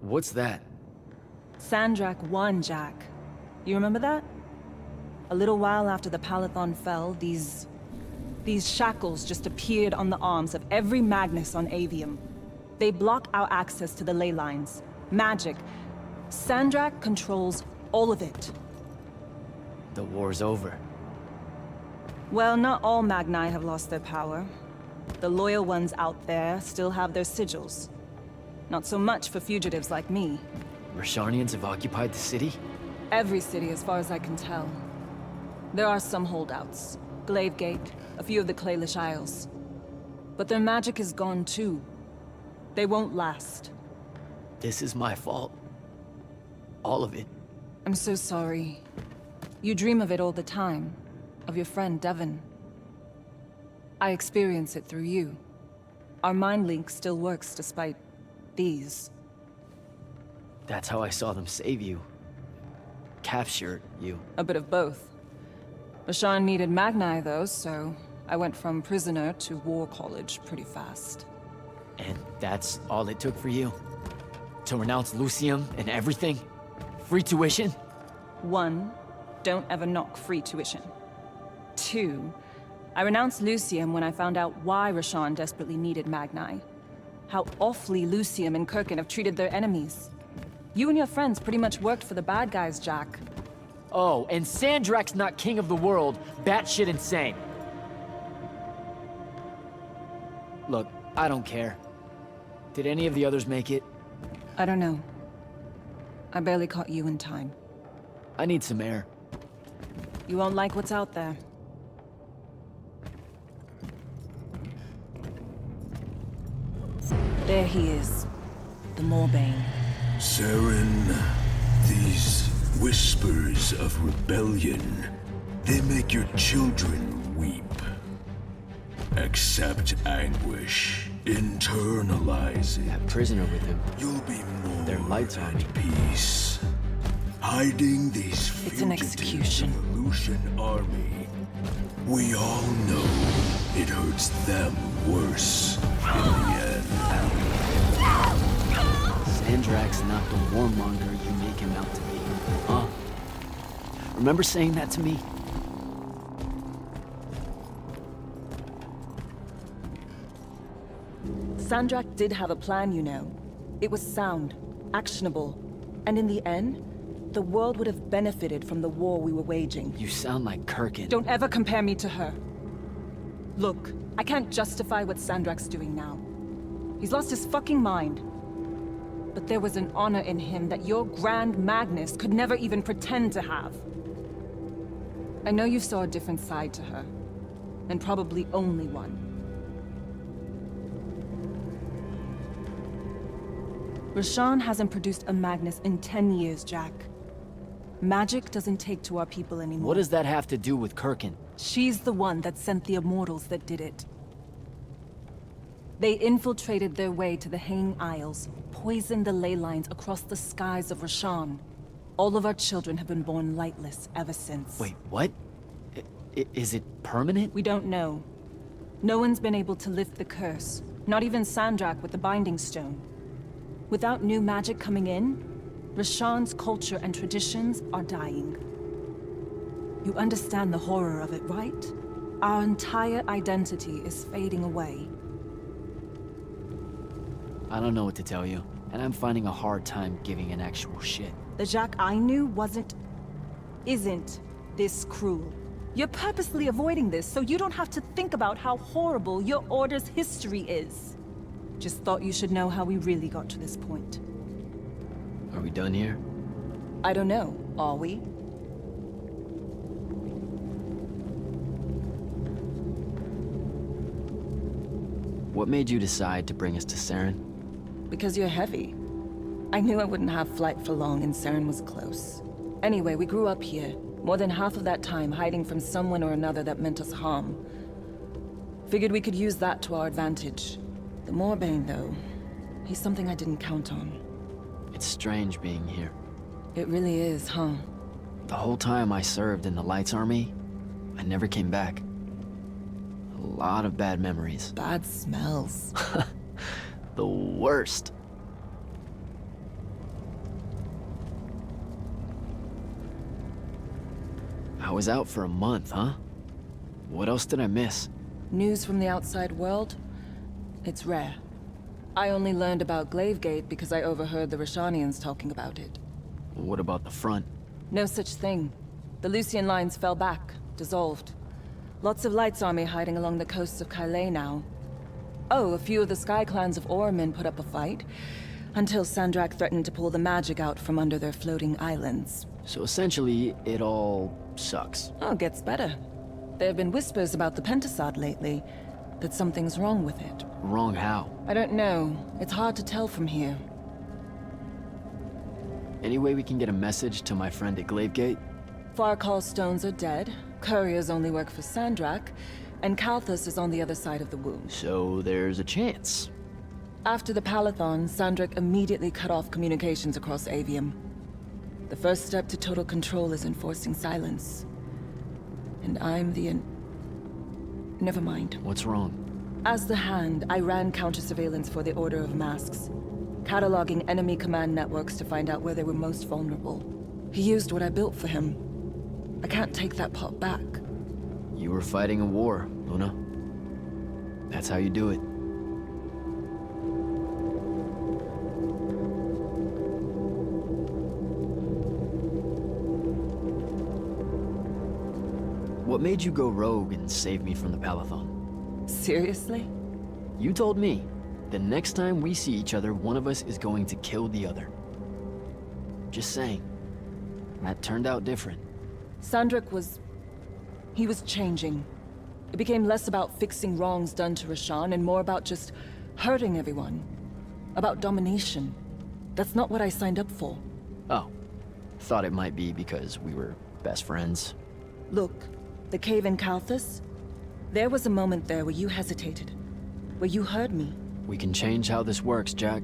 What's that? Sandrak won, Jack. You remember that? A little while after the Palathon fell, these shackles just appeared on the arms of every Magnus on Aveum. They block our access to the ley lines. Magic. Sandrak controls all of it. The war's over. Well, not all Magni have lost their power. The loyal ones out there still have their sigils. Not so much for fugitives like me. Rosharnians have occupied the city? Every city, as far as I can tell. There are some holdouts. Glavegate, a few of the Claylish Isles. But their magic is gone too. They won't last. This is my fault. All of it. I'm so sorry. You dream of it all the time. Of your friend, Devon. I experience it through you. Our mind link still works despite these. That's how I saw them save you. Capture you. A bit of both. Rasharn needed Magni, though, so I went from prisoner to war college pretty fast. And that's all it took for you? To renounce Lucium and everything? Free tuition? 1, don't ever knock free tuition. 2, I renounced Lucium when I found out why Rasharn desperately needed Magni. How awfully Lucium and Kirkin have treated their enemies. You and your friends pretty much worked for the bad guys, Jack. Oh, and Sandrak's not king of the world. Batshit insane. Look, I don't care. Did any of the others make it? I don't know. I barely caught you in time. I need some air. You won't like what's out there. There he is. The Moorbane. Saren, these whispers of rebellion, they make your children weep. Accept anguish. Internalize it. That prisoner with him. You'll be more Their lights on at peace. Hiding these It's an execution. Evolution army. We all know it hurts them worse in the end. Sandrak's not the warmonger you make him out to be, huh? Remember saying that to me? Sandrak did have a plan, you know. It was sound, actionable, and in the end, the world would have benefited from the war we were waging. You sound like Kirkin. Don't ever compare me to her. Look, I can't justify what Sandrak's doing now. He's lost his fucking mind. But there was an honor in him that your Grand Magnus could never even pretend to have. I know you saw a different side to her, and probably only one. Rasharn hasn't produced a Magnus in 10 years, Jack. Magic doesn't take to our people anymore. What does that have to do with Kirkin? She's the one that sent the Immortals that did it. They infiltrated their way to the Hanging Isles, poisoned the ley lines across the skies of Rasharn. All of our children have been born lightless ever since. Wait, what? Is it permanent? We don't know. No one's been able to lift the curse. Not even Sandrak with the Binding Stone. Without new magic coming in, Rasharn's culture and traditions are dying. You understand the horror of it, right? Our entire identity is fading away. I don't know what to tell you, and I'm finding a hard time giving an actual shit. The Jack I knew isn't this cruel. You're purposely avoiding this so you don't have to think about how horrible your Order's history is. Just thought you should know how we really got to this point. Are we done here? I don't know. Are we? What made you decide to bring us to Saren? Because you're heavy. I knew I wouldn't have flight for long and Saren was close. Anyway, we grew up here. More than half of that time hiding from someone or another that meant us harm. Figured we could use that to our advantage. The Moorbane, though, he's something I didn't count on. It's strange being here. It really is, huh? The whole time I served in the Lights Army, I never came back. A lot of bad memories. Bad smells. The worst. I was out for a month, huh? What else did I miss? News from the outside world? It's rare. I only learned about Glavegate because I overheard the Rashanians talking about it. What about the front? No such thing. The Lucian lines fell back, dissolved. Lots of Light's army hiding along the coasts of Calais now. Oh, a few of the Sky Clans of Ormen put up a fight, until Sandrak threatened to pull the magic out from under their floating islands. So essentially, it all sucks. Oh, it gets better. There have been whispers about the Pentasod lately, that something's wrong with it. Wrong how? I don't know. It's hard to tell from here. Any way we can get a message to my friend at Glavegate? Farcall stones are dead, couriers only work for Sandrak, and Kalthus is on the other side of the wound. So there's a chance. After the Palathon, Sandrak immediately cut off communications across Aveum. The first step to total control is enforcing silence. And I'm the Never mind. What's wrong? As the Hand, I ran counter-surveillance for the Order of Masks, cataloging enemy command networks to find out where they were most vulnerable. He used what I built for him. I can't take that part back. You were fighting a war, Luna. That's how you do it. What made you go rogue and save me from the Palathon? Seriously? You told me. The next time we see each other, one of us is going to kill the other. Just saying. That turned out different. Sandrak was... he was changing. It became less about fixing wrongs done to Rasharn and more about just hurting everyone. About domination. That's not what I signed up for. Oh. Thought it might be because we were best friends. Look, the cave in Kalthus? There was a moment there where you hesitated. Where you heard me. We can change how this works, Jack.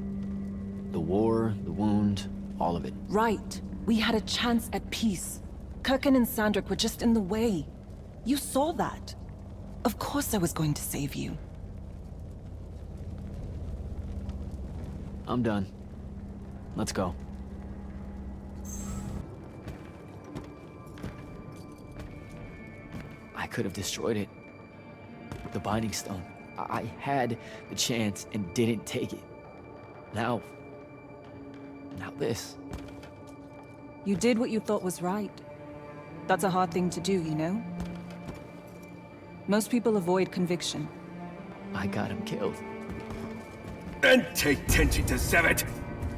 The war, the wound, all of it. Right. We had a chance at peace. Kirkin and Sandrak were just in the way. You saw that. Of course I was going to save you. I'm done. Let's go. I could have destroyed it. The Binding Stone. I had the chance and didn't take it. Now this. You did what you thought was right. That's a hard thing to do, you know? Most people avoid conviction. I got him killed. And take tension to Zevet!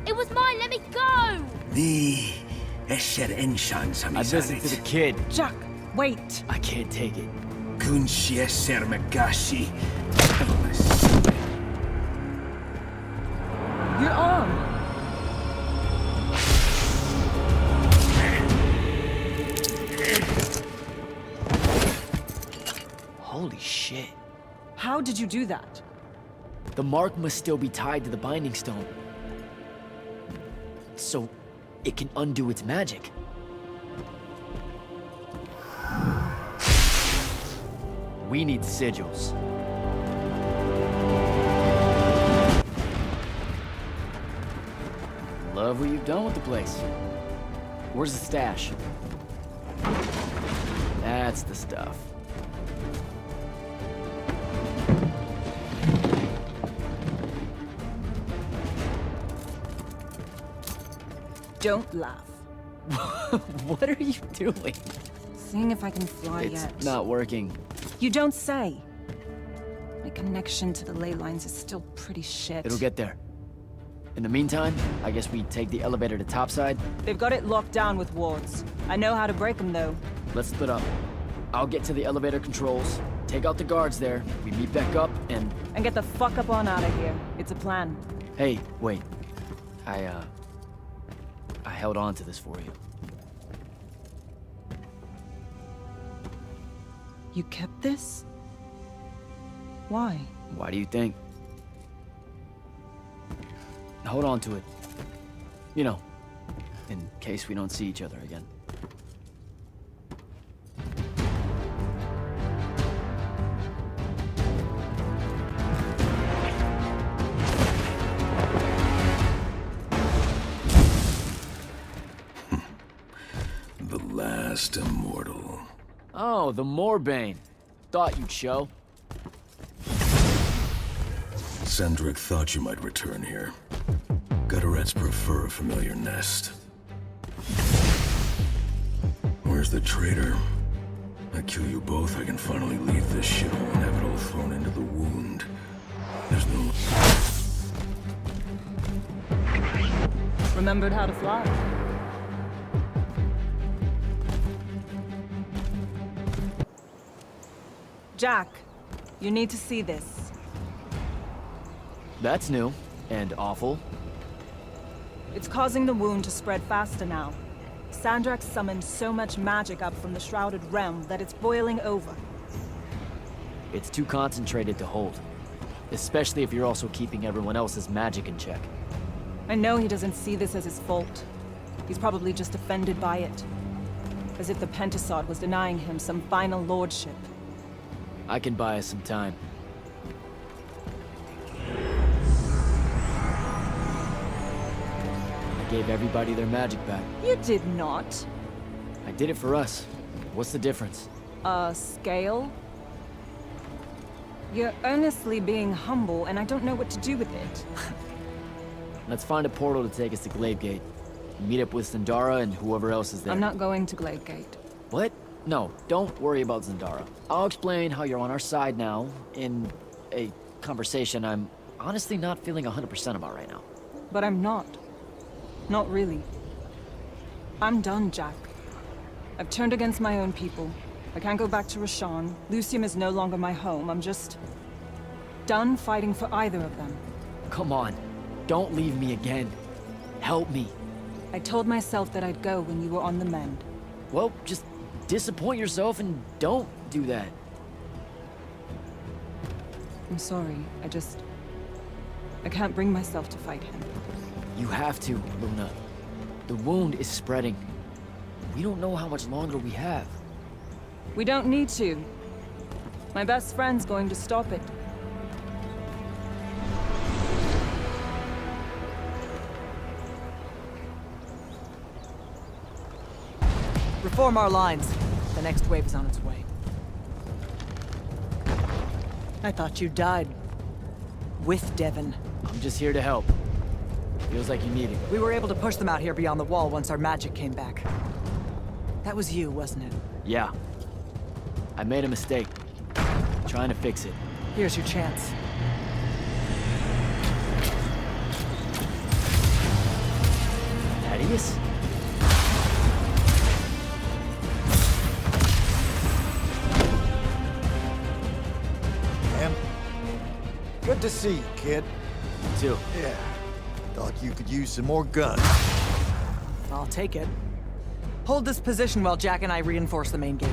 It was mine, let me go! I listened to the kid. Jack, wait! I can't take it. Your arm! Holy shit. How did you do that? The mark must still be tied to the Binding Stone. So it can undo its magic. We need sigils. Love what you've done with the place. Where's the stash? That's the stuff. Don't laugh. What are you doing? Seeing if I can fly yet. It's not working. You don't say. My connection to the ley lines is still pretty shit. It'll get there. In the meantime, I guess we take the elevator to topside. They've got it locked down with wards. I know how to break them, though. Let's split up. I'll get to the elevator controls, take out the guards there, we meet back up, and... And get the fuck up on out of here. It's a plan. Hey, wait. I held on to this for you. You kept this? Why? Why do you think? Hold on to it. You know, in case we don't see each other again. The last immortal. Oh, the Moorbane. Thought you'd show. Sandrak thought you might return here. Gutterets prefer a familiar nest. We're There's the traitor. I kill you both, I can finally leave this shithole and have it all thrown into the wound. There's no... Remembered how to fly. Jack, you need to see this. That's new. And awful. It's causing the wound to spread faster now. Sandrak summoned so much magic up from the Shrouded Realm that it's boiling over. It's too concentrated to hold. Especially if you're also keeping everyone else's magic in check. I know he doesn't see this as his fault. He's probably just offended by it. As if the Pentasod was denying him some final lordship. I can buy us some time. I gave everybody their magic back. You did not. I did it for us. What's the difference? Scale? You're earnestly being humble, and I don't know what to do with it. Let's find a portal to take us to Glavegate. Meet up with Zendara and whoever else is there. I'm not going to Glavegate. What? No, don't worry about Zendara. I'll explain how you're on our side now, in a conversation I'm honestly not feeling 100% about right now. But I'm not. Not really. I'm done, Jack. I've turned against my own people. I can't go back to Rasharn. Lucium is no longer my home. I'm just... done fighting for either of them. Come on. Don't leave me again. Help me. I told myself that I'd go when you were on the mend. Well, just disappoint yourself and don't do that. I'm sorry. I can't bring myself to fight him. You have to, Luna. The wound is spreading. We don't know how much longer we have. We don't need to. My best friend's going to stop it. Reform our lines. The next wave is on its way. I thought you died. With Devon. I'm just here to help. Feels like you need it. We were able to push them out here beyond the wall once our magic came back. That was you, wasn't it? Yeah. I made a mistake. Trying to fix it. Here's your chance. Thaddeus? Good to see you, kid. You too. Yeah. Thought you could use some more guns. I'll take it. Hold this position while Jack and I reinforce the main gate.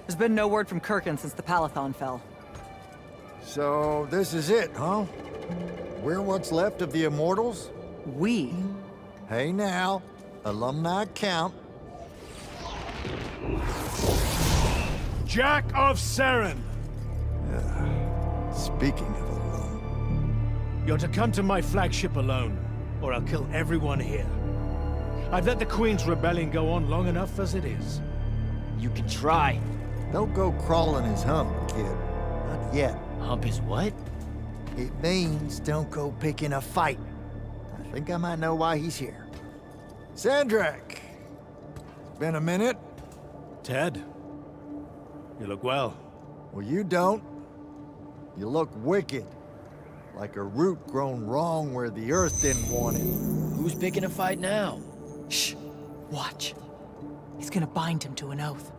There's been no word from Kirkin since the Palathon fell. So, this is it, huh? We're what's left of the Immortals? We? Hey now, alumni count. Jack of Seren! Speaking of alone... You're to come to my flagship alone, or I'll kill everyone here. I've let the Queen's rebellion go on long enough as it is. You can try. Don't go crawling his hump, kid. Not yet. Hump is what? It means don't go picking a fight. I think I might know why he's here. Sandrak! It's been a minute. Ted, you look well. Well, you don't. You look wicked. Like a root grown wrong where the earth didn't want it. Who's picking a fight now? Shh. Watch. He's gonna bind him to an oath.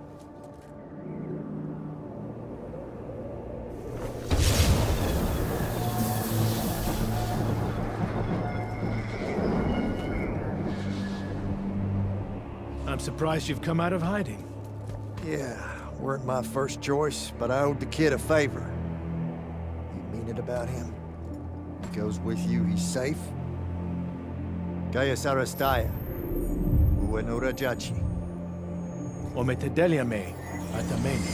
I'm surprised you've come out of hiding. Yeah, weren't my first choice, but I owed the kid a favor. You mean it about him? He goes with you, he's safe? Kaya Sarastaya. Uenora Jachi. Ometedeliame, Atamene.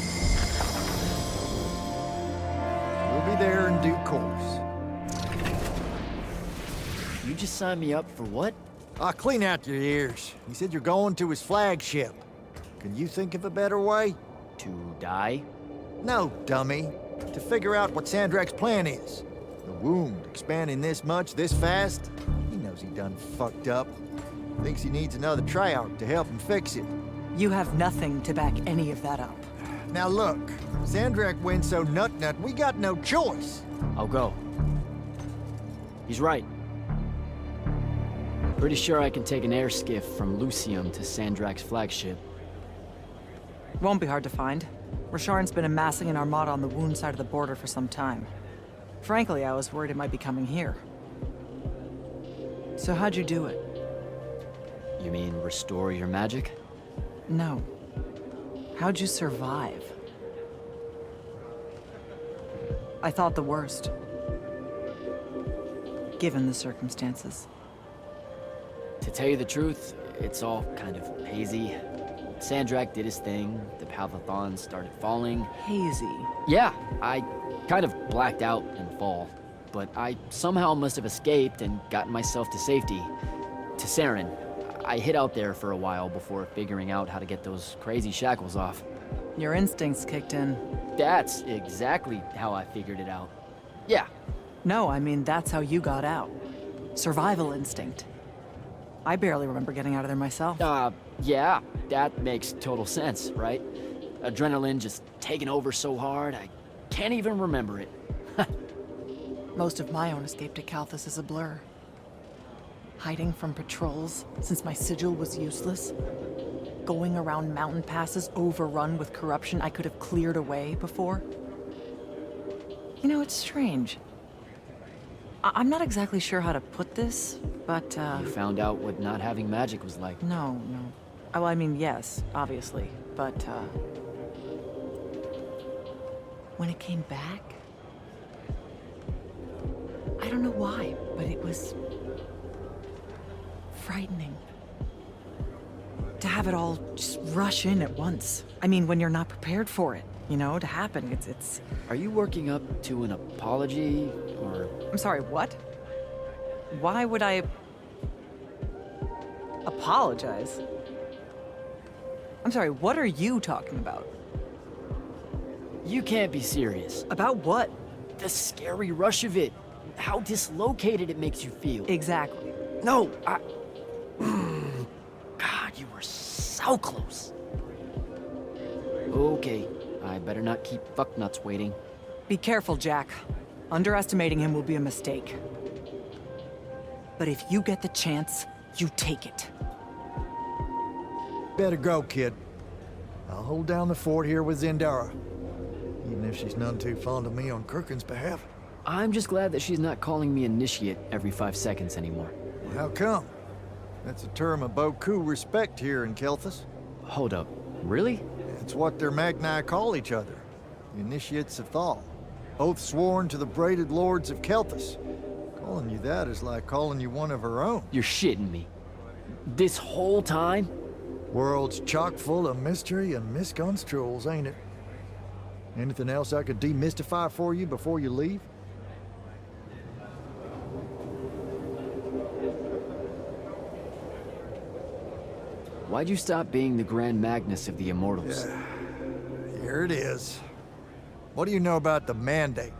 We'll be there in due course. You just signed me up for what? I'll clean out your ears. He said you're going to his flagship. Can you think of a better way? To die? No, dummy. To figure out what Sandrak's plan is. The wound expanding this much, this fast? He knows he done fucked up. Thinks he needs another Treyarch to help him fix it. You have nothing to back any of that up. Now look, Sandrak went so nut, we got no choice. I'll go. He's right. Pretty sure I can take an air skiff from Lucium to Sandrak's flagship. Won't be hard to find. Rasharn's been amassing an armada on the wound side of the border for some time. Frankly, I was worried it might be coming here. So how'd you do it? You mean restore your magic? No. How'd you survive? I thought the worst. Given the circumstances. To tell you the truth, it's all kind of hazy. Sandrak did his thing, the Pallathon started falling. Hazy? Yeah, I kind of blacked out in the fall. But I somehow must have escaped and gotten myself to safety. To Saren. I hid out there for a while before figuring out how to get those crazy shackles off. Your instincts kicked in. That's exactly how I figured it out. Yeah. No, I mean, that's how you got out. Survival instinct. I barely remember getting out of there myself. Yeah, that makes total sense, right? Adrenaline just taking over so hard, I can't even remember it. Most of my own escape to Kalthus is a blur. Hiding from patrols, since my sigil was useless. Going around mountain passes overrun with corruption I could have cleared away before. You know, it's strange. I'm not exactly sure how to put this, but, You found out what not having magic was like. No. Well, I mean, yes, obviously, but, when it came back, I don't know why, but it was frightening. To have it all just rush in at once. I mean, when you're not prepared for it, you know, to happen, it's... Are you working up to an apology, or...? I'm sorry, what? Why would I... apologize? I'm sorry, what are you talking about? You can't be serious. About what? The scary rush of it. How dislocated it makes you feel. Exactly. No, God, you were so close. Okay, I better not keep fucknuts waiting. Be careful, Jack. Underestimating him will be a mistake. But if you get the chance, you take it. Better go, kid. I'll hold down the fort here with Zendara. Even if she's none too fond of me on Kirkin's behalf. I'm just glad that she's not calling me initiate every 5 seconds anymore. How come? That's a term of beaucoup respect here in Kelthus. Hold up, really? It's what their Magni call each other. The Initiates of Thal. Oath sworn to the braided lords of Kelthus. Calling you that is like calling you one of her own. You're shitting me. This whole time? World's chock full of mystery and misconstruals, ain't it? Anything else I could demystify for you before you leave? Why'd you stop being the Grand Magnus of the Immortals? Yeah. Here it is. What do you know about the Mandate?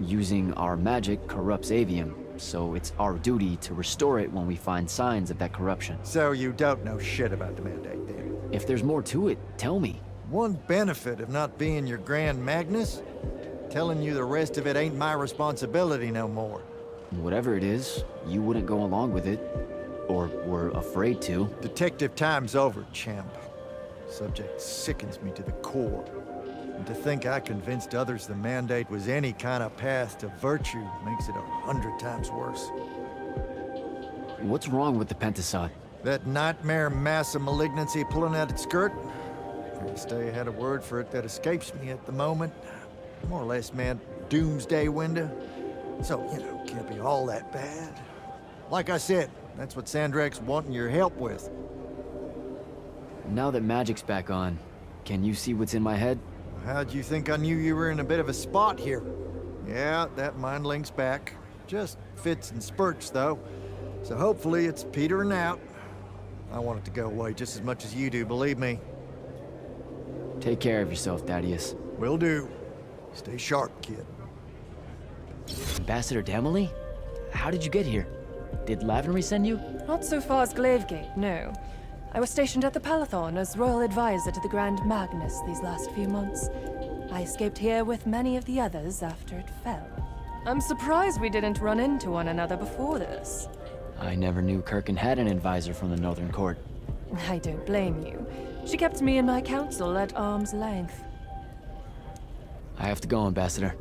Using our magic corrupts Aveum, so it's our duty to restore it when we find signs of that corruption. So you don't know shit about the Mandate, then? If there's more to it, tell me. One benefit of not being your Grand Magnus? Telling you the rest of it ain't my responsibility no more. Whatever it is, you wouldn't go along with it. Or were afraid to. Detective time's over, champ. Subject sickens me to the core. And to think I convinced others the Mandate was any kind of path to virtue makes it 100 times worse. What's wrong with the Pentasod? That nightmare mass of malignancy pulling at its skirt? Stay had a word for it that escapes me at the moment. More or less, man, doomsday window. So, you know, can't be all that bad. Like I said, that's what Sandrak's wanting your help with. Now that magic's back on, can you see what's in my head? How'd you think I knew you were in a bit of a spot here? Yeah, that mind link's back. Just fits and spurts, though. So hopefully it's petering out. I want it to go away just as much as you do, believe me. Take care of yourself, Thaddeus. Will do. Stay sharp, kid. Ambassador Damley? How did you get here? Did Lavenry send you? Not so far as Glavegate, no. I was stationed at the Palathon as royal advisor to the Grand Magnus these last few months. I escaped here with many of the others after it fell. I'm surprised we didn't run into one another before this. I never knew Kirkin had an advisor from the Northern Court. I don't blame you. She kept me and my council at arm's length. I have to go, Ambassador.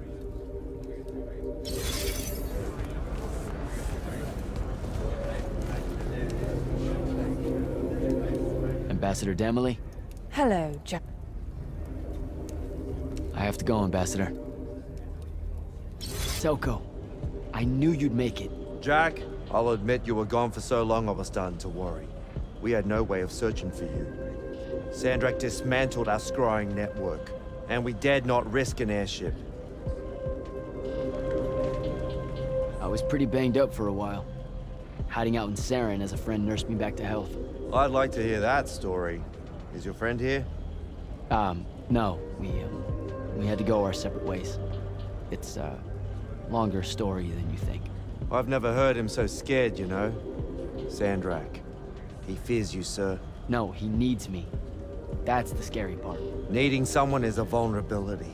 Ambassador Damley? Hello, Jack. I have to go, Ambassador. Selko, I knew you'd make it. Jack, I'll admit you were gone for so long I was starting to worry. We had no way of searching for you. Sandrak dismantled our scrying network, and we dared not risk an airship. I was pretty banged up for a while. Hiding out in Saren as a friend nursed me back to health. I'd like to hear that story. Is your friend here? No. We had to go our separate ways. It's a longer story than you think. I've never heard him so scared, you know. Sandrak. He fears you, sir. No, he needs me. That's the scary part. Needing someone is a vulnerability.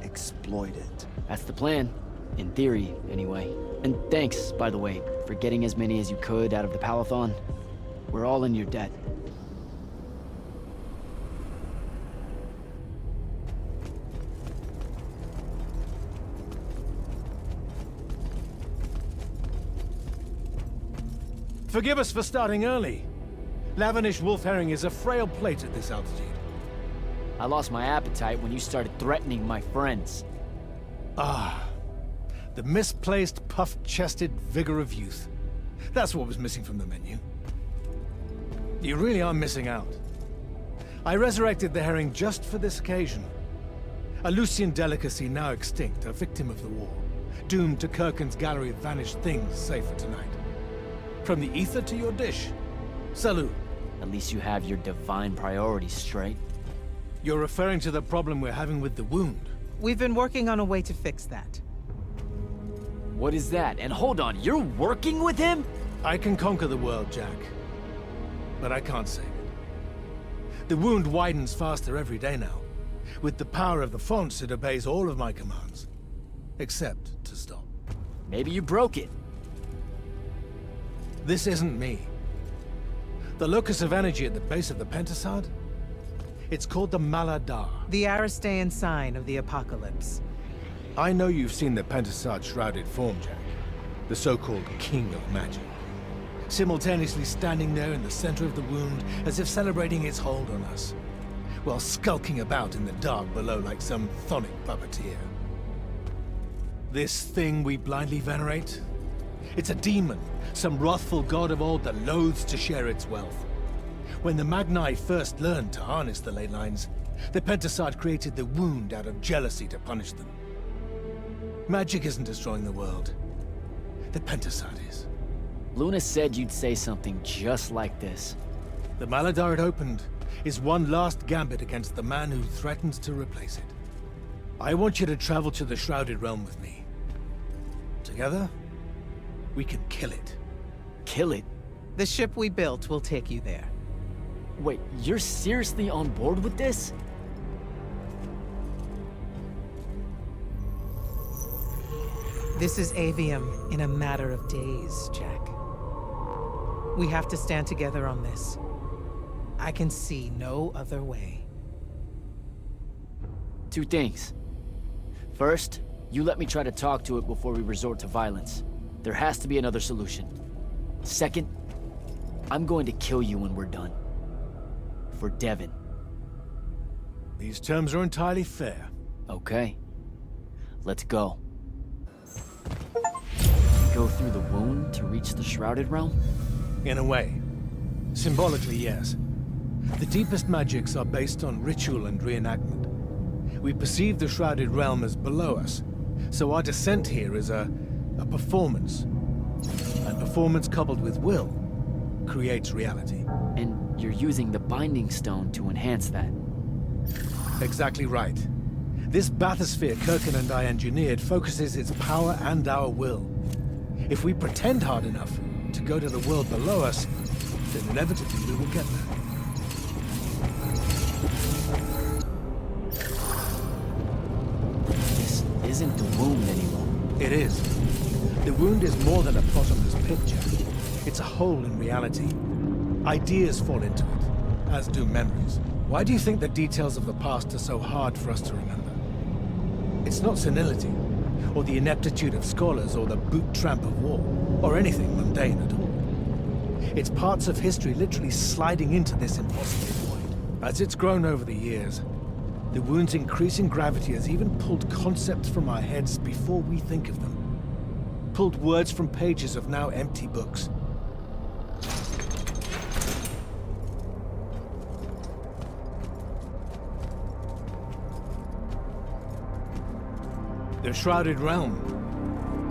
Exploit it. That's the plan. In theory, anyway. And thanks, by the way, for getting as many as you could out of the Palathon. We're all in your debt. Forgive us for starting early. Lavenish wolf herring is a frail plate at this altitude. I lost my appetite when you started threatening my friends. Ah, the misplaced, puff-chested vigor of youth. That's what was missing from the menu. You really are missing out. I resurrected the herring just for this occasion. A Lucian delicacy now extinct, a victim of the war, doomed to Kirkin's gallery of vanished things, save for tonight. From the ether to your dish. Salut. At least you have your divine priorities straight. You're referring to the problem we're having with the wound. We've been working on a way to fix that. What is that? And hold on, you're working with him? I can conquer the world, Jack. But I can't save it. The wound widens faster every day now. With the power of the fonts, it obeys all of my commands. Except to stop. Maybe you broke it. This isn't me. The locus of energy at the base of the Pentasad? It's called the Maladar. The Aristean sign of the apocalypse. I know you've seen the Pentasad shrouded form, Jack. The so-called King of Magic. Simultaneously standing there in the center of the wound, as if celebrating its hold on us, while skulking about in the dark below like some chthonic puppeteer. This thing we blindly venerate? It's a demon, some wrathful god of old that loathes to share its wealth. When the Magni first learned to harness the ley lines, the Pentasad created the wound out of jealousy to punish them. Magic isn't destroying the world. The Pentasad is. Luna said you'd say something just like this. The Maladar it opened is one last gambit against the man who threatens to replace it. I want you to travel to the Shrouded Realm with me. Together, we can kill it. Kill it? The ship we built will take you there. Wait, you're seriously on board with this? This is Aveum in a matter of days, Jack. We have to stand together on this. I can see no other way. Two things. First, you let me try to talk to it before we resort to violence. There has to be another solution. Second, I'm going to kill you when we're done. For Devon. These terms are entirely fair. Okay. Let's go. Go through the wound to reach the Shrouded Realm? In a way. Symbolically, yes. The deepest magics are based on ritual and reenactment. We perceive the Shrouded Realm as below us, so our descent here is a performance. And performance coupled with will creates reality. And you're using the Binding Stone to enhance that. Exactly right. This bathysphere Kirkin and I engineered focuses its power and our will. If we pretend hard enough to go to the world below us, then inevitably we will get there. This isn't the wound anymore. It is. The wound is more than a bottomless pit, Jack. It's a hole in reality. Ideas fall into it, as do memories. Why do you think the details of the past are so hard for us to remember? It's not senility, or the ineptitude of scholars, or the boot tramp of war, or anything mundane at all. It's parts of history literally sliding into this impossible void. As it's grown over the years, the wound's increasing gravity has even pulled concepts from our heads before we think of them. Pulled words from pages of now empty books. The Shrouded Realm.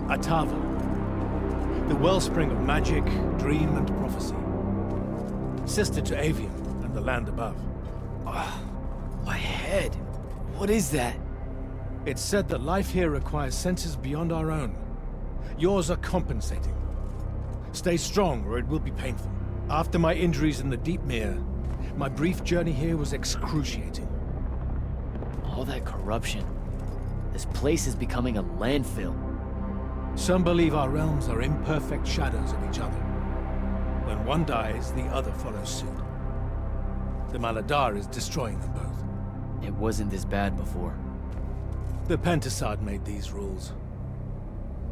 Atava. The wellspring of magic, dream, and prophecy. Sister to Aveum and the land above. My head. What is that? It's said that life here requires senses beyond our own. Yours are compensating. Stay strong, or it will be painful. After my injuries in the Deep Mere, my brief journey here was excruciating. All that corruption. This place is becoming a landfill. Some believe our realms are imperfect shadows of each other. When one dies, the other follows suit. The Maladar is destroying them both. It wasn't this bad before. The Pentasad made these rules.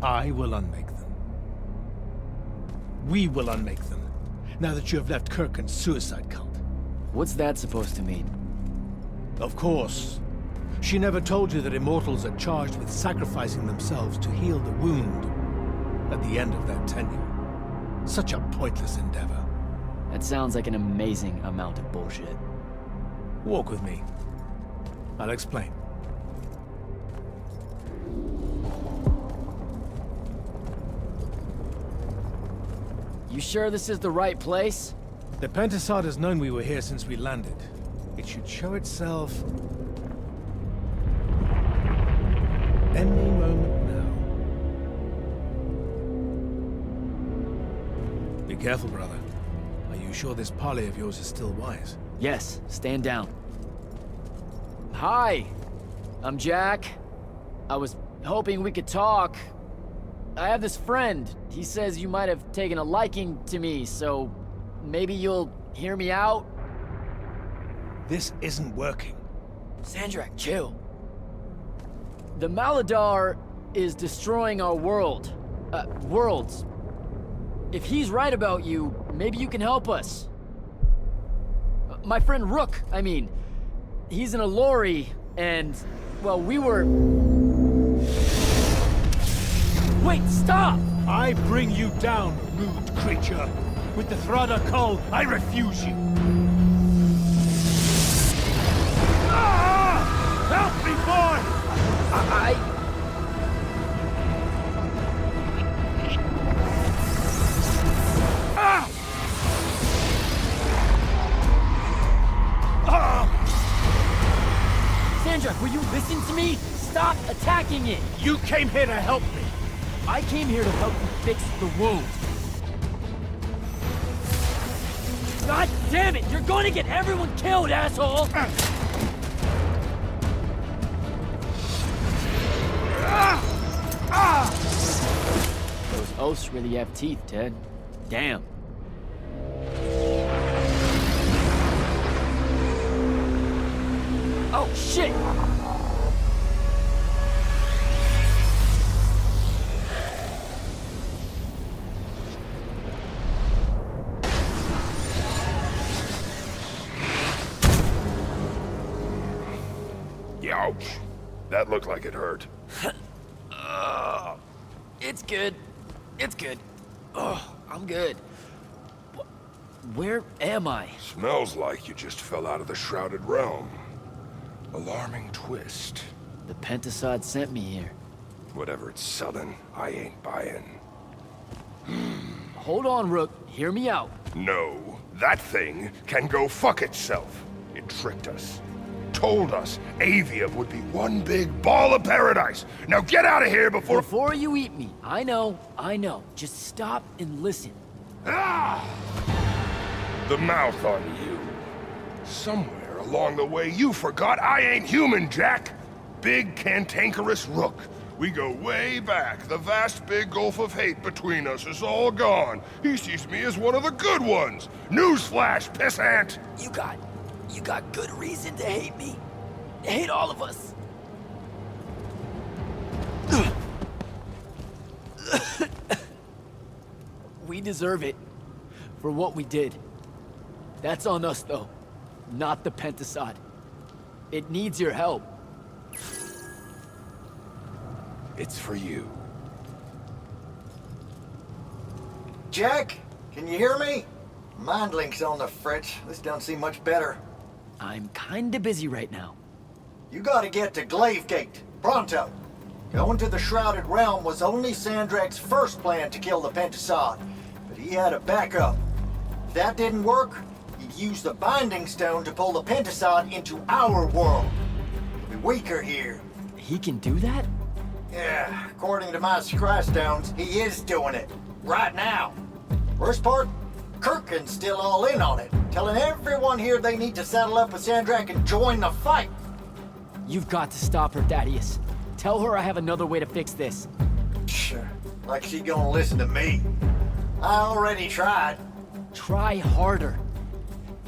I will unmake them. We will unmake them, now that you have left Kirkin's suicide cult. What's that supposed to mean? Of course. She never told you that Immortals are charged with sacrificing themselves to heal the wound at the end of their tenure. Such a pointless endeavor. That sounds like an amazing amount of bullshit. Walk with me. I'll explain. You sure this is the right place? The Pentasad has known we were here since we landed. It should show itself any moment now. Be careful, brother. Are you sure this parley of yours is still wise? Yes, stand down. Hi, I'm Jack. I was hoping we could talk. I have this friend. He says you might have taken a liking to me, so maybe you'll hear me out? This isn't working. Sandrak, chill. The Maladar is destroying our world. Worlds. If he's right about you, maybe you can help us. My friend Rook, I mean. He's in a lorry, and, well, we were... Wait, stop! I bring you down, rude creature. With the Thrada Call, I refuse you. Ah! Help me, boy! Ah! Ah! Sandra, will you listen to me? Stop attacking it! You came here to help me. I came here to help you fix the wound. God damn it! You're going to get everyone killed, asshole! Those oaths really have teeth, Ted. Damn. Oh, shit! Ouch. That looked like it hurt. It's good. It's good. Oh, I'm good. Where am I? Smells like you just fell out of the Shrouded Realm. Alarming twist. The Pentasad sent me here. Whatever it's selling, I ain't buying. Hold on, Rook. Hear me out. No, that thing can go fuck itself. It tricked us. told us Aveum would be one big ball of paradise. Now get out of here before... Before you eat me. I know. Just stop and listen. Ah! The mouth on you. Somewhere along the way you forgot I ain't human, Jack. Big cantankerous rook. We go way back. The vast big gulf of hate between us is all gone. He sees me as one of the good ones. Newsflash, pissant! You got good reason to hate me. Hate all of us. We deserve it for what we did. That's on us, though, not the Pentasod. It needs your help. It's for you. Jack, can you hear me? Mind link's on the fritz. This don't seem much better. I'm kinda busy right now. You gotta get to Glavegate, pronto. Going to the Shrouded Realm was only Sandrak's first plan to kill the Pentasod, but he had a backup. If that didn't work, he'd use the Binding Stone to pull the Pentasod into our world. He'll be weaker here. He can do that? Yeah, according to my scry stones, he is doing it. Right now. Worst part? Kirkin's still all in on it, telling everyone here they need to saddle up with Sandrak and join the fight. You've got to stop her, Thaddeus. Tell her I have another way to fix this. Sure. Like she gonna listen to me. I already tried. Try harder.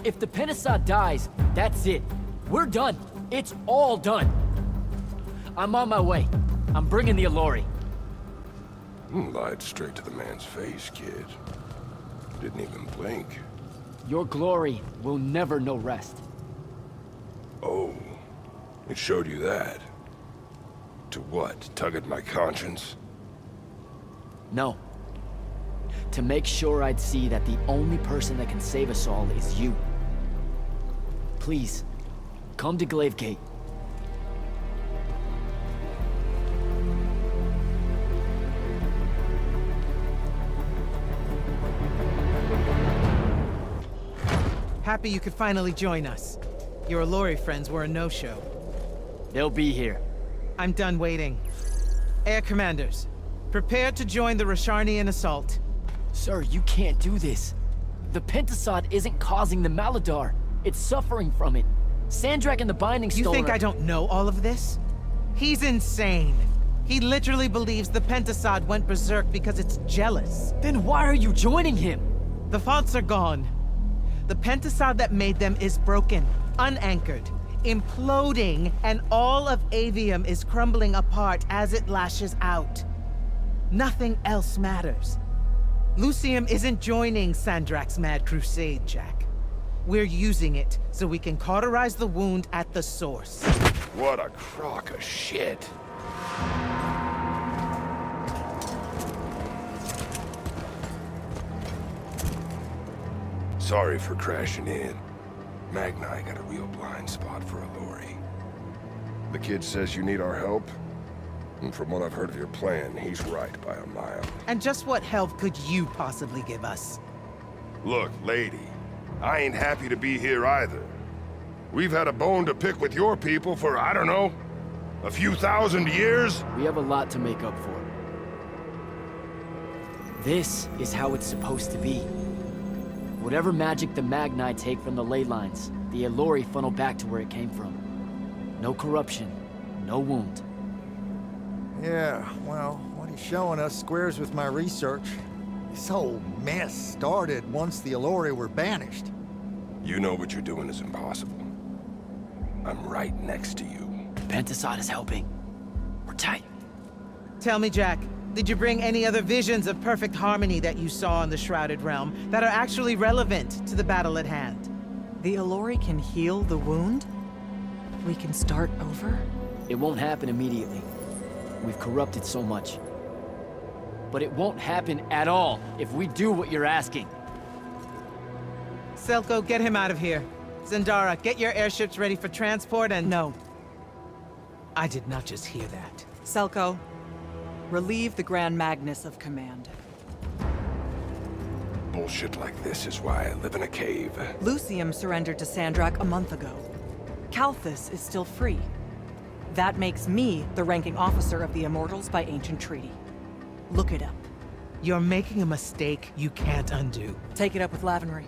If the Pentasod dies, that's it. We're done. It's all done. I'm on my way. I'm bringing the Allori. Lied straight to the man's face, kid. Didn't even blink. Your glory will never know rest. Oh, it showed you that. To what? Tug at my conscience? No. To make sure I'd see that the only person that can save us all is you. Please, come to Glavegate. Happy you could finally join us. Your Allori friends were a no-show. They'll be here. I'm done waiting. Air Commanders, prepare to join the Rasharnian assault. Sir, you can't do this. The Pentasod isn't causing the Maladar. It's suffering from it. Sandrak and the Binding Stone You think I don't know all of this? He's insane. He literally believes the Pentasod went berserk because it's jealous. Then why are you joining him? The fonts are gone. The Pentasod that made them is broken, unanchored, imploding, and all of Aveum is crumbling apart as it lashes out. Nothing else matters. Lucium isn't joining Sandrak's mad crusade, Jack. We're using it so we can cauterize the wound at the source. What a crock of shit. Sorry for crashing in. Magni got a real blind spot for Allori. The kid says you need our help, and from what I've heard of your plan, he's right by a mile. And just what help could you possibly give us? Look, lady, I ain't happy to be here either. We've had a bone to pick with your people for, I don't know, a few thousand years? We have a lot to make up for. This is how it's supposed to be. Whatever magic the Magni take from the ley lines, the Allori funnel back to where it came from. No corruption, no wound. Yeah, well, what he's showing us squares with my research. This whole mess started once the Allori were banished. You know what you're doing is impossible. I'm right next to you. Pentasod is helping. We're tight. Tell me, Jack, did you bring any other visions of perfect harmony that you saw in the Shrouded Realm that are actually relevant to the battle at hand? The Allori can heal the wound? We can start over? It won't happen immediately. We've corrupted so much. But it won't happen at all if we do what you're asking. Selko, get him out of here. Zendara, get your airships ready for transport and... No. I did not just hear that. Selko, relieve the Grand Magnus of command. Bullshit like this is why I live in a cave. Lucium surrendered to Sandrak a month ago. Calthus is still free. That makes me the ranking officer of the Immortals by ancient treaty. Look it up. You're making a mistake you can't undo. Take it up with Lavenry.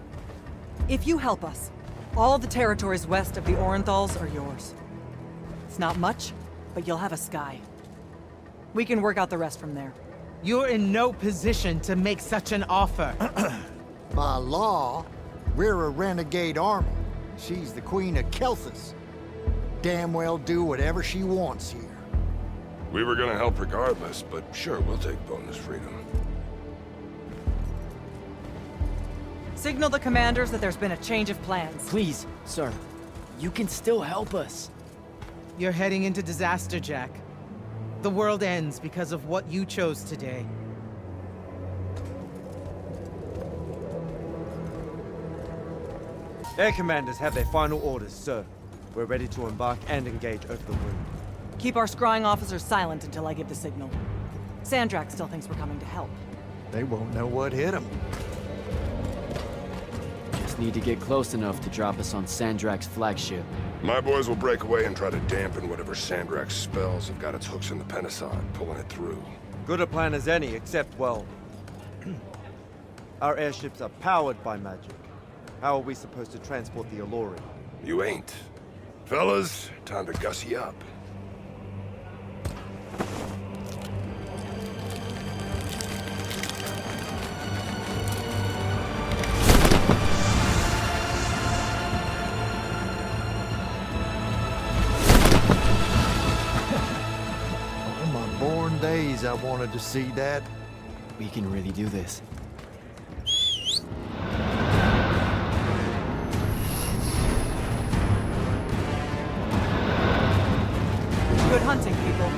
If you help us, all the territories west of the Orenthals are yours. It's not much, but you'll have a sky. We can work out the rest from there. You're in no position to make such an offer. By law, we're a renegade army. She's the queen of Kelthus. Damn well do whatever she wants here. We were gonna help regardless, but sure, we'll take bonus freedom. Signal the commanders that there's been a change of plans. Please, sir. You can still help us. You're heading into disaster, Jack. The world ends because of what you chose today. Air commanders have their final orders, sir. We're ready to embark and engage over the wound. Keep our scrying officers silent until I give the signal. Sandrak still thinks we're coming to help. They won't know what hit them. Just need to get close enough to drop us on Sandrak's flagship. My boys will break away and try to dampen whatever Sandrak's spells have got its hooks in the Penasod, pulling it through. Good a plan as any, except, well... our airships are powered by magic. How are we supposed to transport the Alluri? You ain't. Fellas, time to gussy up. On my born days, I wanted to see that. We can really do this. Good hunting, people.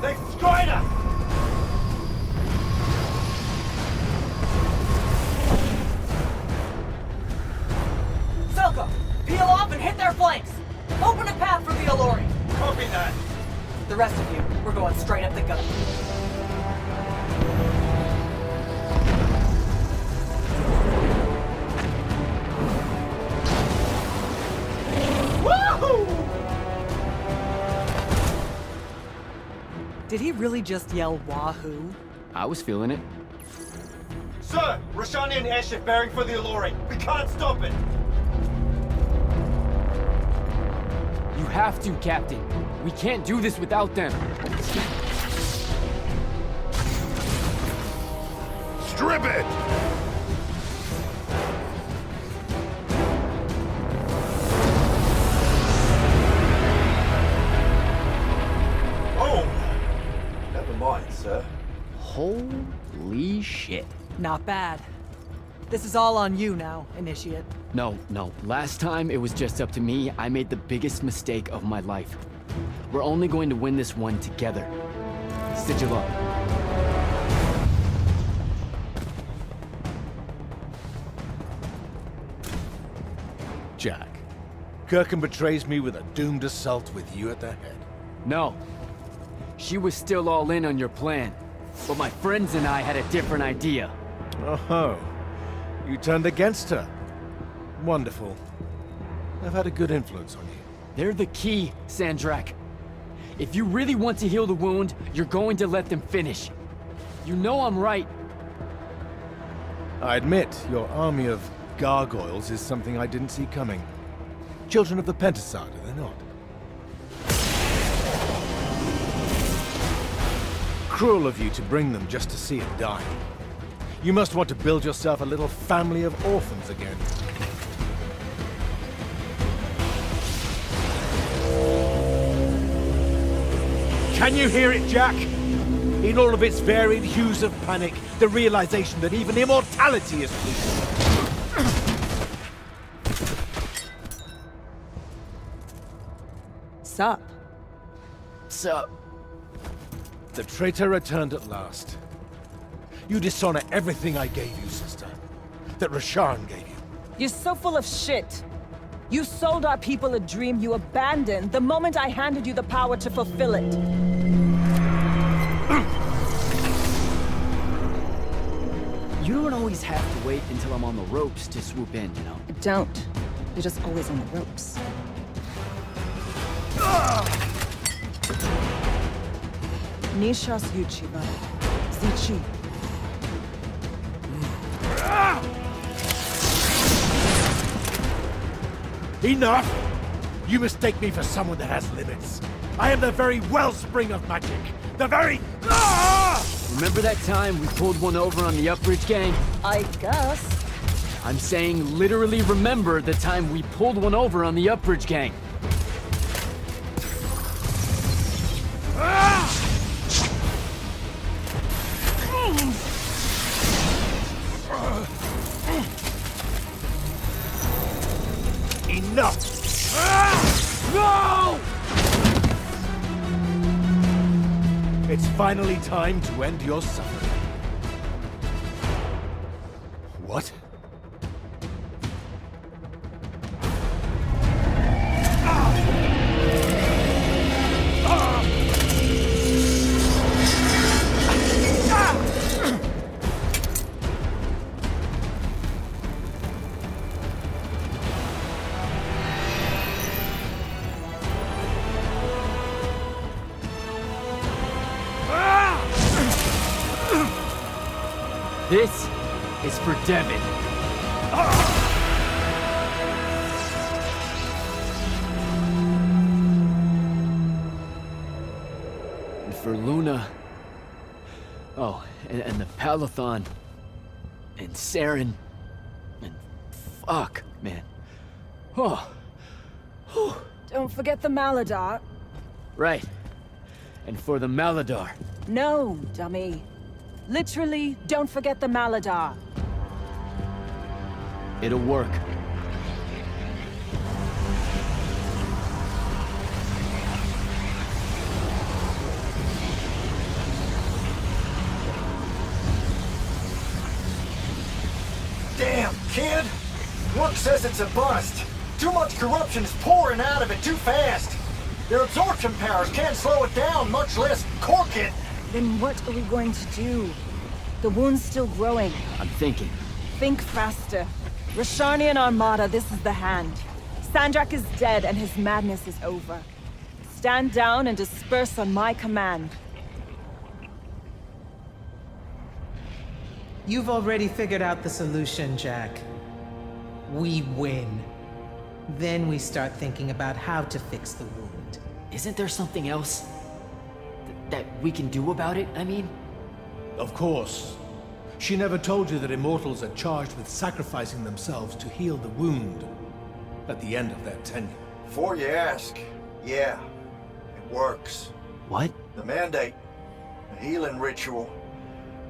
They destroyed us! Selka, peel off and hit their flanks! Open a path for the Alluri! Copy that! The rest of you, we're going straight up the gut. Did he really just yell wahoo? I was feeling it. Sir! Rashanian airship bearing for the Alluri! We can't stop it! You have to, Captain. We can't do this without them. Strip it! Oh! Never mind, sir. Holy shit. Not bad. This is all on you now, Initiate. No. Last time it was just up to me. I made the biggest mistake of my life. We're only going to win this one together. Sigil up. Jack, Kirkham betrays me with a doomed assault with you at the head. No. She was still all in on your plan. But my friends and I had a different idea. Oh, you turned against her. Wonderful. I've had a good influence on you. They're the key, Sandrak. If you really want to heal the wound, you're going to let them finish. You know I'm right. I admit, your army of gargoyles is something I didn't see coming. Children of the Pentasod, are they not? Cruel of you to bring them just to see it die. You must want to build yourself a little family of orphans again. Can you hear it, Jack? In all of its varied hues of panic, the realization that even immortality is fleeting. Sup? Sup? The traitor returned at last. You dishonor everything I gave you, sister. That Rasharn gave you. You're so full of shit. You sold our people a dream you abandoned the moment I handed you the power to fulfill it. You don't always have to wait until I'm on the ropes to swoop in, you know? Don't. You're just always on the ropes. Nishas Yuchiba. Zichi. Enough! You mistake me for someone that has limits. I am the very wellspring of magic. The very... Remember that time we pulled one over on the Upbridge gang? I guess. I'm saying literally remember the time we pulled one over on the Upbridge gang. Enough! No! It's finally time to end your suffering. What? This is for Devin. And for Luna. Oh, and the Palathon. And Saren. And fuck, man. Oh. Don't forget the Maladar. Right. And for the Maladar. No, dummy. Literally, don't forget the Maladar. It'll work. Damn, kid! Work says it's a bust. Too much corruption is pouring out of it too fast. Their absorption powers can't slow it down, much less cork it. Then what are we going to do? The wound's still growing. I'm thinking. Think faster. Rasharnian Armada, this is the hand. Sandrak is dead and his madness is over. Stand down and disperse on my command. You've already figured out the solution, Jack. We win. Then we start thinking about how to fix the wound. Isn't there something else that we can do about it, I mean? Of course. She never told you that Immortals are charged with sacrificing themselves to heal the wound at the end of their tenure. Before you ask, yeah, it works. What? The Mandate. A healing ritual.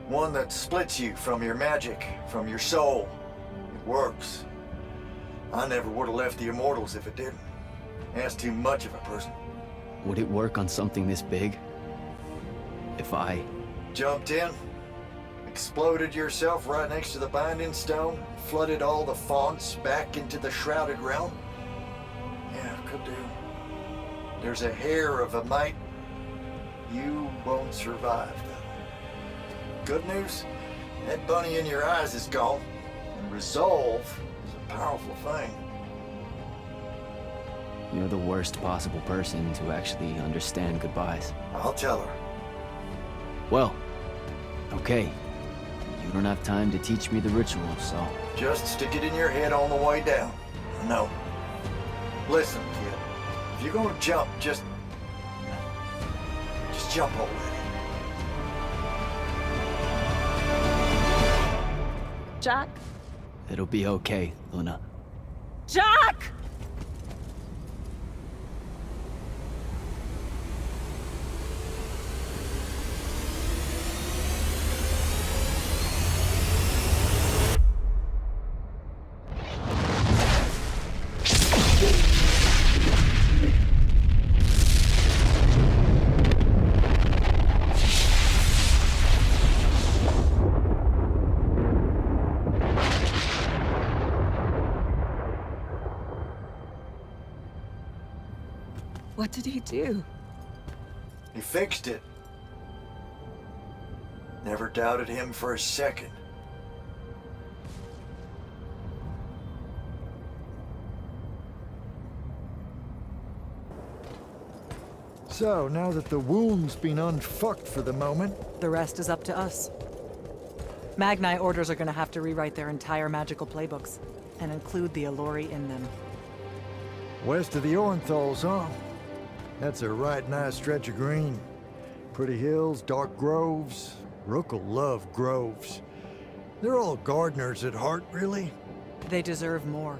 One that splits you from your magic, from your soul. It works. I never would have left the Immortals if it didn't. That's too much of a person. Would it work on something this big? If I... Jumped in, exploded yourself right next to the Binding Stone, flooded all the fonts back into the Shrouded Realm? Yeah, could do. There's a hair of a might. You won't survive, though. Good news? That bunny in your eyes is gone. And resolve is a powerful thing. You're the worst possible person to actually understand goodbyes. I'll tell her. Well, okay. You don't have time to teach me the ritual, so... Just stick it in your head on the way down. No. Listen, kid. If you're gonna jump, just jump already. Jack? It'll be okay, Luna. Jack! What did he do? He fixed it. Never doubted him for a second. So, now that the wound's been unfucked for the moment... The rest is up to us. Magni orders are gonna have to rewrite their entire magical playbooks, and include the Alluri in them. West of the Orenthals, huh? That's a right nice stretch of green. Pretty hills, dark groves. Rook'll love groves. They're all gardeners at heart, really. They deserve more.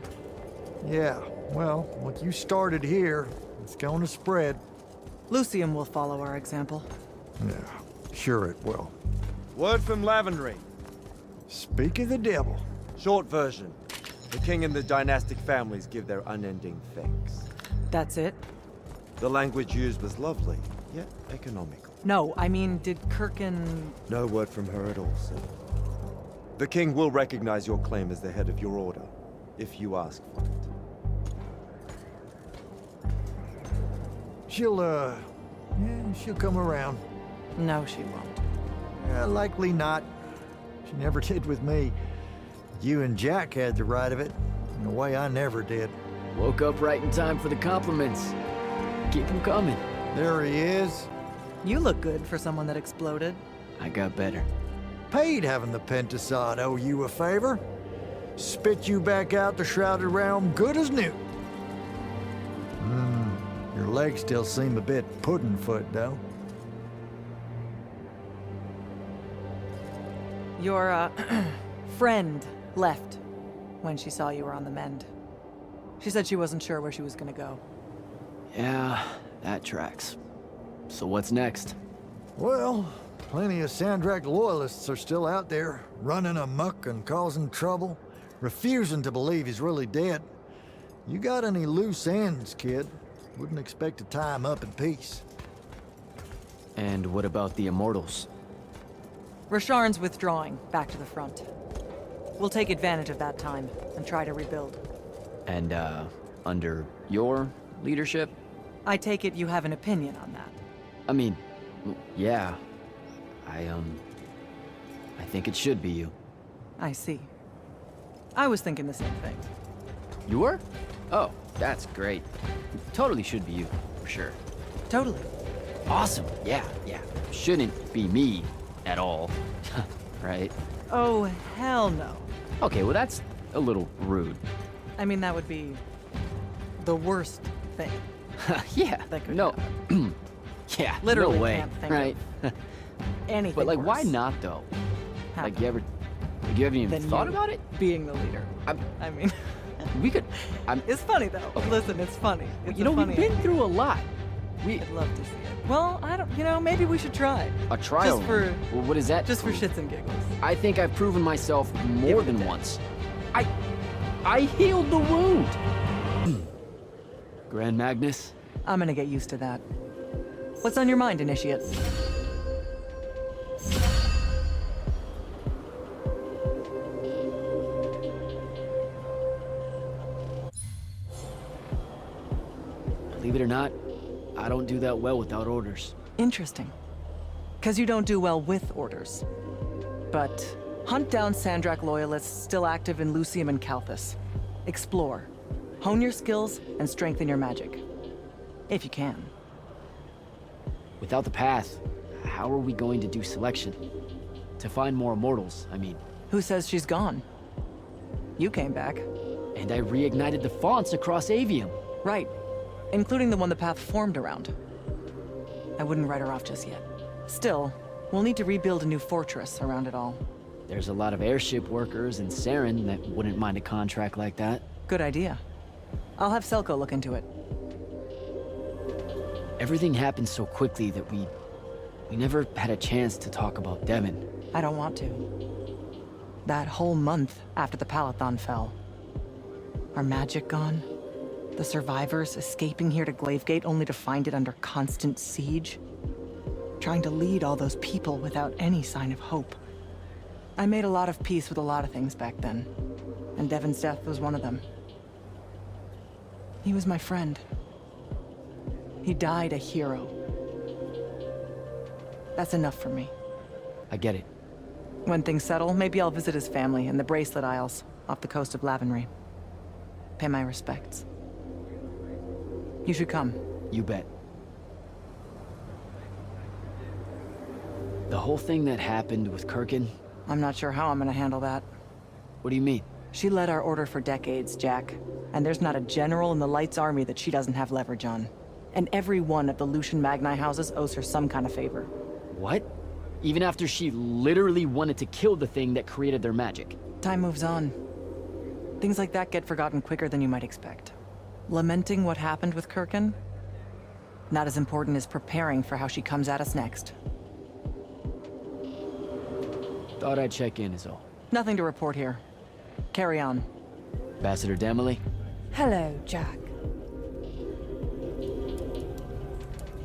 Yeah, well, what you started here, it's going to spread. Lucium will follow our example. Yeah, sure it will. Word from Lavenry. Speak of the devil. Short version. The king and the dynastic families give their unending thanks. That's it? The language used was lovely, yet economical. No, I mean, did Kirkin... No word from her at all, sir. The king will recognize your claim as the head of your order, if you ask for it. She'll come around. No, she won't. Likely not. She never did with me. You and Jack had the right of it, in a way I never did. Woke up right in time for the compliments. Keep them coming. There he is. You look good for someone that exploded. I got better. Paid having the Pentasod owe you a favor. Spit you back out the Shrouded Realm good as new. Your legs still seem a bit pudding-foot, though. Your, friend left when she saw you were on the mend. She said she wasn't sure where she was gonna go. Yeah, that tracks. So what's next? Well, plenty of Sandrak loyalists are still out there, running amok and causing trouble, refusing to believe he's really dead. You got any loose ends, kid? Wouldn't expect to tie him up in peace. And what about the Immortals? Rasharn's withdrawing back to the front. We'll take advantage of that time and try to rebuild. And, under your leadership? I take it you have an opinion on that. I mean, yeah. I think it should be you. I see. I was thinking the same thing. You were? Oh, that's great. Totally should be you, for sure. Totally. Awesome, yeah. Shouldn't be me at all, right? Oh, hell no. Okay, well that's a little rude. I mean, that would be the worst thing. Yeah, that could no. Yeah, literally no way, can't think right? of anything But like, worse. why not though? Happen. Like, you haven't even Than thought you about it? Being the leader. I mean, we could. It's funny though. Okay. Listen, it's funny. It's You know, a we've funny been idea. through a lot. I'd love to see it. Well, I don't. You know, maybe we should try. A trial. Just for. Well, what is that? Just for prove? shits and giggles. I think I've proven myself more than once. I healed the wound. Grand Magnus. I'm gonna get used to that. What's on your mind, Initiate? Believe it or not, I don't do that well without orders. Interesting. Because you don't do well with orders. But hunt down Sandrak loyalists still active in Lucium and Calthus. Explore. Hone your skills and strengthen your magic. If you can. Without the path, how are we going to do selection? To find more immortals, I mean. Who says she's gone? You came back. And I reignited the fonts across Aveum. Right. Including the one the path formed around. I wouldn't write her off just yet. Still, we'll need to rebuild a new fortress around it all. There's a lot of airship workers in Saren that wouldn't mind a contract like that. Good idea. I'll have Selko look into it. Everything happened so quickly that we never had a chance to talk about Devon. I don't want to. That whole month after the Palathon fell. Our magic gone. The survivors escaping here to Glavegate only to find it under constant siege. Trying to lead all those people without any sign of hope. I made a lot of peace with a lot of things back then. And Devon's death was one of them. He was my friend. He died a hero. That's enough for me. I get it. When things settle, maybe I'll visit his family in the Bracelet Isles off the coast of Lavenry. Pay my respects. You should come. You bet. The whole thing that happened with Kirkin? I'm not sure how I'm gonna handle that. What do you mean? She led our order for decades, Jack. And there's not a general in the Light's army that she doesn't have leverage on. And every one of the Lucian Magni houses owes her some kind of favor. What? Even after she literally wanted to kill the thing that created their magic? Time moves on. Things like that get forgotten quicker than you might expect. Lamenting what happened with Kirkin? Not as important as preparing for how she comes at us next. Thought I'd check in is all. Nothing to report here. Carry on. Ambassador Demily? Hello, Jack.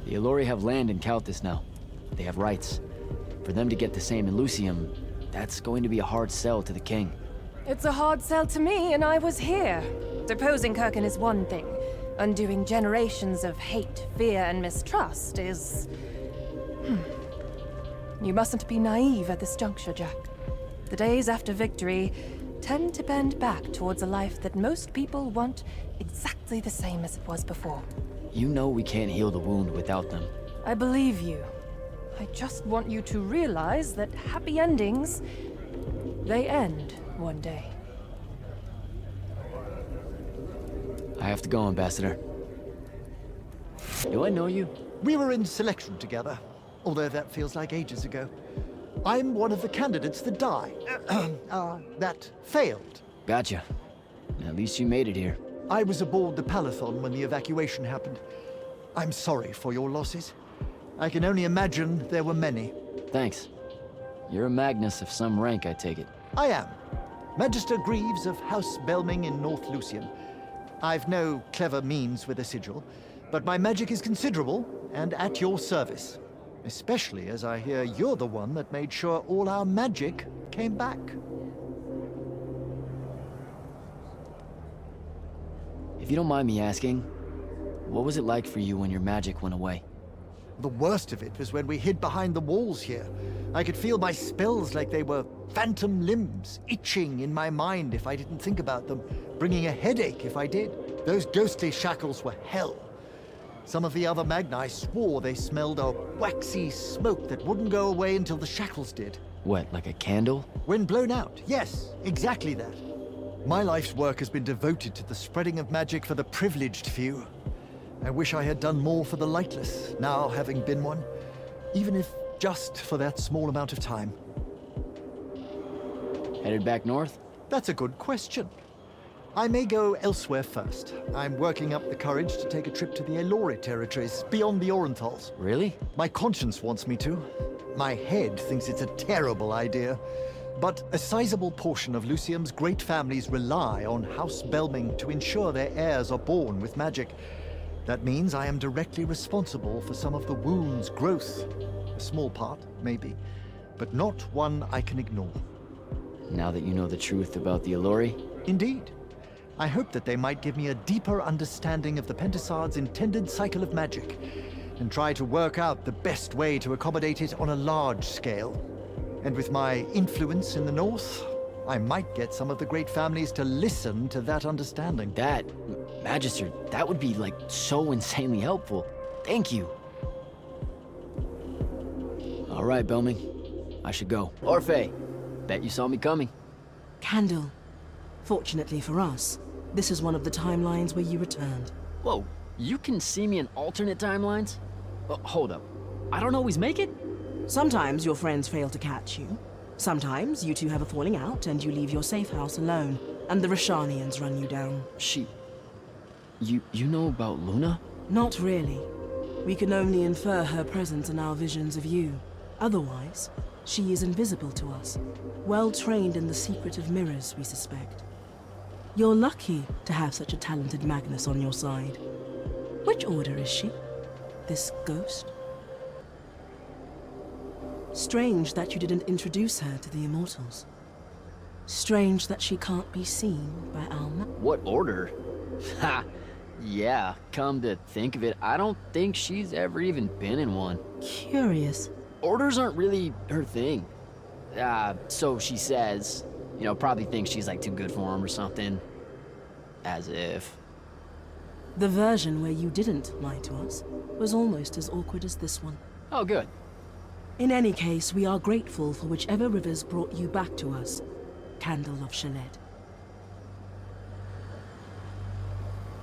The Elori have land in Calthus now. They have rights. For them to get the same in Lucium, that's going to be a hard sell to the king. It's a hard sell to me, and I was here. Deposing Kirkin is one thing. Undoing generations of hate, fear, and mistrust is... You mustn't be naive at this juncture, Jack. The days after victory tend to bend back towards a life that most people want exactly the same as it was before. You know we can't heal the wound without them. I believe you. I just want you to realize that happy endings, they end one day. I have to go, Ambassador. Do I know you? We were in selection together, although that feels like ages ago. I'm one of the candidates that died. That failed. Gotcha. At least you made it here. I was aboard the Palathon when the evacuation happened. I'm sorry for your losses. I can only imagine there were many. Thanks. You're a Magnus of some rank, I take it. I am. Magister Greaves of House Belming in North Lucium. I've no clever means with a sigil, but my magic is considerable and at your service. Especially as I hear you're the one that made sure all our magic came back. If you don't mind me asking, what was it like for you when your magic went away? The worst of it was when we hid behind the walls here. I could feel my spells like they were phantom limbs, itching in my mind if I didn't think about them, bringing a headache if I did. Those ghostly shackles were hell. Some of the other Magni swore they smelled a waxy smoke that wouldn't go away until the shackles did. What, like a candle? When blown out, yes, exactly that. My life's work has been devoted to the spreading of magic for the privileged few. I wish I had done more for the lightless, now having been one, even if just for that small amount of time. Headed back north? That's a good question. I may go elsewhere first. I'm working up the courage to take a trip to the Elori territories, beyond the Orenthals. Really? My conscience wants me to. My head thinks it's a terrible idea. But a sizable portion of Lucium's great families rely on House Belming to ensure their heirs are born with magic. That means I am directly responsible for some of the wound's growth. A small part, maybe, but not one I can ignore. Now that you know the truth about the Elori? Indeed. I hope that they might give me a deeper understanding of the Pentasard's intended cycle of magic, and try to work out the best way to accommodate it on a large scale. And with my influence in the north, I might get some of the great families to listen to that understanding. That, Magister, that would be like so insanely helpful. Thank you. All right, Belming. I should go. Orphe, bet you saw me coming. Candle. Fortunately for us, this is one of the timelines where you returned. Whoa, you can see me in alternate timelines? Hold up. I don't always make it? Sometimes your friends fail to catch you. Sometimes you two have a falling out and you leave your safe house alone, and the Rashanians run you down. You know about Luna? Not really. We can only infer her presence in our visions of you. Otherwise, she is invisible to us. Well trained in the secret of mirrors, we suspect. You're lucky to have such a talented Magnus on your side. Which order is she? This ghost? Strange that you didn't introduce her to the Immortals. Strange that she can't be seen by our What order? Ha! Yeah, come to think of it, I don't think she's ever even been in one. Curious. Orders aren't really her thing. So she says. You know, probably thinks she's like too good for him or something. As if. The version where you didn't lie to us was almost as awkward as this one. Oh, good. In any case, we are grateful for whichever rivers brought you back to us, Candle of Shaled.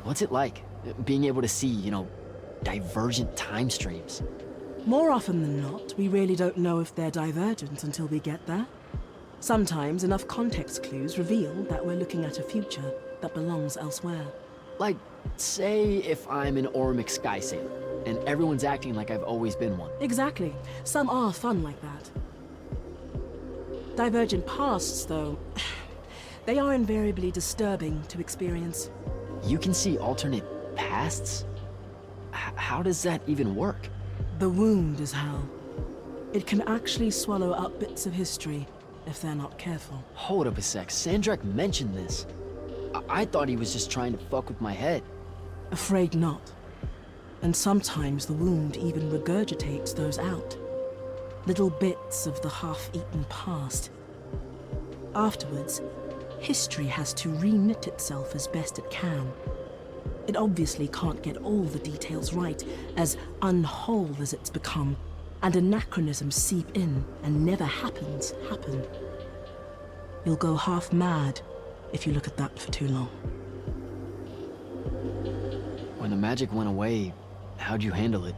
What's it like, being able to see, divergent time streams? More often than not, we really don't know if they're divergent until we get there. Sometimes enough context clues reveal that we're looking at a future that belongs elsewhere. Like, say if I'm an Ormic sky sailor, and everyone's acting like I've always been one. Exactly. Some are fun like that. Divergent pasts, though, they are invariably disturbing to experience. You can see alternate pasts? How does that even work? The wound is hell. It can actually swallow up bits of history if they're not careful. Hold up a sec. Sandrak mentioned this. I thought he was just trying to fuck with my head. Afraid not. And sometimes the wound even regurgitates those out. Little bits of the half-eaten past. Afterwards, history has to reknit itself as best it can. It obviously can't get all the details right, as unwhole as it's become, and anachronisms seep in and never happen. You'll go half mad if you look at that for too long. When the magic went away, how'd you handle it?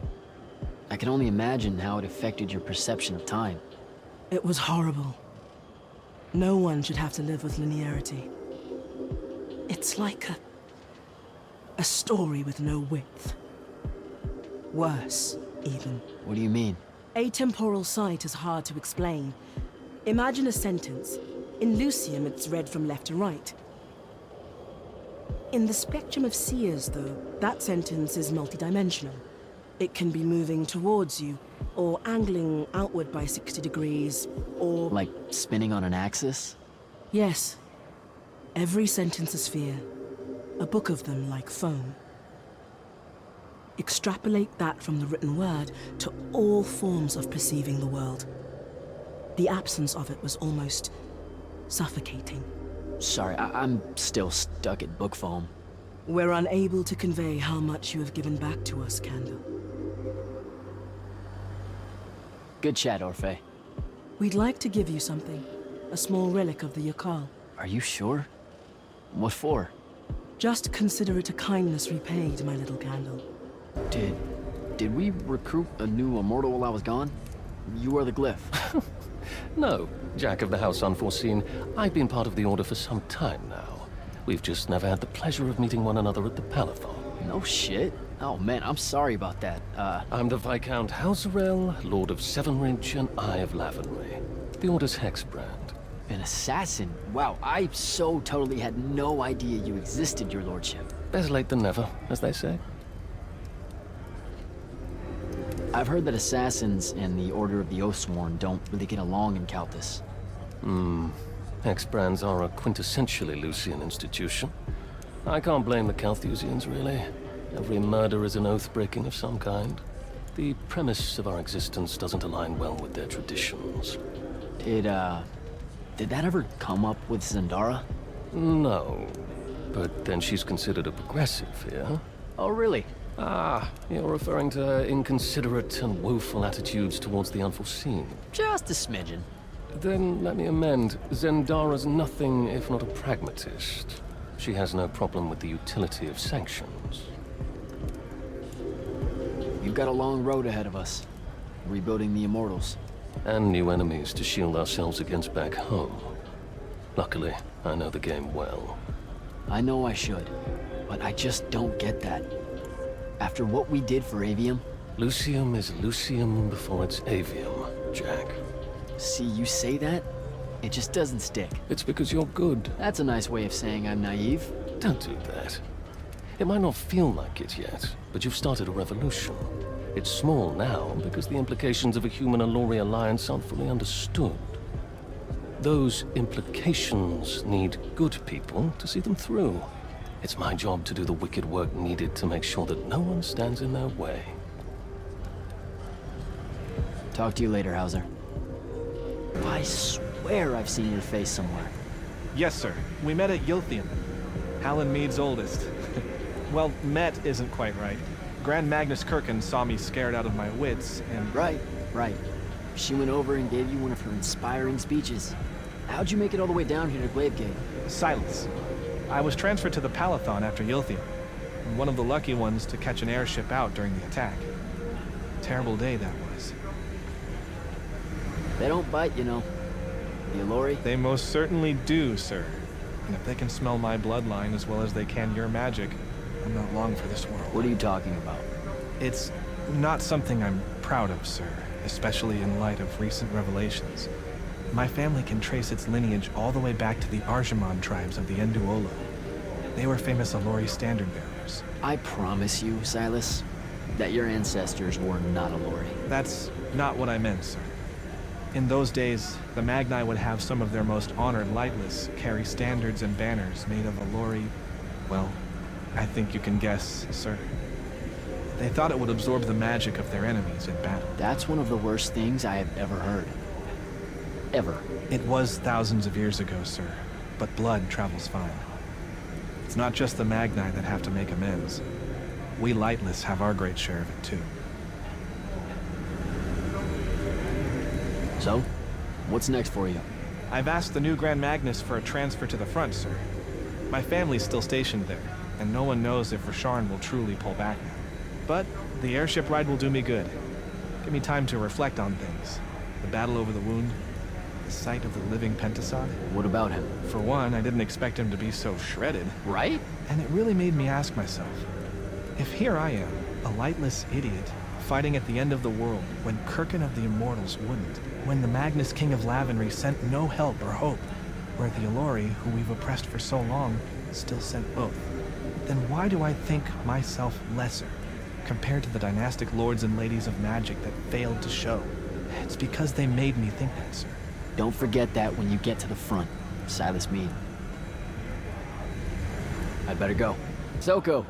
I can only imagine how it affected your perception of time. It was horrible. No one should have to live with linearity. It's like a story with no width. Worse, even. What do you mean? Atemporal sight is hard to explain. Imagine a sentence. In Lucium, it's read from left to right. In the spectrum of seers, though, that sentence is multidimensional. It can be moving towards you, or angling outward by 60 degrees, or... Like spinning on an axis? Yes. Every sentence a sphere. A book of them like foam. Extrapolate that from the written word to all forms of perceiving the world. The absence of it was almost suffocating. Sorry, I'm still stuck at book foam. We're unable to convey how much you have given back to us, Candle. Good chat, Orphe. We'd like to give you something. A small relic of the Yakal. Are you sure? What for? Just consider it a kindness repaid, my little Candle. Did we recruit a new immortal while I was gone? You are the glyph. No, Jack of the House Unforeseen. I've been part of the Order for some time now. We've just never had the pleasure of meeting one another at the Palathon. No shit. Oh man, I'm sorry about that. I'm the Viscount Hauserel, Lord of Sevenridge and Eye of Lavenry. The Order's hexbrand. An assassin? Wow, I so totally had no idea you existed, your lordship. Better late than never, as they say. I've heard that assassins and the Order of the Oathsworn don't really get along in Calthus. Hexbrands are a quintessentially Lucian institution. I can't blame the Calthusians, really. Every murder is an oath-breaking of some kind. The premise of our existence doesn't align well with their traditions. Did that ever come up with Zendara? No. But then she's considered a progressive here. Oh, really? Ah, you're referring to her inconsiderate and woeful attitudes towards the unforeseen. Just a smidgen. Then let me amend. Zendara's nothing if not a pragmatist. She has no problem with the utility of sanctions. You've got a long road ahead of us. Rebuilding the Immortals. And new enemies to shield ourselves against back home. Luckily, I know the game well. I know I should, but I just don't get that. After what we did for Aveum... Lucium is Lucium before it's Aveum, Jack. See, you say that, it just doesn't stick. It's because you're good. That's a nice way of saying I'm naive. Don't do that. It might not feel like it yet, but you've started a revolution. It's small now because the implications of a human-Allori alliance aren't fully understood. Those implications need good people to see them through. It's my job to do the wicked work needed to make sure that no one stands in their way. Talk to you later, Hauser. I swear I've seen your face somewhere. Yes, sir. We met at Yilthium. Hallen Mead's oldest. Well, met isn't quite right. Grand Magnus Kirkin saw me scared out of my wits, and... Right. She went over and gave you one of her inspiring speeches. How'd you make it all the way down here to Glavegate? Silence. I was transferred to the Palathon after Yilthium, and one of the lucky ones to catch an airship out during the attack. Terrible day that was. They don't bite, you know. The Allori? They most certainly do, sir. And if they can smell my bloodline as well as they can your magic, I'm not long for this world. What are you talking about? It's not something I'm proud of, sir, especially in light of recent revelations. My family can trace its lineage all the way back to the Arjamon tribes of the Enduolo. They were famous Allori standard bearers. I promise you, Silas, that your ancestors were not Allori. That's not what I meant, sir. In those days, the Magni would have some of their most honored lightless carry standards and banners made of Allori. Well, I think you can guess, sir. They thought it would absorb the magic of their enemies in battle. That's one of the worst things I have ever heard. Ever. It was thousands of years ago, sir, but blood travels fine. It's not just the Magni that have to make amends. We lightless have our great share of it, too. So, what's next for you? I've asked the new Grand Magnus for a transfer to the front, sir. My family's still stationed there, and no one knows if Rasharn will truly pull back now. But the airship ride will do me good. Give me time to reflect on things. The battle over the wound, the sight of the living Pentasod. What about him? For one, I didn't expect him to be so shredded. Right? And it really made me ask myself, if here I am, a lightless idiot, fighting at the end of the world when Kirkin of the Immortals wouldn't, when the Magnus King of Lavenry sent no help or hope, where the Allori, who we've oppressed for so long, still sent both, then why do I think myself lesser compared to the dynastic lords and ladies of magic that failed to show? It's because they made me think that, sir. Don't forget that when you get to the front, Silas Meade. I'd better go. Soko,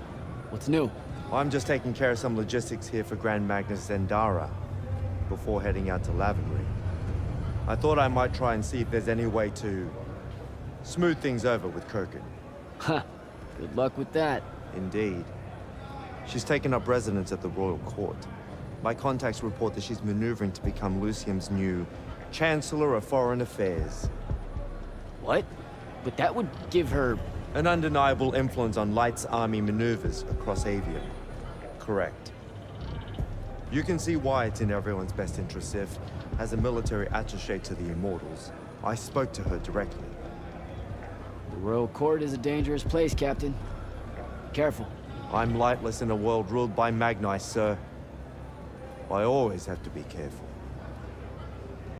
what's new? I'm just taking care of some logistics here for Grand Magnus Zendara before heading out to Lavenry. I thought I might try and see if there's any way to smooth things over with Kirkin. Ha! Good luck with that. Indeed. She's taken up residence at the royal court. My contacts report that she's maneuvering to become Lucium's new Chancellor of Foreign Affairs. What? But that would give her... an undeniable influence on Light's army maneuvers across Aveum. Correct. You can see why it's in everyone's best interest if, as a military attaché to the Immortals, I spoke to her directly. The royal court is a dangerous place, Captain. Careful. I'm lightless in a world ruled by Magni, sir. I always have to be careful.